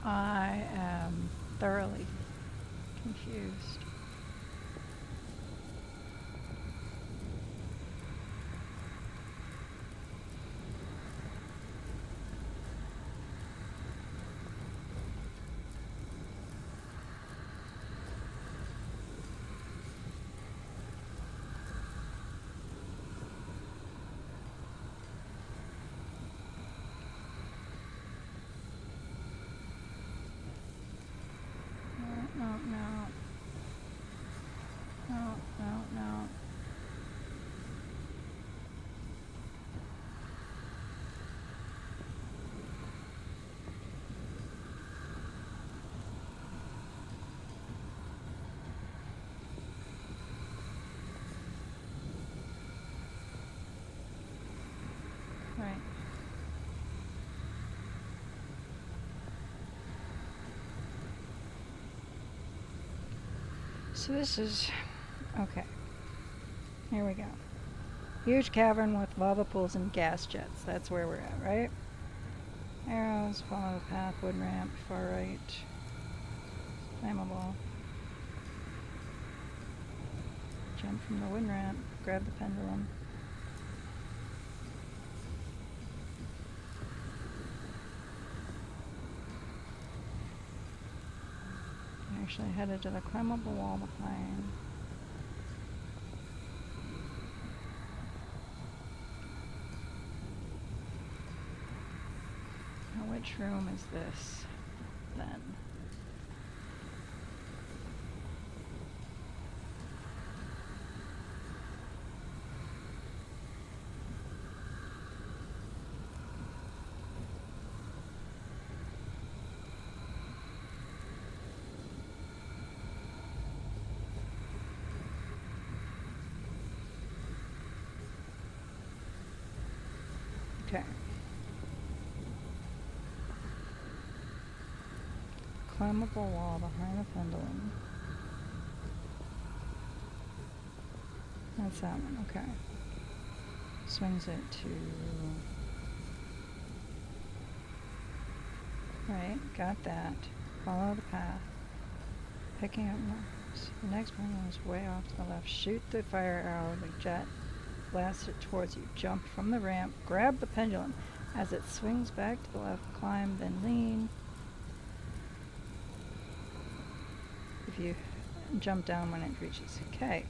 I am thoroughly confused. No. Right. So this is, okay, here we go. Huge cavern with lava pools and gas jets. That's where we're at, right? Arrows, follow the path, wood ramp, far right. Flammable. Jump from the wood ramp, grab the pendulum. Actually headed to the climbable wall behind. Now which room is this then? Okay. Climbable wall behind the pendulum. That's that one, okay. Swings it to... Right, got that. Follow the path. Picking up marks. The next one was way off to the left. Shoot the fire arrow, the jet. Blast it towards you. Jump from the ramp. Grab the pendulum. As it swings back to the left, climb, then lean. If you jump down when it reaches. Okay.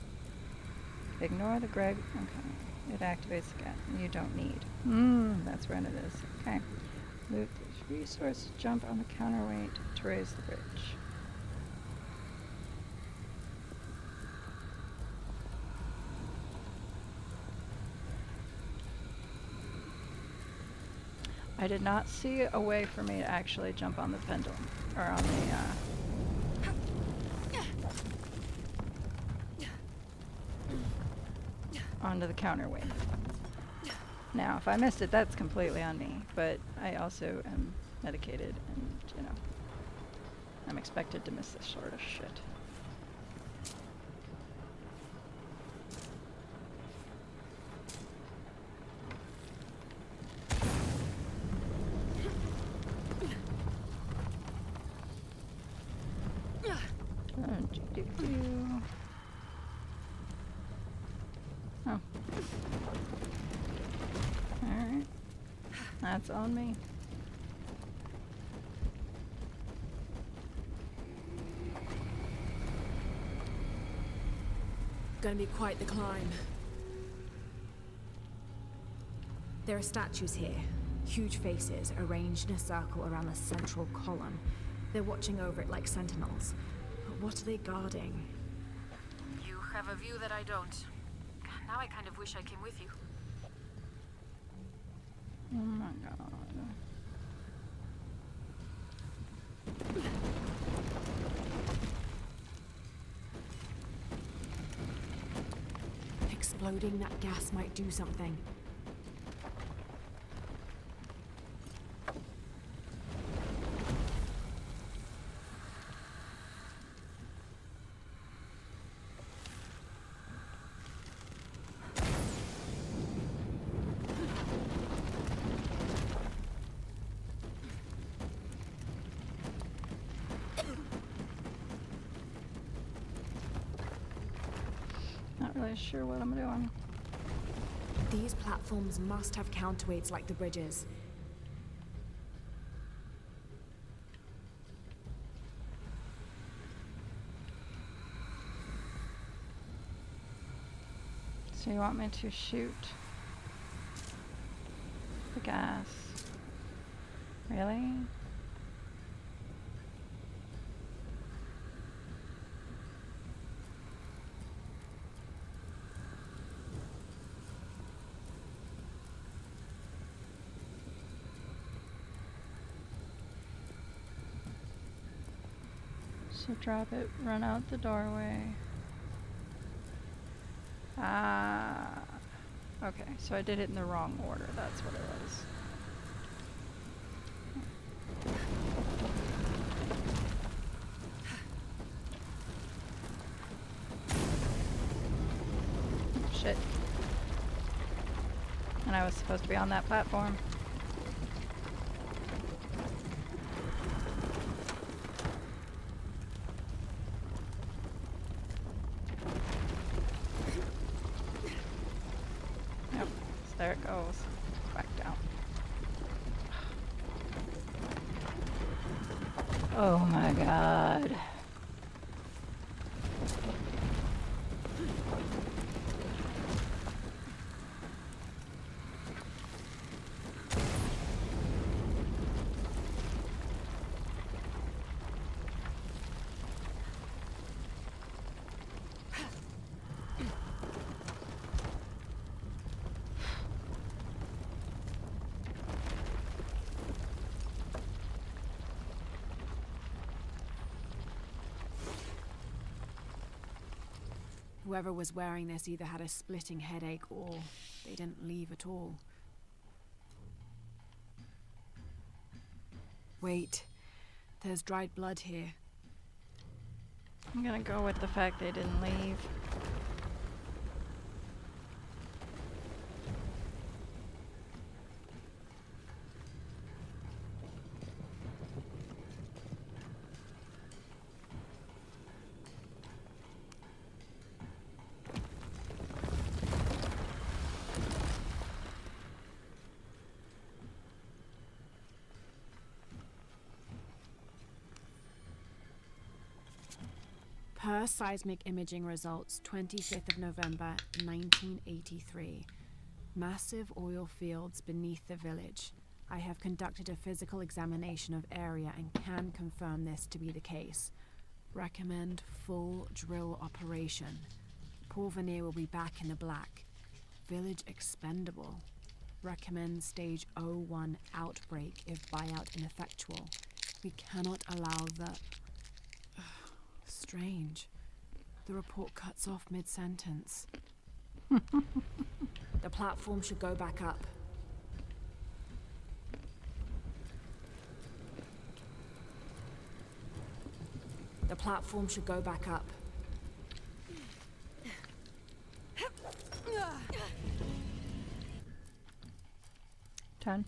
Ignore the Greg. Okay. It activates again. You don't need. That's when it is. Okay. Loot this resource. Jump on the counterweight to raise the bridge. I did not see a way for me to actually jump on the pendulum, or on the, onto the counterweight. Now, if I missed it, that's completely on me, but I also am medicated and, you know, I'm expected to miss this sort of shit. Oh. Alright. That's on me. Gonna be quite the climb. There are statues here. Huge faces arranged in a circle around the central column. They're watching over it like sentinels. But what are they guarding? You have a view that I don't. Now I kind of wish I came with you. Oh my god. Exploding that gas might do something. Not really sure what I'm doing. These platforms must have counterweights like the bridges. So you want me to shoot the gas? Really? So drop it, run out the doorway. Ah, okay, so I did it in the wrong order, that's what it was. Shit. And I was supposed to be on that platform. Yep, so there it goes. Back down. Oh my god. Whoever was wearing this either had a splitting headache or they didn't leave at all. Wait, there's dried blood here. I'm gonna go with the fact they didn't leave. Per seismic imaging results, 25th of November, 1983. Massive oil fields beneath the village. I have conducted a physical examination of area and can confirm this to be the case. Recommend full drill operation. Porvenir will be back in the black. Village expendable. Recommend stage 01 outbreak if buyout ineffectual. We cannot allow the... Strange. The report cuts off mid-sentence. The platform should go back up. The platform should go back up. Ten.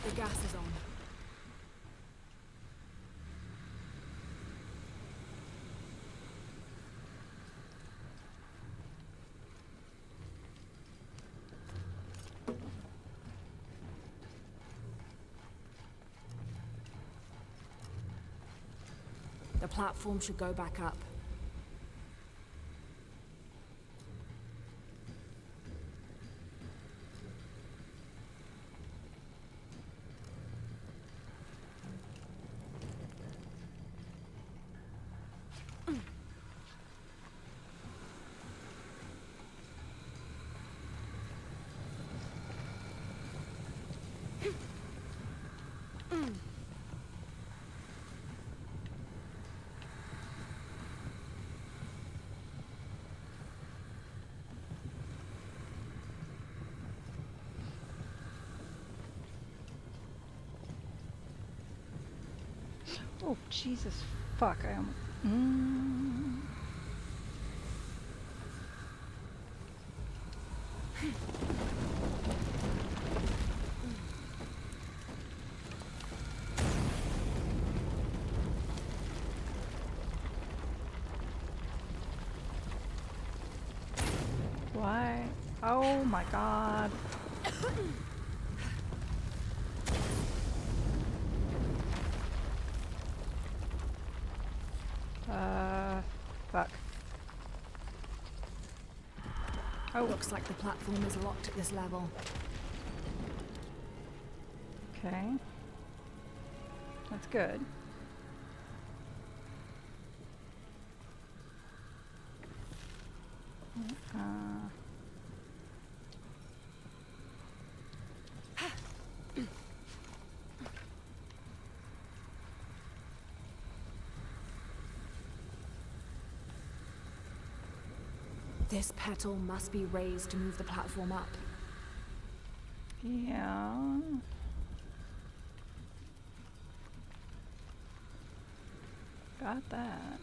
The gas is on. The platform should go back up. Oh, Jesus fuck, I am. Why? Oh my god. Fuck. Oh, looks like the platform is locked at this level. Okay. That's good. This petal must be raised to move the platform up. Yeah. Got that.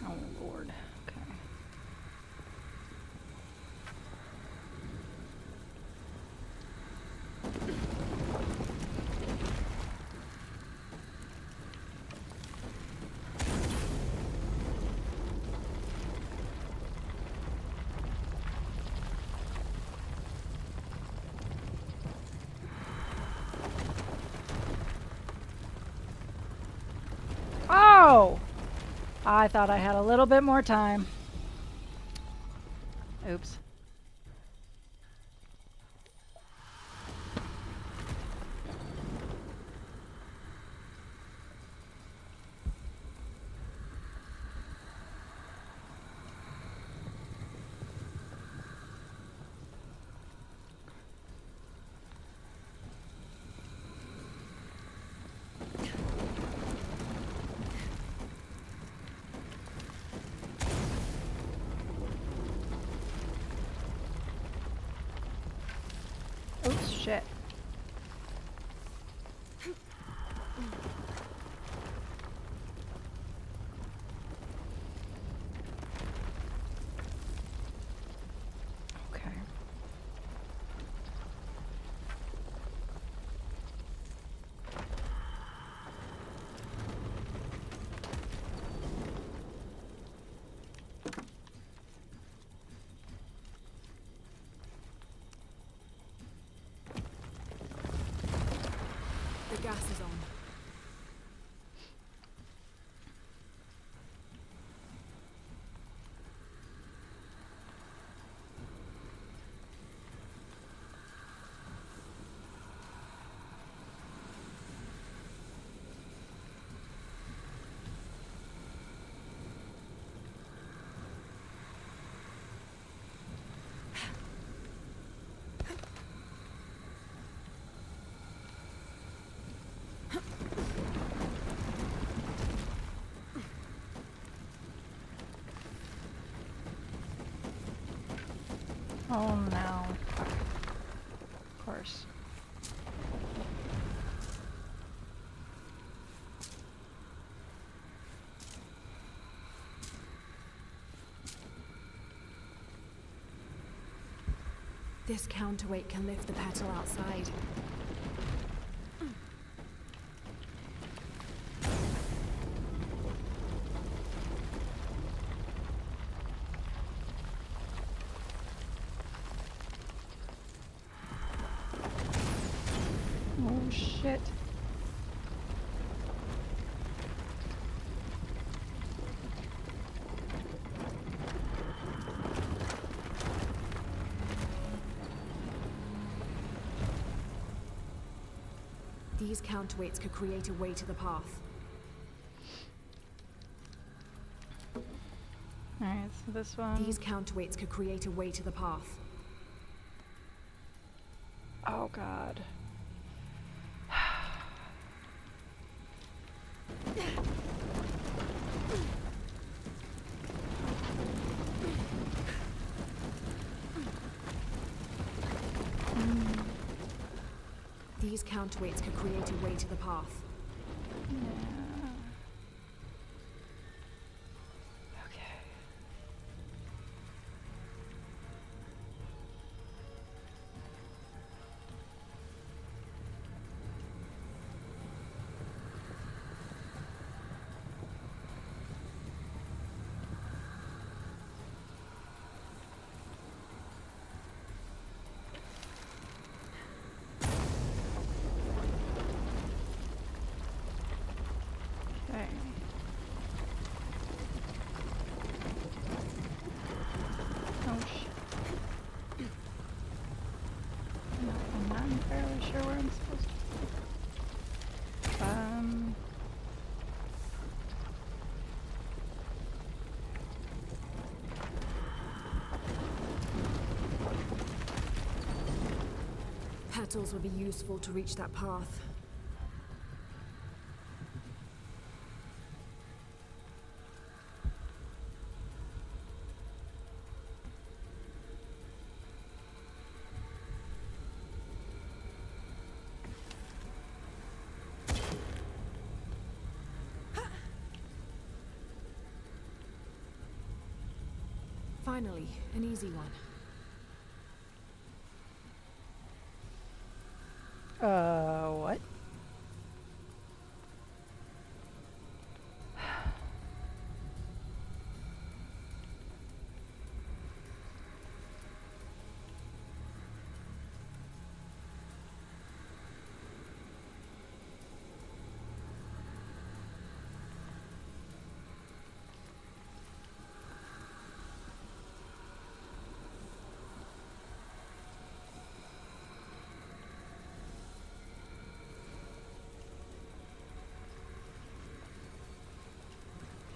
Oh, Lord. Okay. Oh! I thought I had a little bit more time. Oops. gas is on. Oh no. Fuck. Of course. This counterweight can lift the petal outside. Oh shit. These counterweights could create a way to the path. Alright, so this one. These counterweights could create a way to the path. Oh god. These counterweights could create a way to the path. Yeah. Okay. Okay. Oh shit. No, I'm not entirely sure where I'm supposed to. Petals would be useful to reach that path. Finally, an easy one. What?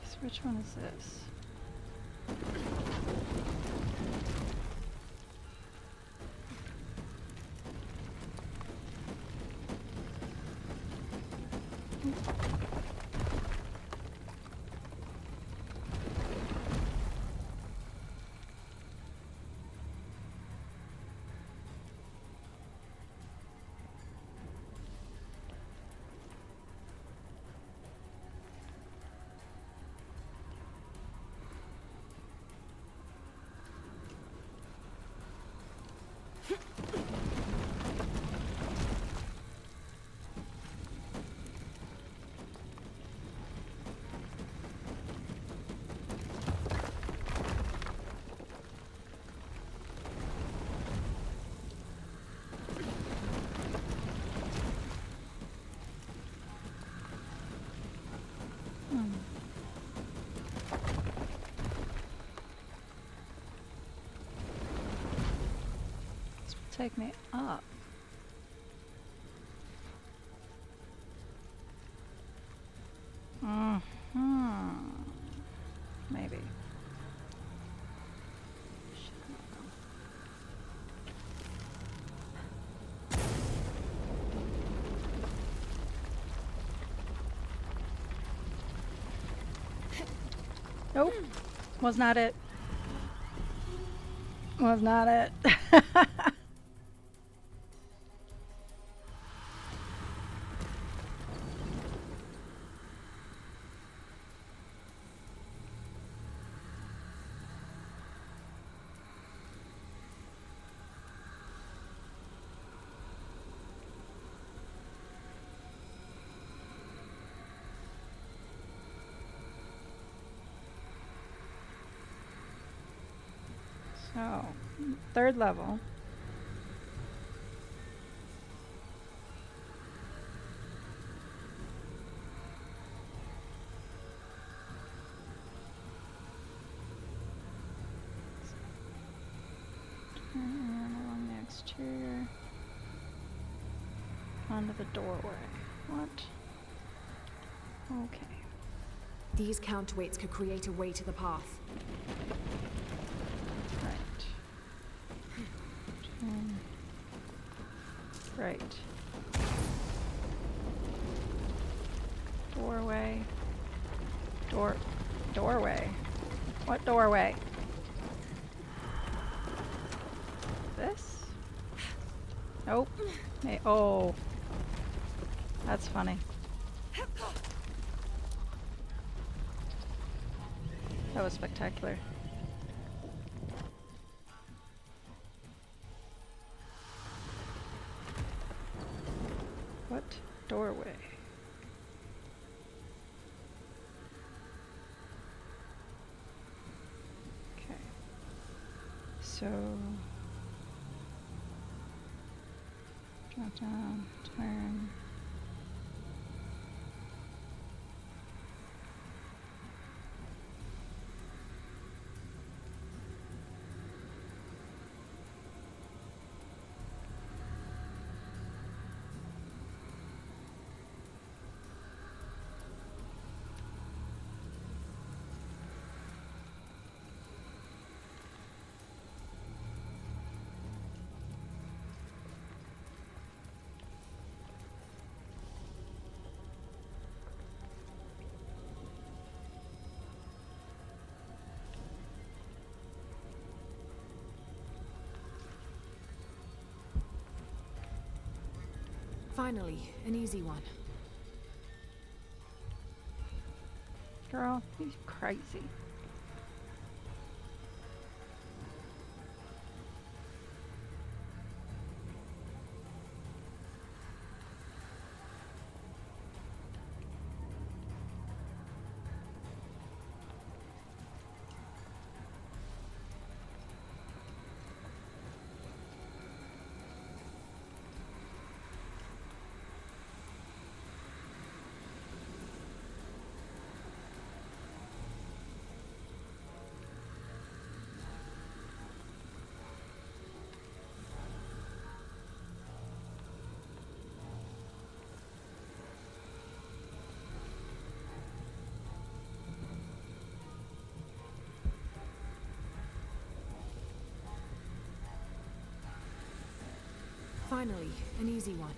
So which one is this? take me up. Maybe. Nope. Was not it. Was not it. So, third level. Turn along the exterior. Onto the doorway. What? Okay. These counterweights could create a way to the path. Right. Doorway. Doorway. What doorway? This? Nope. Oh. That's funny. That was spectacular. What doorway? Okay. So drop down, turn. Finally, an easy one. Girl, he's crazy. Finally, an easy one.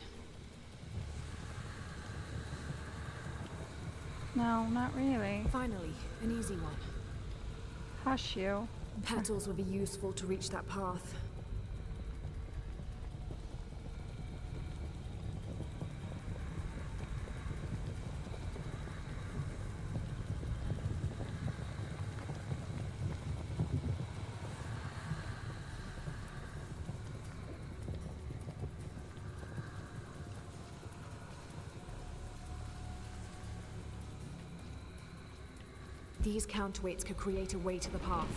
No, not really. Finally, an easy one. Hush you. Petals would be useful to reach that path. These counterweights could create a way to the path.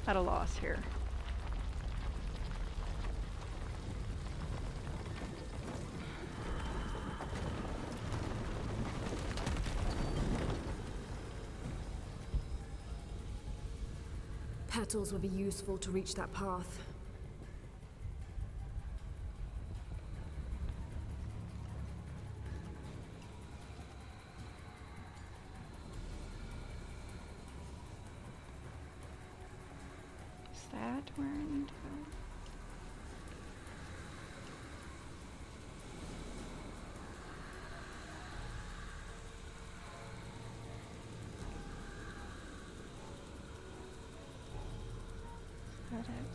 at a loss here. Petals would be useful to reach that path. Is that where I need to go? Is that it?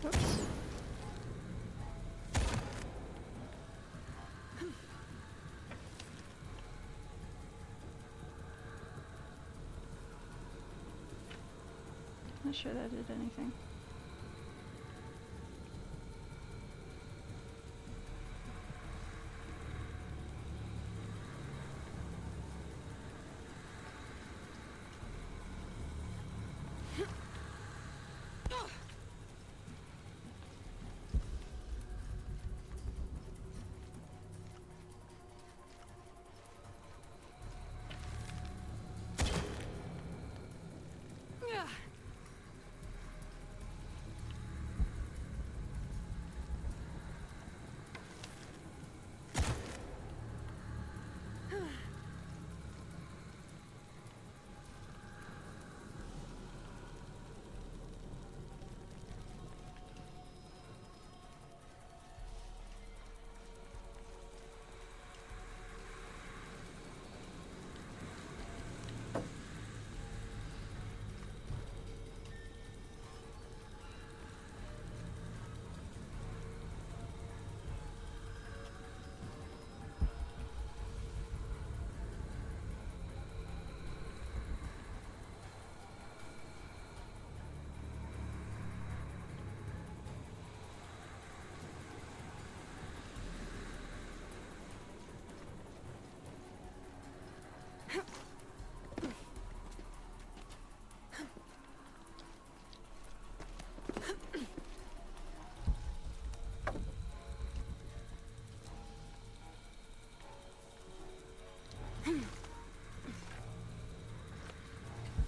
Oops. Not sure that did anything.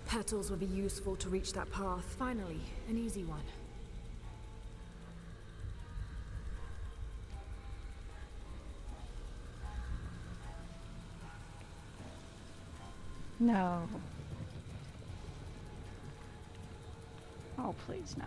Petals would be useful to reach that path. Finally, an easy one. No. Oh, please, no.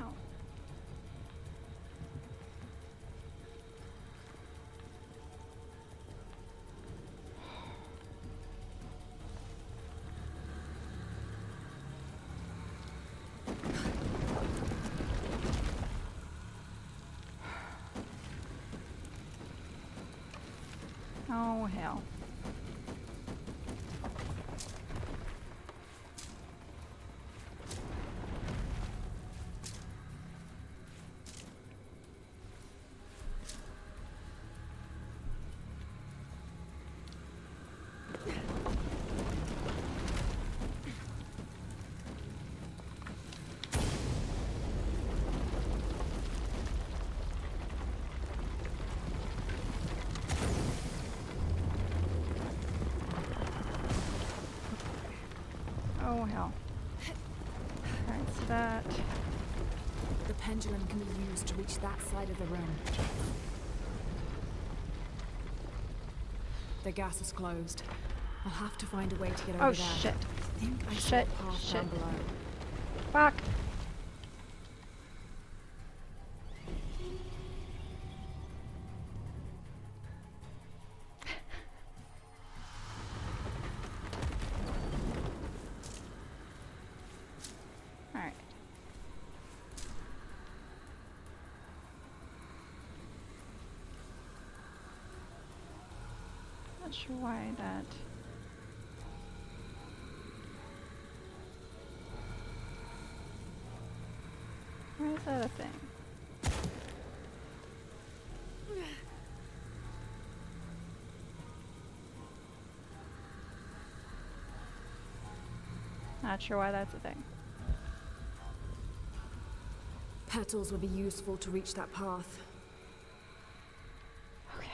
Oh, hell. Oh, hell. Alright, so that... The pendulum can be used to reach that side of the room. The gas is closed. I'll have to find a way to get over Oh, there. shit. I think I saw Shit, a path shit. down below. Fuck! Alright. Not sure why that... Why is that a thing? Not sure why that's a thing. Petals would be useful to reach that path. Okay.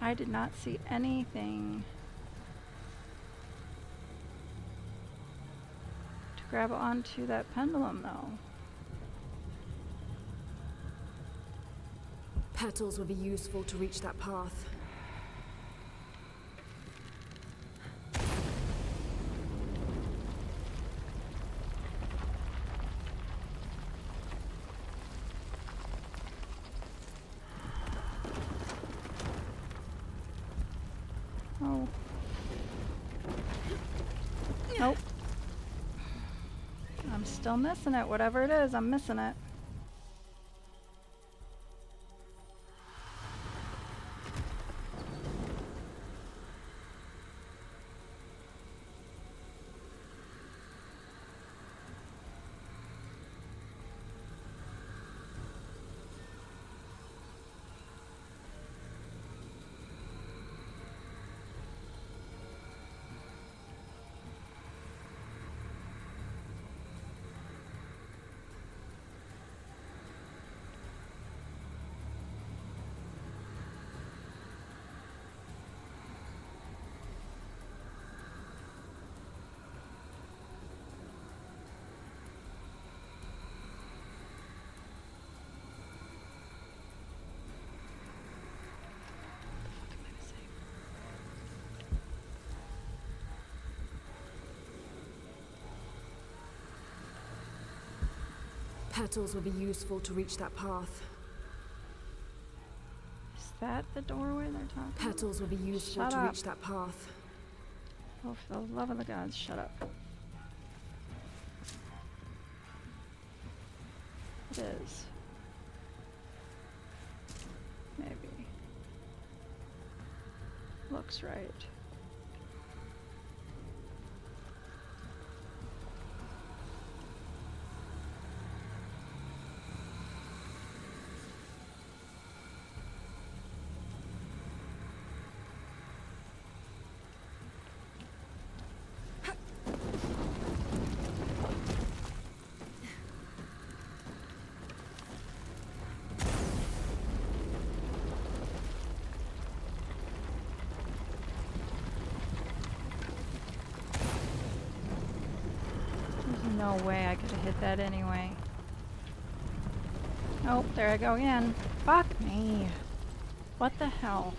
I did not see anything to grab onto that pendulum, though. Petals would be useful to reach that path. Oh. Nope. I'm still missing it. Whatever it is, I'm missing it. Petals would be useful to reach that path. Is that the doorway they're talking about? Petals would be useful Shut to up. reach that path. Oh, for the love of the gods, shut up. It is. Maybe. Looks right. There's no way I could have hit that anyway. Oh, there I go again. Fuck me. What the hell?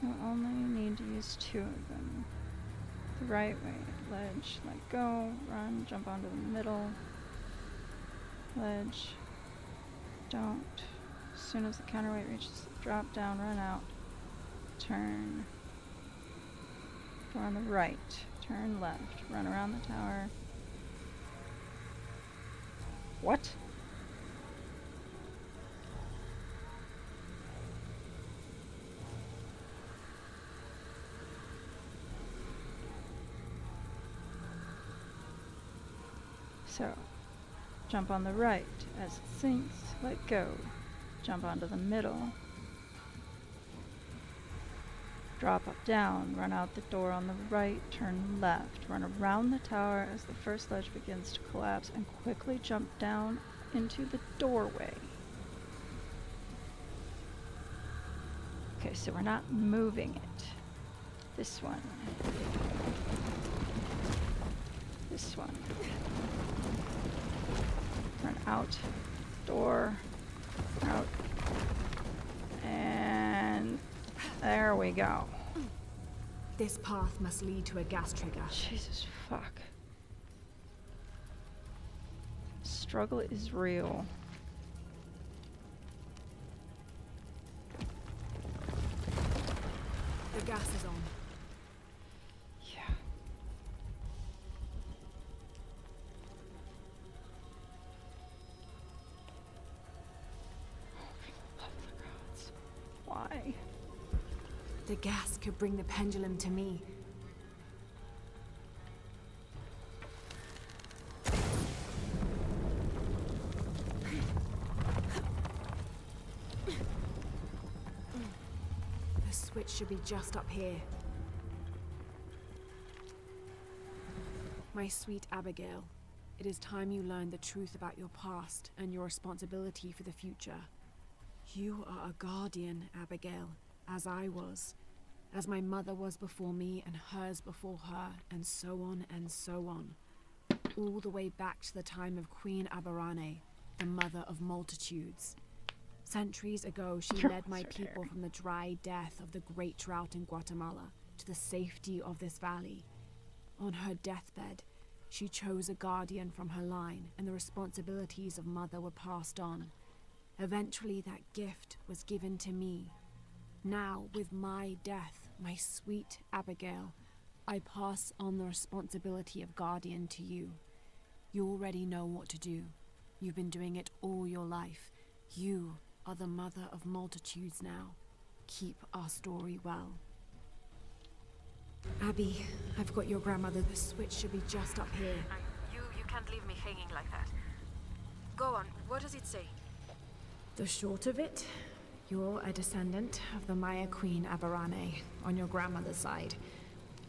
You only need to use two of them. The right way. Ledge, let go, run, jump onto the middle. Ledge. Don't. As soon as the counterweight reaches the drop down, run out. Turn. Door on the right. Turn left. Run around the tower. What? So, jump on the right as it sinks, let go. Jump onto the middle. Drop up down, run out the door on the right, turn left. Run around the tower as the first ledge begins to collapse and quickly jump down into the doorway. Okay, so we're not moving it. This one. This one. Run out, door, out, and there we go. This path must lead to a gas trigger. Jesus fuck. Struggle is real. The gas is on. Why? The gas could bring the pendulum to me. The switch should be just up here. My sweet Abigail, it is time you learned the truth about your past and your responsibility for the future. You are a guardian, Abigail, as I was, as my mother was before me and hers before her, and so on and so on. All the way back to the time of Queen Aberrane, the mother of multitudes. Centuries ago, she led my people from the dry death of the great drought in Guatemala to the safety of this valley. On her deathbed, she chose a guardian from her line, and the responsibilities of mother were passed on. Eventually, that gift was given to me. Now, with my death, my sweet Abigail, I pass on the responsibility of guardian to you. You already know what to do. You've been doing it all your life. You are the mother of multitudes now. Keep our story well. Abby, I've got your grandmother. The switch should be just up here. You can't leave me hanging like that. Go on, what does it say? The short of it, you're a descendant of the Maya Queen Aberrane on your grandmother's side.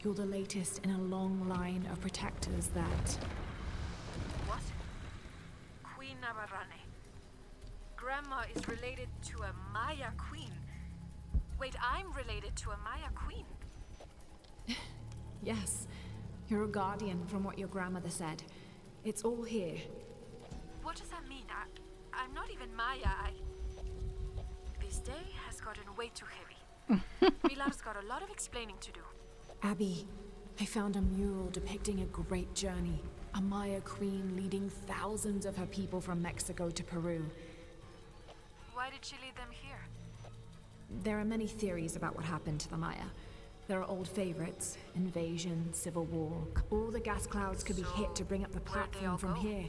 You're the latest in a long line of protectors that... What? Queen Aberrane. Grandma is related to a Maya queen. Wait, I'm related to a Maya queen. Yes, you're a guardian from what your grandmother said. It's all here. What does that mean? I'm not even Maya. This day has gotten way too heavy. Pilar's got a lot of explaining to do. Abby, I found a mural depicting a great journey. A Maya queen leading thousands of her people from Mexico to Peru. Why did she lead them here? There are many theories about what happened to the Maya. There are old favorites, invasion, civil war. All the gas clouds could be hit to bring up the platform from here.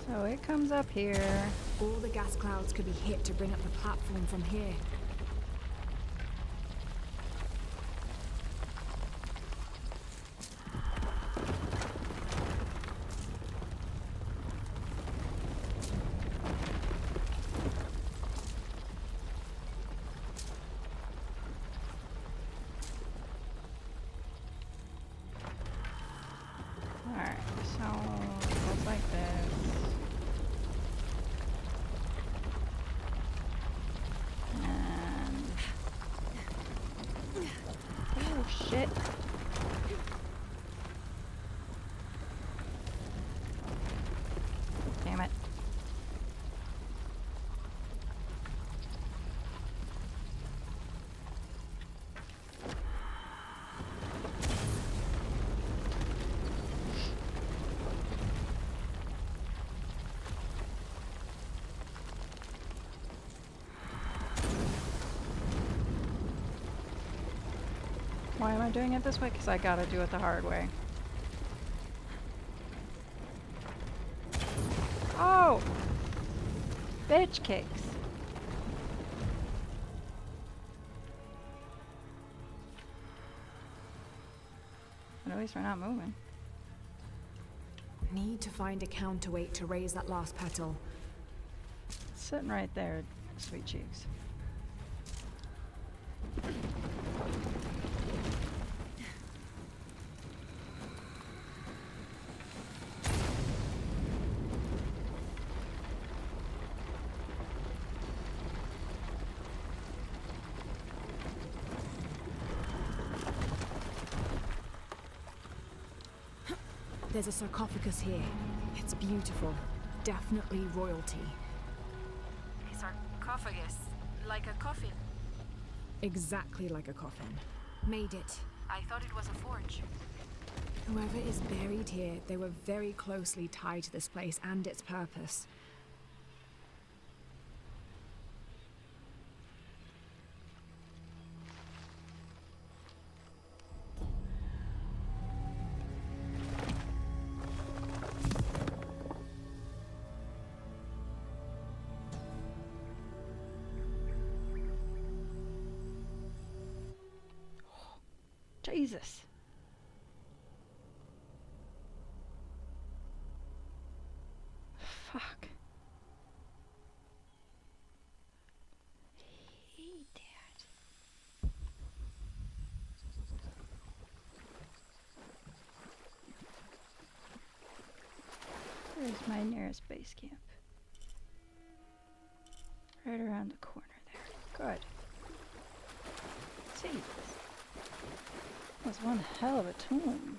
So it comes up here. All the gas clouds could be hit to bring up the platform from here. Alright, so it goes like this. Oh shit. Damn it. Why am I doing it this way? Because I gotta do it the hard way. Oh! Bitch cakes. But at least we're not moving. Need to find a counterweight to raise that last petal. It's sitting right there, sweet cheeks. There's a sarcophagus here. It's beautiful. Definitely royalty. sarcophagus, like a coffin. Exactly like a coffin. Made it. I thought it was a forge. Whoever is buried here, they were very closely tied to this place and its purpose. Jesus. Fuck. Hey, Dad. Where's my nearest base camp? Right around the corner there. Good. Jesus. That was one hell of a tomb.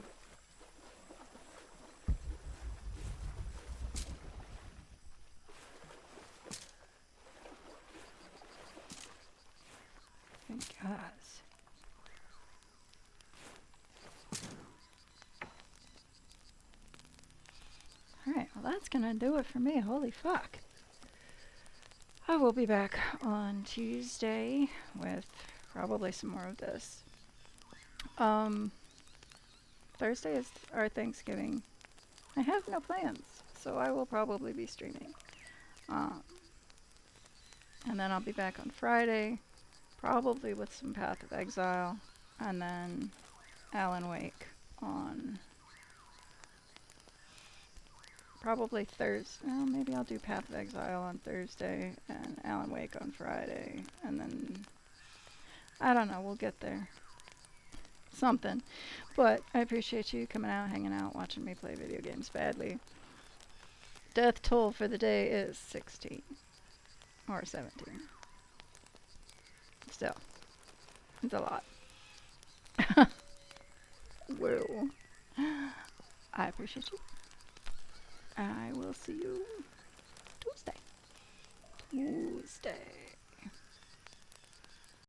Thank God. Alright, well that's gonna do it for me. Holy fuck. I will be back on Tuesday with probably some more of this. Thursday is our Thanksgiving. I have no plans, so I will probably be streaming. And then I'll be back on Friday, probably with some Path of Exile, and then Alan Wake on probably Thursday. Well, maybe I'll do Path of Exile on Thursday and Alan Wake on Friday, and then I don't know, we'll get there. Something. But I appreciate you coming out, hanging out, watching me play video games badly. Death toll for the day is 16 or 17. Still, it's a lot. Whoa. I appreciate you. I will see you Tuesday. Tuesday.